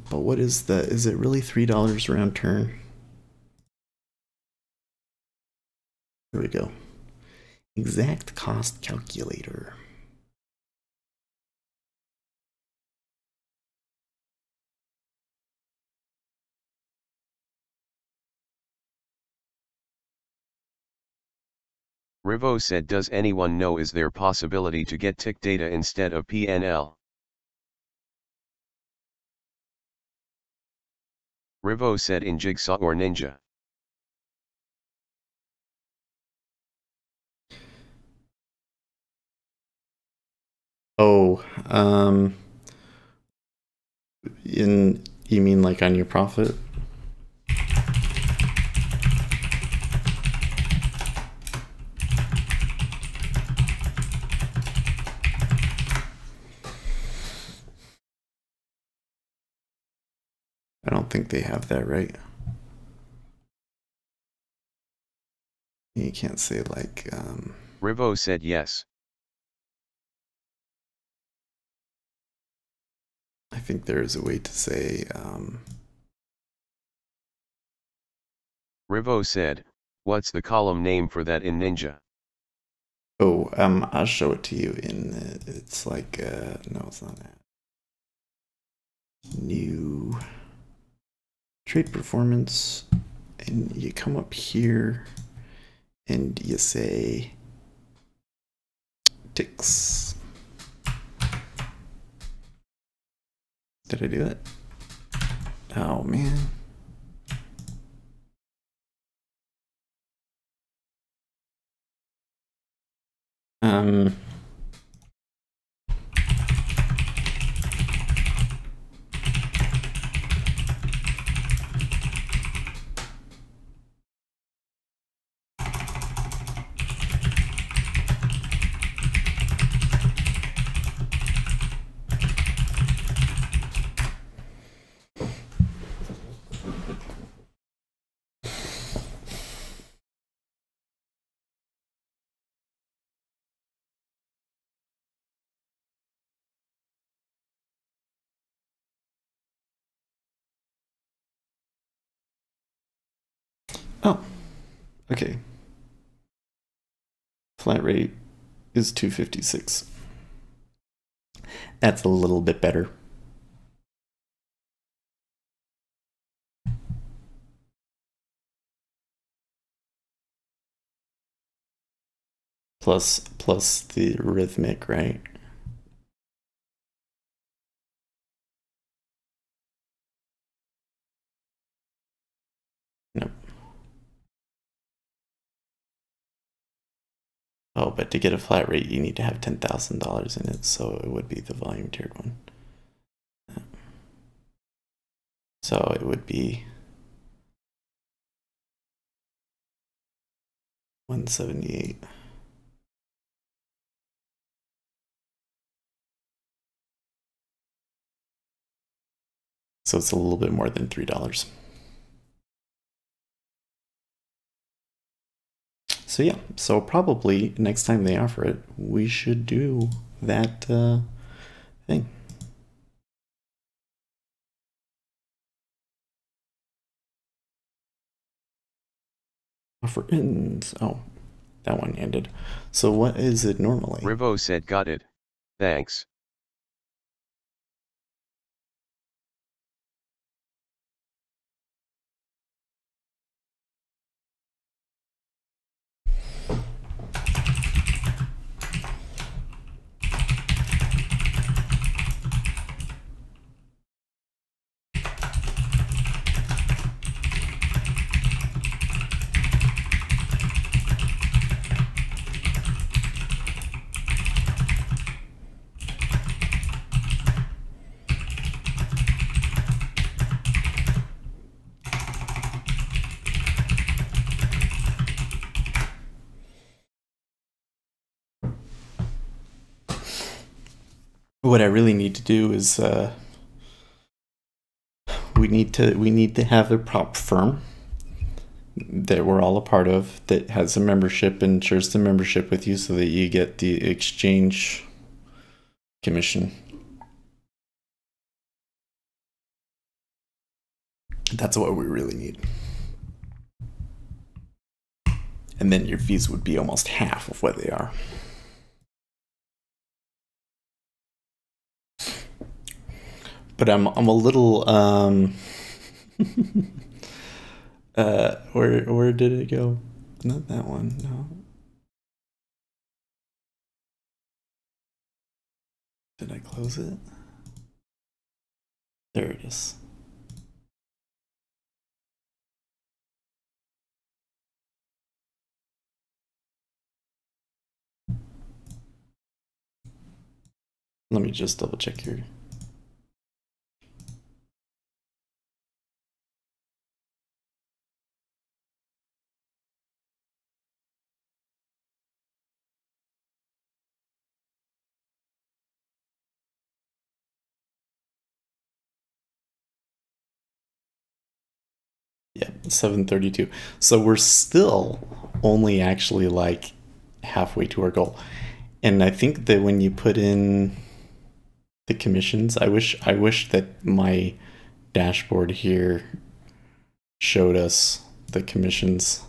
But what is is it really $3 round turn? Here we go. Exact cost calculator. Rivo said, does anyone know is there possibility to get tick data instead of PNL? Rivo said in Jigsaw or Ninja. Oh, you mean like on your profit? I don't think they have that, right? You can't say like Rivo said yes. I think there is a way to say Rivo said, what's the column name for that in Ninja? oh, I'll show it to you in it's like no, it's not that. New trade performance, and you come up here and you say ticks. Did I do it? Oh man. Oh, okay. Flat rate is 256. That's a little bit better. Plus the rhythmic, right? Nope. Oh, but to get a flat rate, you need to have $10,000 in it, so it would be the volume tiered one. So it would be 178. So it's a little bit more than $3. So yeah, so probably next time they offer it, we should do that thing. Offer ends. Oh, that one ended. So what is it normally? Rivo said, got it. Thanks. What I really need to do is we need to have a prop firm that we're all a part of that has a membership and shares the membership with you so that you get the exchange commission. That's what we really need. And then your fees would be almost half of what they are. But I'm a little where did it go? Not that one, no. Did I close it? There it is. Let me just double check here. Yeah, 732. So we're still only actually like halfway to our goal. And I think that when you put in the commissions, I wish that my dashboard here showed us the commissions,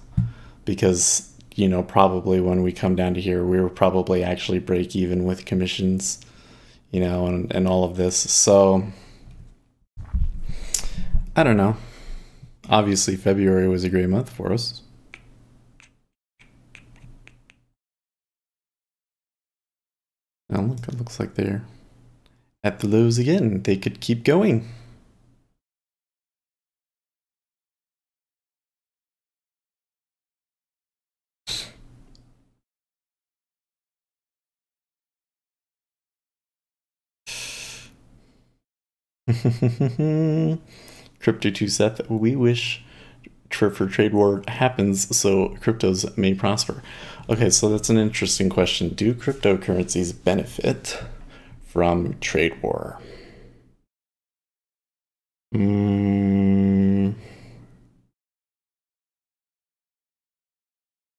because you know, probably when we come down to here, we will probably actually break even with commissions, you know, and all of this. So I don't know. Obviously February was a great month for us. Now look, it looks like they're at the lows again. They could keep going. Crypto 2 Seth, we wish for trade war happens so cryptos may prosper. Okay, so that's an interesting question. Do cryptocurrencies benefit from trade war?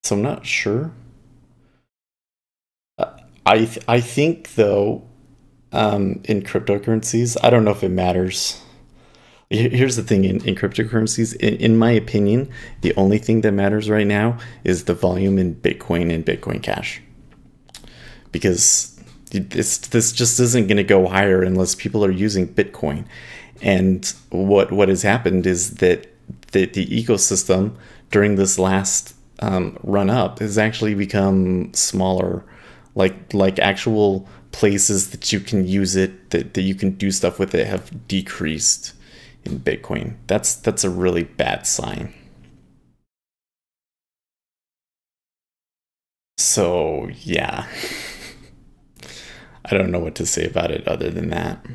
So I'm not sure. I think though, in cryptocurrencies, I don't know if it matters. Here's the thing in cryptocurrencies, in my opinion, the only thing that matters right now is the volume in Bitcoin and Bitcoin Cash. Because this just isn't going to go higher unless people are using Bitcoin. And what has happened is that the ecosystem during this last run up has actually become smaller. Like actual places that you can use it, that you can do stuff with it, have decreased in Bitcoin. That's a really bad sign. So yeah, I don't know what to say about it other than that.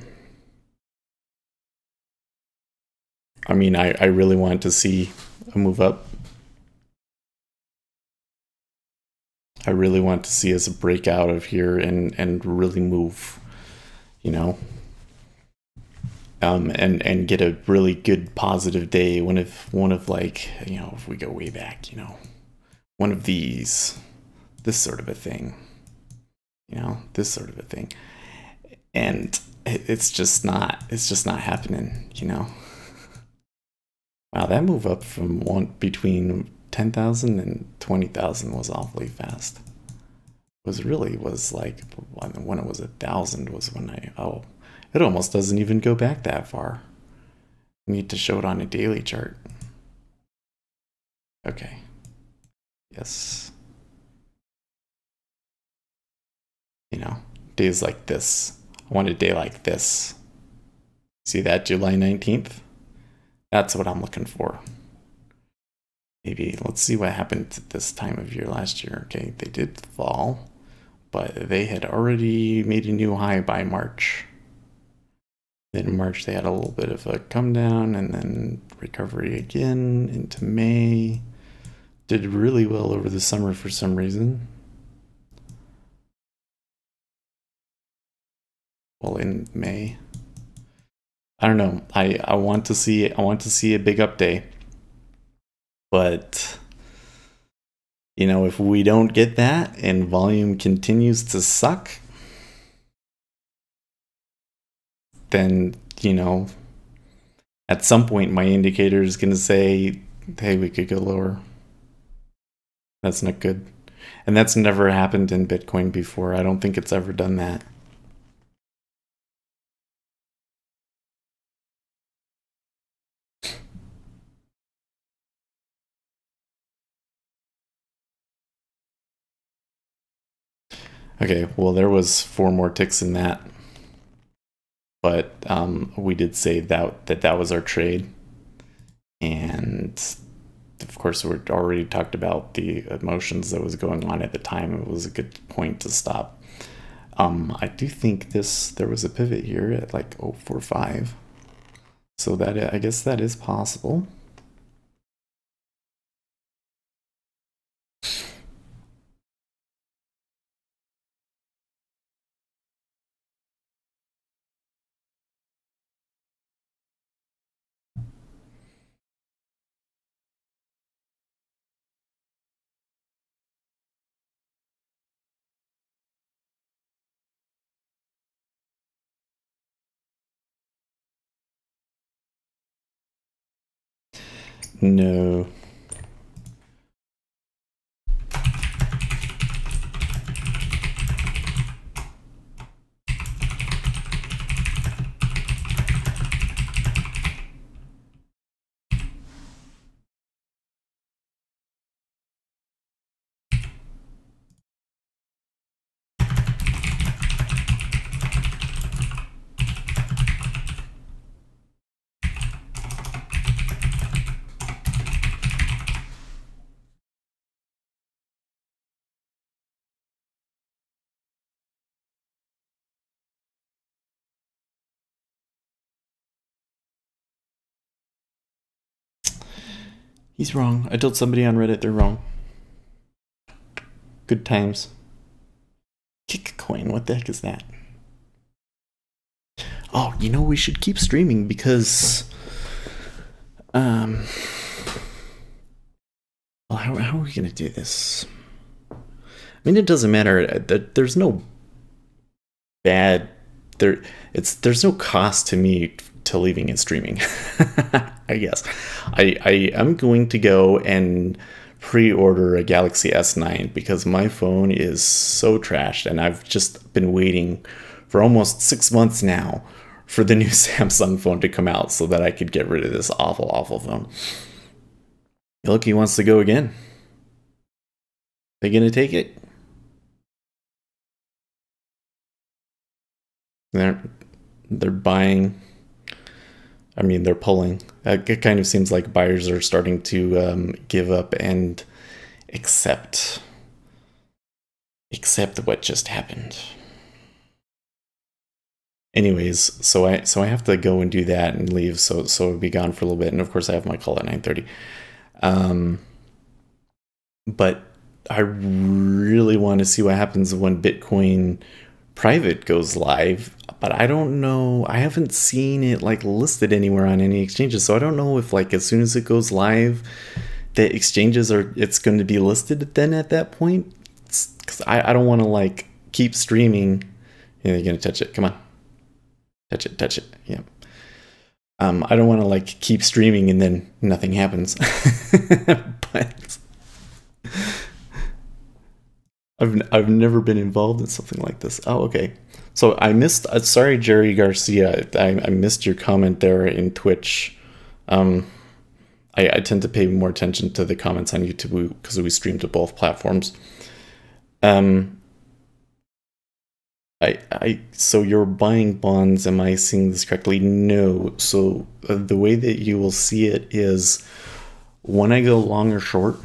I mean, I really want to see a move up. I really want to see us break out of here and really move, you know, and get a really good positive day. One of like, you know, if we go way back, you know, one of these, this sort of a thing, you know, this sort of a thing, and it's just not happening, you know. Wow, that move up from between 10,000 and 20,000 was awfully fast. Was like when it was 1,000 was when it almost doesn't even go back that far. I need to show it on a daily chart. Okay. Yes. You know, days like this. I want a day like this. See that, July 19th? That's what I'm looking for. Maybe let's see what happened at this time of year last year. Okay, they did fall, but they had already made a new high by March. Then in March they had a little bit of a come down and then recovery again into May. Did really well over the summer for some reason. well, in May. I don't know. I want to see a big up day. But you know, if we don't get that and volume continues to suck, then, you know, at some point my indicator is going to say, hey, we could go lower. That's not good. And that's never happened in Bitcoin before. I don't think it's ever done that. Okay, well, there was 4 more ticks in that. But we did say that was our trade. And of course, we'd already talked about the emotions that was going on at the time. It was a good point to stop. I do think there was a pivot here at like 0.45. So that, I guess that is possible. No. He's wrong. I told somebody on Reddit they're wrong. Good times. Kick coin, what the heck is that? Oh, you know, we should keep streaming because well, how are we gonna do this? I mean, it doesn't matter. There's no bad there's no cost to me to leaving it streaming. I guess I am going to go and pre-order a Galaxy S9 because my phone is so trashed, and I've just been waiting for almost 6 months now for the new Samsung phone to come out so that I could get rid of this awful phone. Look, he wants to go again. They gonna take it? They're buying. I mean, they're pulling. It kind of seems like buyers are starting to give up and accept what just happened. Anyways, so I have to go and do that and leave, so I'll be gone for a little bit, and of course I have my call at 9:30. But I really want to see what happens when Bitcoin Private goes live, but I don't know. I haven't seen it like listed anywhere on any exchanges, so I don't know if like as soon as it goes live, the exchanges it's going to be listed then at that point. Because I don't want to like keep streaming. Yeah, you're gonna touch it. Come on, touch it. Yeah. I don't want to like keep streaming and then nothing happens. But I've never been involved in something like this. Oh, okay. So I missed. Sorry, Jerry Garcia. I missed your comment there in Twitch. I tend to pay more attention to the comments on YouTube because we stream to both platforms. So you're buying bonds. Am I seeing this correctly? No. So the way that you will see it is when I go long or short.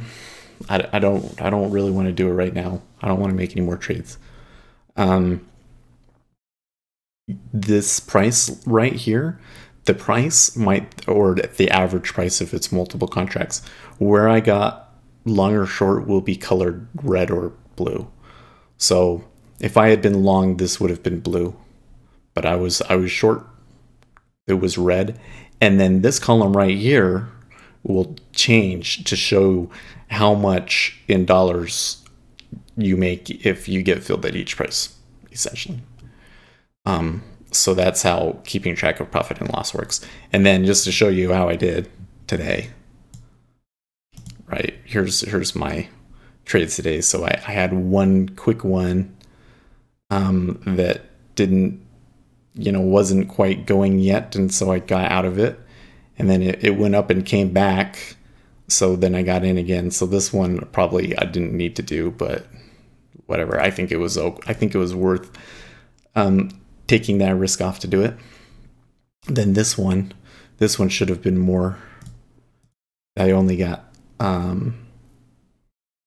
I don't really want to do it right now. I don't want to make any more trades. This price right here, the price might, or the average price if it's multiple contracts, where I got long or short will be colored red or blue. So if I had been long, this would have been blue. but I was short. It was red. And then this column right here will change to show how much in dollars you make if you get filled at each price, essentially. So that's how keeping track of profit and loss works. And then just to show you how I did today, right? Here's my trades today. So I had one quick one that didn't, wasn't quite going yet, and so I got out of it. And then it went up and came back, so then I got in again. So this one probably I didn't need to do, but whatever. I think it was worth taking that risk off to do it. Then this one should have been more. I only got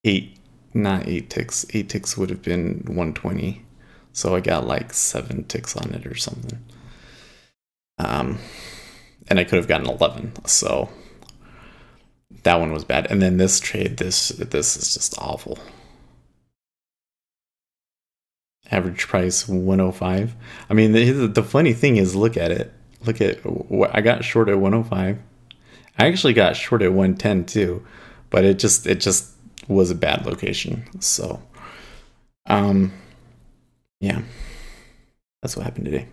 8 ticks. 8 ticks would have been 120, so I got like 7 ticks on it or something. And I could have gotten 11, so that one was bad. And then this trade, this is just awful. Average price 105. I mean, the funny thing is, look at it. Look at what I got short at 105. I actually got short at 110 too, but it just was a bad location. So, yeah, that's what happened today.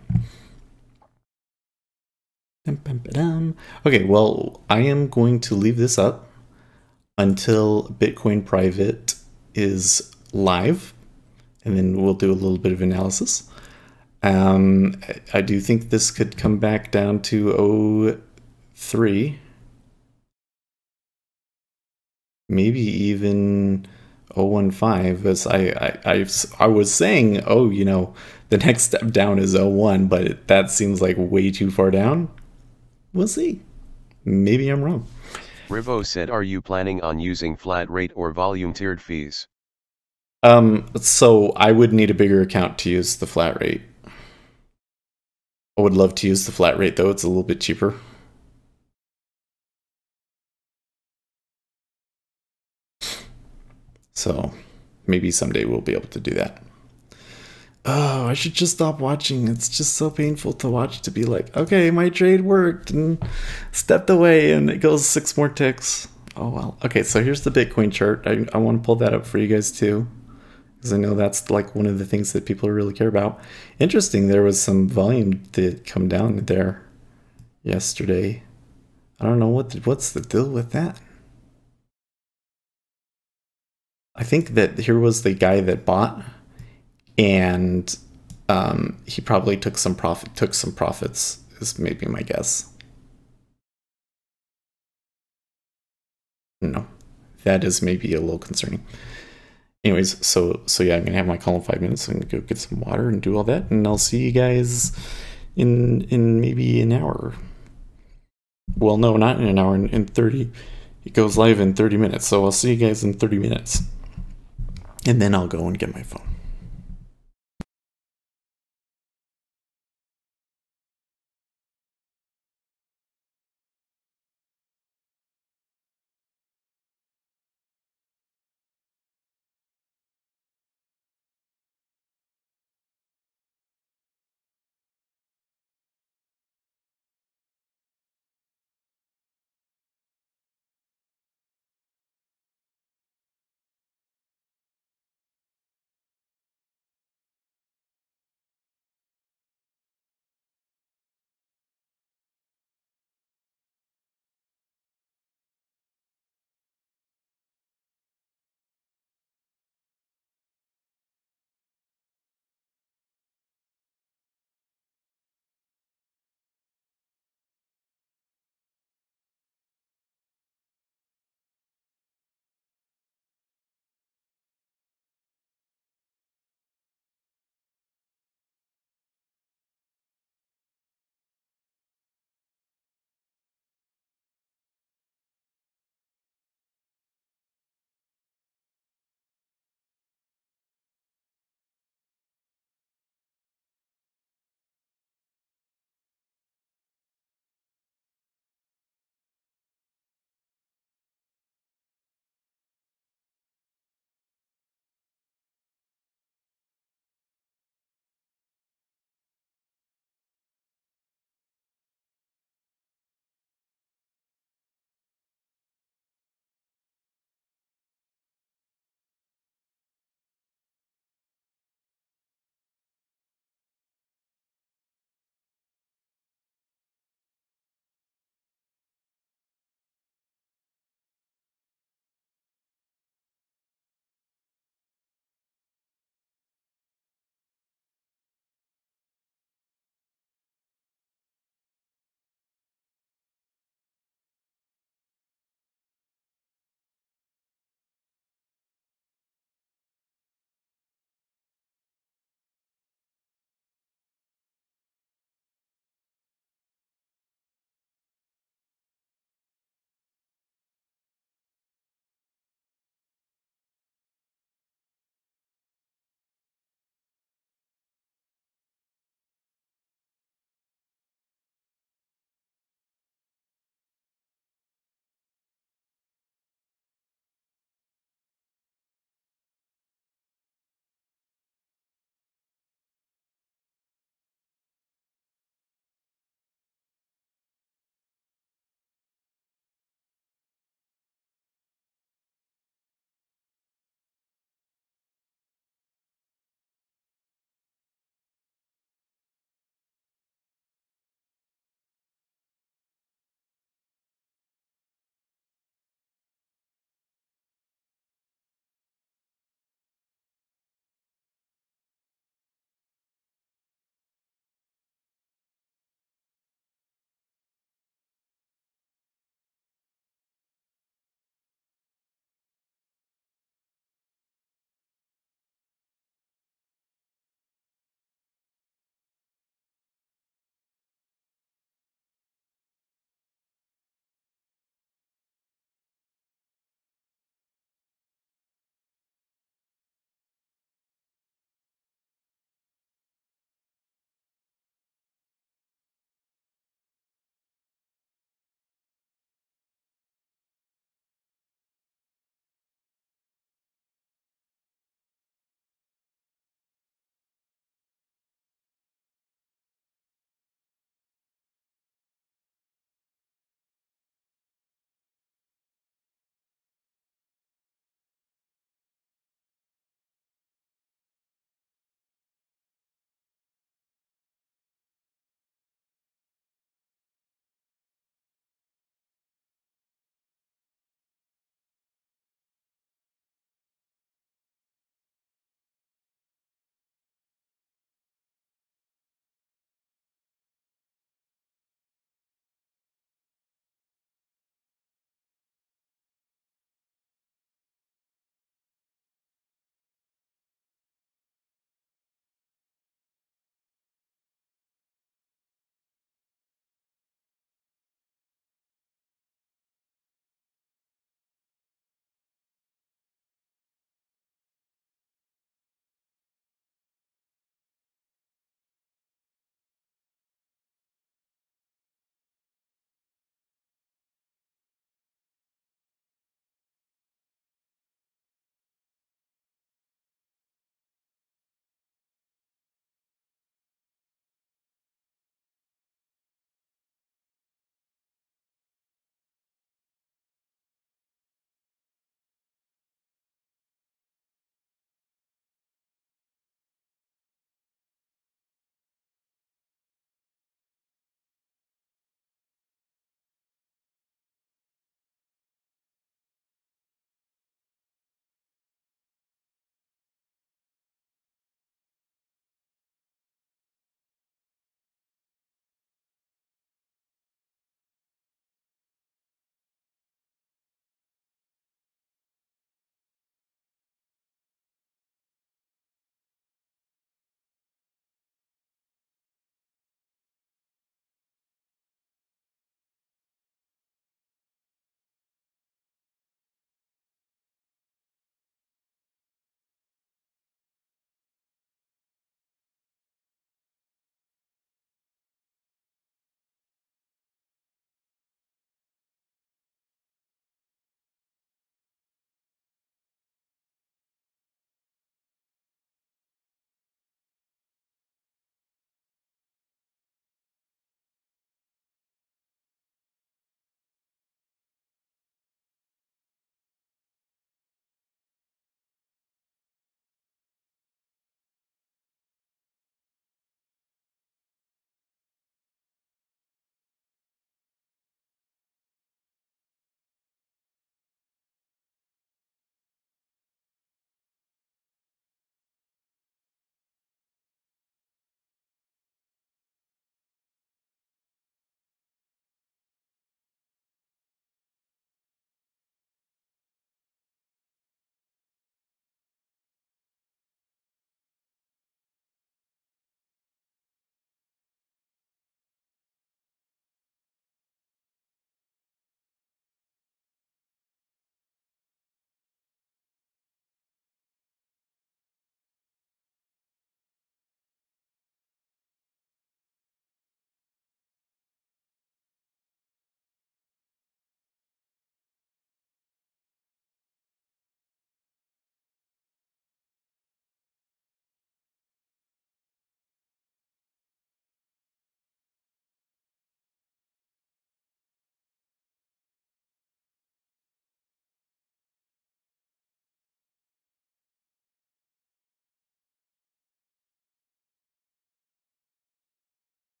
Okay, well, I am going to leave this up until Bitcoin Private is live, and then we'll do a little bit of analysis. I do think this could come back down to 03, maybe even 015. As I was saying, the next step down is 01, but that seems like way too far down. We'll see. Maybe I'm wrong. Rivo said, are you planning on using flat rate or volume tiered fees? So I would need a bigger account to use the flat rate. I would love to use the flat rate, though. It's a little bit cheaper. So maybe someday we'll be able to do that. Oh, I should just stop watching. It's just so painful to watch, to be like, okay, my trade worked and stepped away and it goes 6 more ticks. Oh, well. Okay, so here's the Bitcoin chart. I want to pull that up for you guys too, because I know that's like one of the things that people really care about. Interesting, there was some volume that come down there yesterday. I don't know what's the deal with that. I think that here was the guy that bought, and he probably took some profits, is maybe my guess. No, that is maybe a little concerning. Anyways, so yeah, I'm gonna have my call in 5 minutes. I'm gonna go get some water and do all that, and I'll see you guys in maybe an hour. Well, no, not in an hour. In 30, it goes live in 30 minutes. So I'll see you guys in 30 minutes, and then I'll go and get my phone.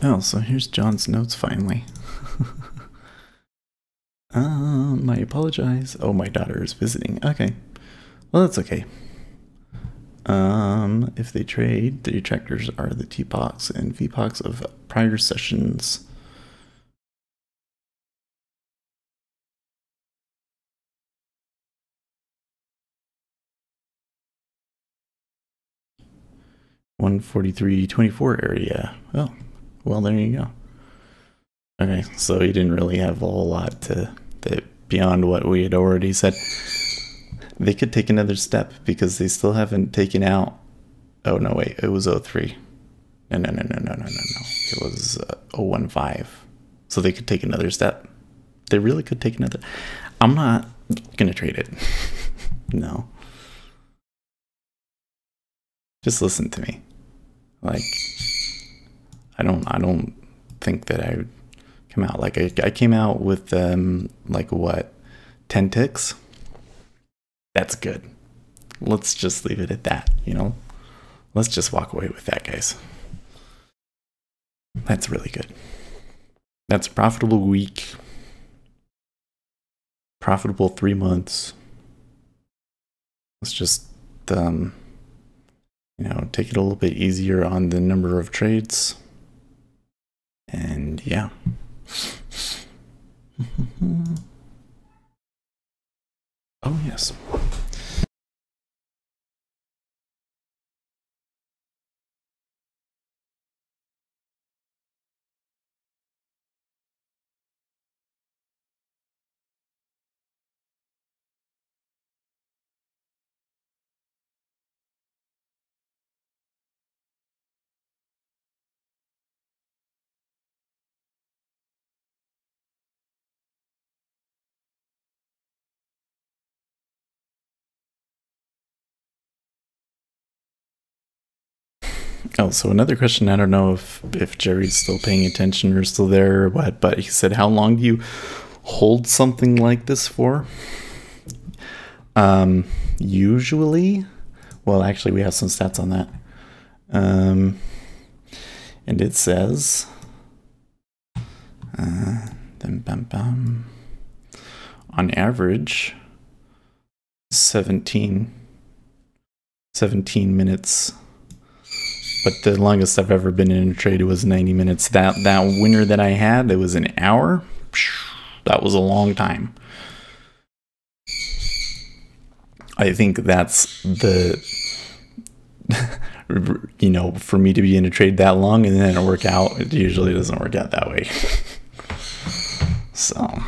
Oh, so here's John's notes finally. I apologize. Oh, my daughter is visiting. Okay. Well, that's okay. If they trade, the detractors are the TPOCs and VPOCs of prior sessions. $143.24 area. Oh, well, there you go. Okay, so he didn't really have a whole lot to beyond what we had already said. They could take another step because they still haven't taken out. Oh no, wait, it was 03. No. It was 015. So they could take another step. They really could take another. I'm not gonna trade it. No. Just listen to me. Like, I don't think that I would come out. Like, I came out with like what, 10 ticks? That's good. Let's just leave it at that, you know? Let's just walk away with that, guys. That's really good. That's a profitable week. Profitable 3 months. Let's just, you know, take it a little bit easier on the number of trades. And yeah. Oh, yes. Oh, so another question. I don't know if Jerry's still paying attention or still there or what, but he said, how long do you hold something like this for? Usually, well, actually, we have some stats on that. And it says, on average, 17 minutes. But the longest I've ever been in a trade was 90 minutes. That winner that I had, it was an hour. That was a long time. I think that's the, you know, for me to be in a trade that long and then it work out, it usually doesn't work out that way. So.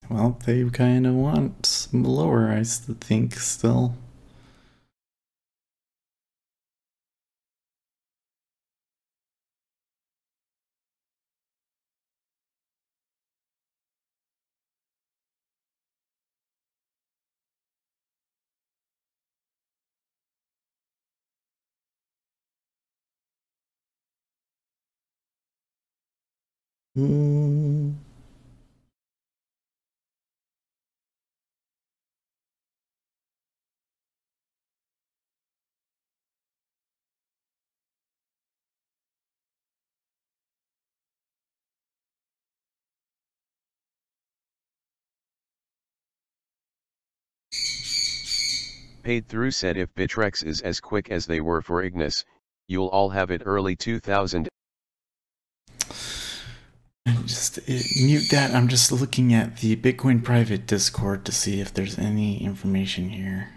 Well, they kind of want some lower, I think, still. Hmm. Paid Through said if Bittrex is as quick as they were for Ignis, you'll all have it early 2000. Just mute that. I'm just looking at the Bitcoin private Discord to see if there's any information here.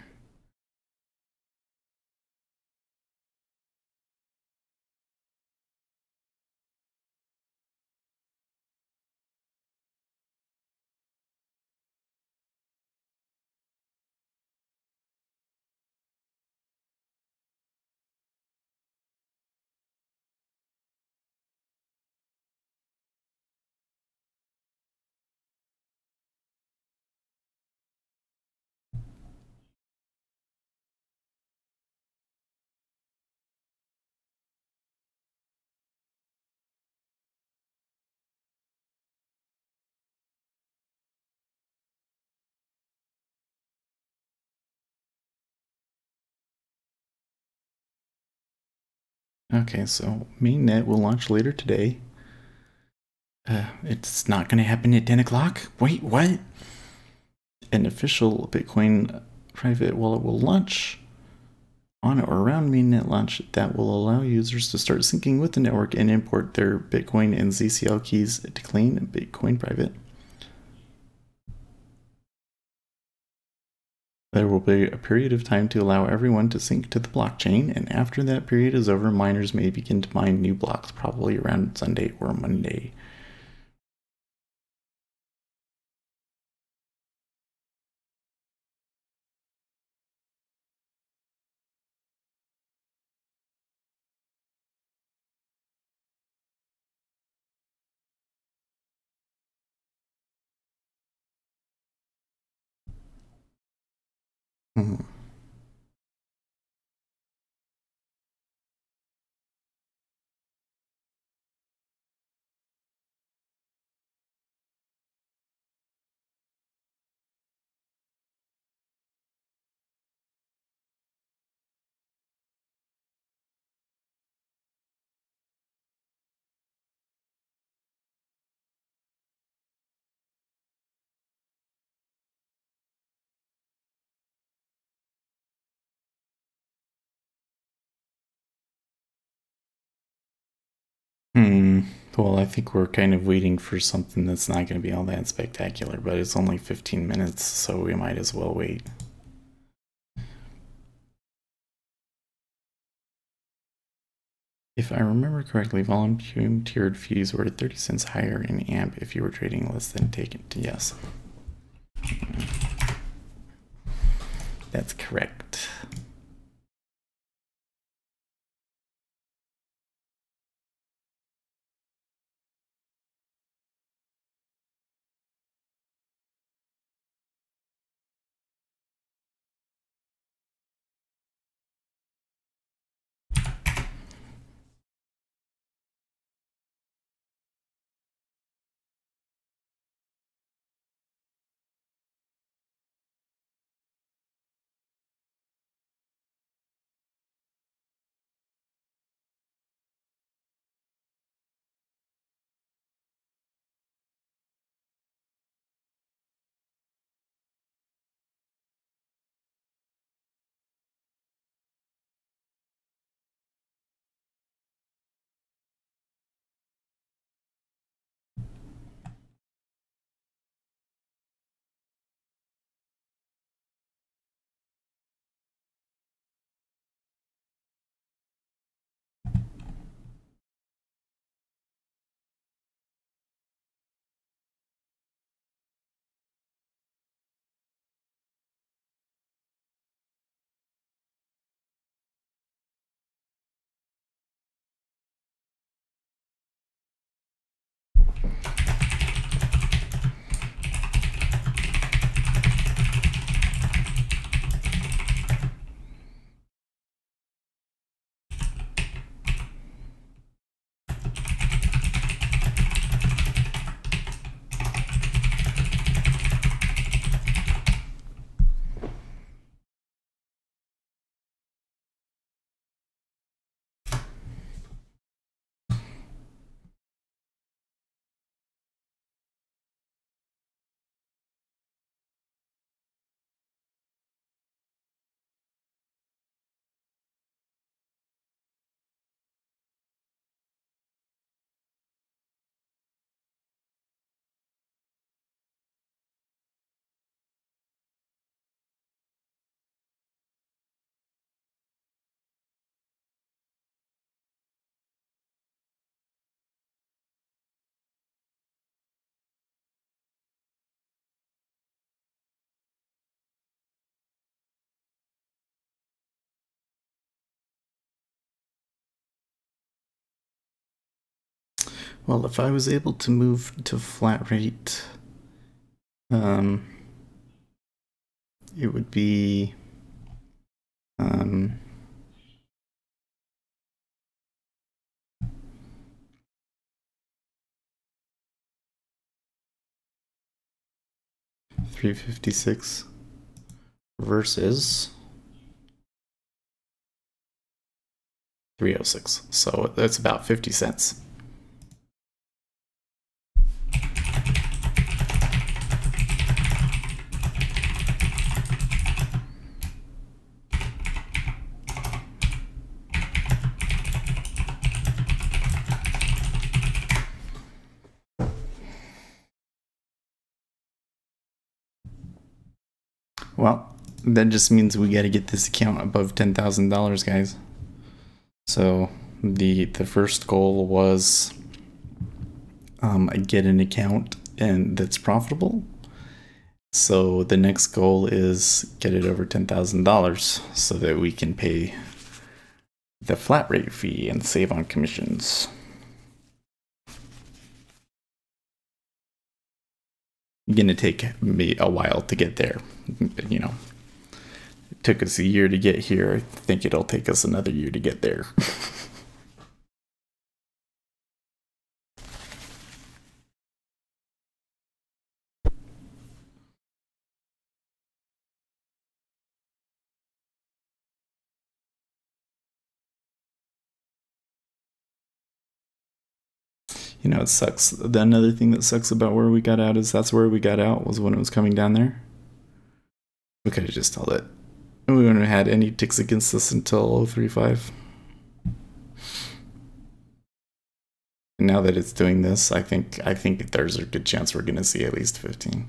Okay, so mainnet will launch later today. It's not going to happen at 10 o'clock? Wait, what? An official Bitcoin private wallet will launch on or around mainnet launch that will allow users to start syncing with the network and import their Bitcoin and ZCL keys to claim Bitcoin private. There will be a period of time to allow everyone to sync to the blockchain, and after that period is over, miners may begin to mine new blocks, probably around Sunday or Monday. Hmm. Well, I think we're kind of waiting for something that's not going to be all that spectacular, but it's only 15 minutes, so we might as well wait. If I remember correctly, volunteered fees were 30 cents higher in AMP if you were trading less than taken. Yes. That's correct. Well, if I was able to move to flat rate, it would be, um, $3.56 versus $3.06. So that's about 50 cents. Well, that just means we got to get this account above $10,000, guys. So the first goal was get an account and that's profitable. So the next goal is get it over $10,000 so that we can pay the flat rate fee and save on commissions. Gonna take me a while to get there. You know, it took us a year to get here. I think it'll take us another year to get there. You know, it sucks. Another thing that sucks about where we got out is that's where we got out was when it was coming down there. We could have just held it. We wouldn't have had any ticks against us until 035. And now that it's doing this, I think there's a good chance we're going to see at least 15.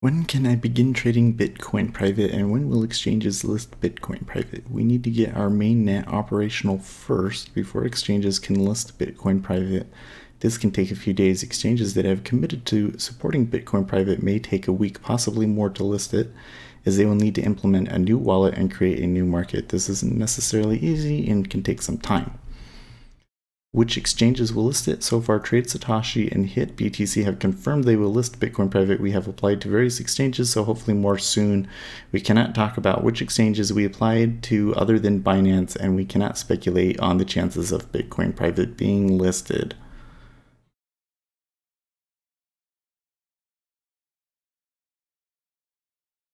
When can I begin trading Bitcoin private, and when will exchanges list Bitcoin private? We need to get our mainnet operational first before exchanges can list Bitcoin private. This can take a few days. Exchanges that have committed to supporting Bitcoin private may take a week, possibly more, to list it, as they will need to implement a new wallet and create a new market. This isn't necessarily easy and can take some time. Which exchanges will list it? So far, Trade Satoshi and Hit BTC have confirmed they will list Bitcoin private. We have applied to various exchanges, so hopefully more soon. We cannot talk about which exchanges we applied to other than Binance, and we cannot speculate on the chances of Bitcoin private being listed.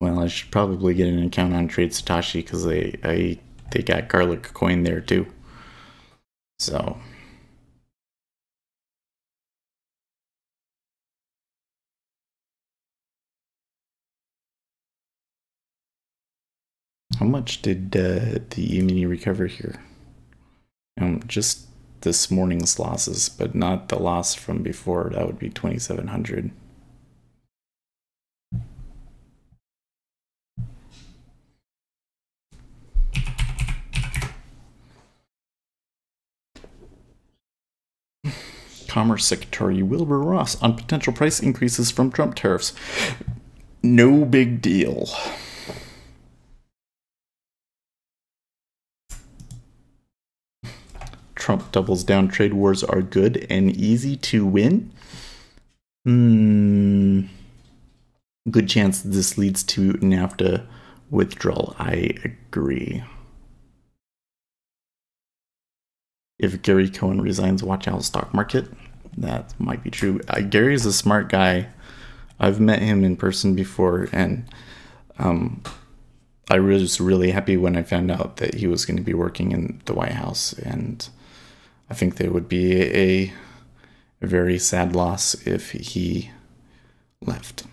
Well, I should probably get an account on Trade Satoshi because they got Garlic Coin there too. So. How much did the E-mini recover here? Just this morning's losses, but not the loss from before. That would be 2,700. Commerce Secretary Wilbur Ross on potential price increases from Trump tariffs. No big deal. Trump doubles down trade wars are good and easy to win. Good chance this leads to NAFTA withdrawal. I agree. If Gary Cohen resigns, watch out stock market. That might be true. Gary's a smart guy. I've met him in person before, and I was really happy when I found out that he was going to be working in the White House, and I think there would be a very sad loss if he left.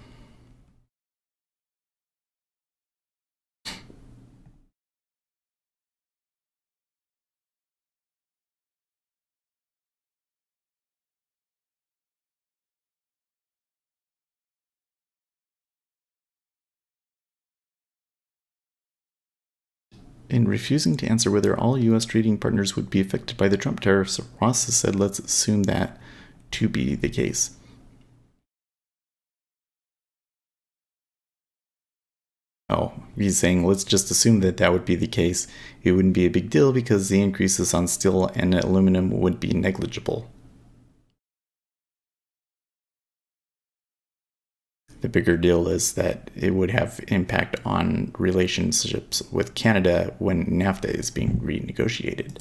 In refusing to answer whether all U.S. trading partners would be affected by the Trump tariffs, Ross has said, let's assume that to be the case. Oh, he's saying, let's just assume that that would be the case. It wouldn't be a big deal because the increases on steel and aluminum would be negligible. The bigger deal is that it would have impact on relationships with Canada when NAFTA is being renegotiated.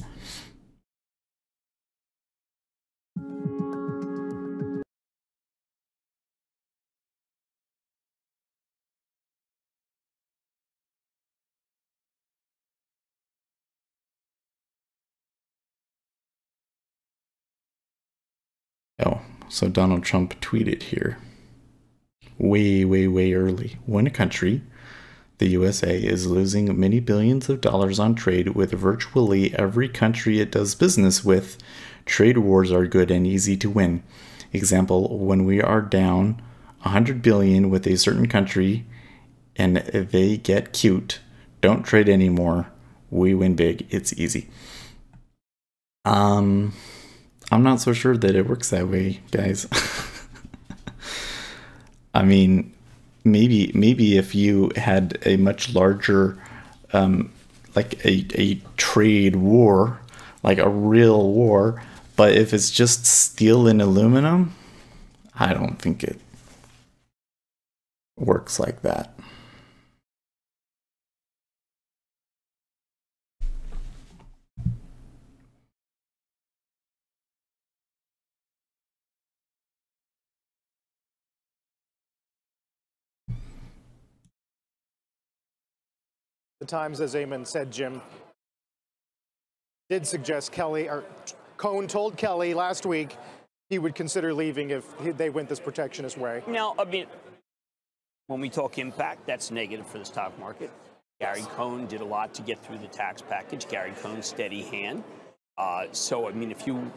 Oh, so Donald Trump tweeted here. Way early. When a country, the USA, is losing many billions of dollars on trade with virtually every country it does business with, trade wars are good and easy to win. Example, when we are down 100 billion with a certain country and they get cute, don't trade anymore, we win big, it's easy. I'm not so sure that it works that way, guys. I mean, maybe if you had a much larger, like a trade war, like a real war, but if it's just steel and aluminum, I don't think it works like that. The Times, as Eamon said, Jim, did suggest Cohen told Kelly last week he would consider leaving if they went this protectionist way. Now, I mean, when we talk impact, that's negative for the stock market. Gary Cohen did a lot to get through the tax package. Gary Cohen's steady hand. So, I mean, if you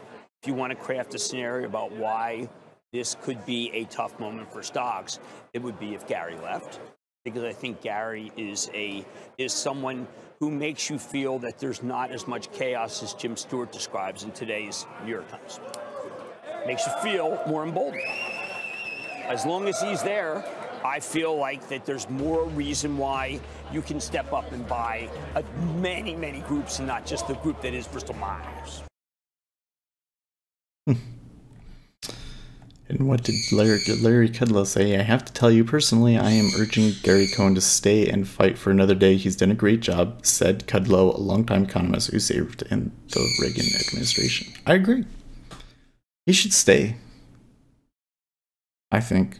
want to craft a scenario about why this could be a tough moment for stocks, it would be if Gary left, because I think Gary is someone who makes you feel that there's not as much chaos as Jim Stewart describes in today's New York Times. Makes you feel more emboldened. As long as he's there, I feel like that there's more reason why you can step up and buy many, many groups and not just the group that is Bristol Myers. And what did Larry Kudlow say? I have to tell you personally, I am urging Gary Cohn to stay and fight for another day. He's done a great job, said Kudlow, a longtime economist who served in the Reagan administration. I agree. He should stay, I think.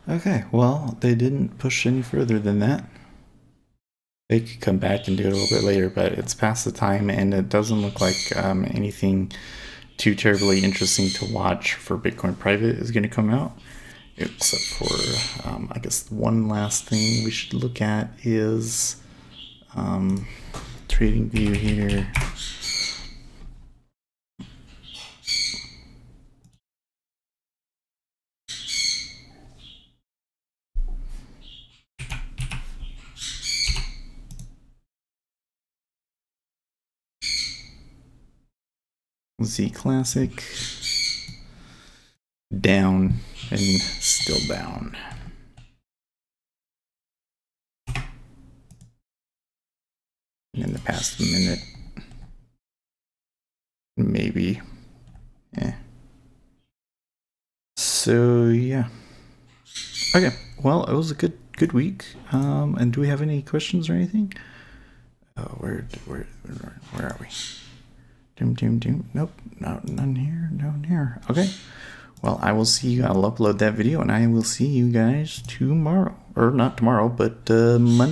Okay, well, they didn't push any further than that. They could come back and do it a little bit later, but it's past the time, and it doesn't look like anything too terribly interesting to watch for Bitcoin Private is going to come out. Except for, I guess, one last thing we should look at is trading view here. Z Classic down and still down. In the past minute, maybe. So yeah. Okay. Well, it was a good week. And do we have any questions or anything? Oh, where are we? Doom. Nope, none here, down here. Okay. Well, I will see you. I'll upload that video, and I will see you guys tomorrow, or not tomorrow, but Monday.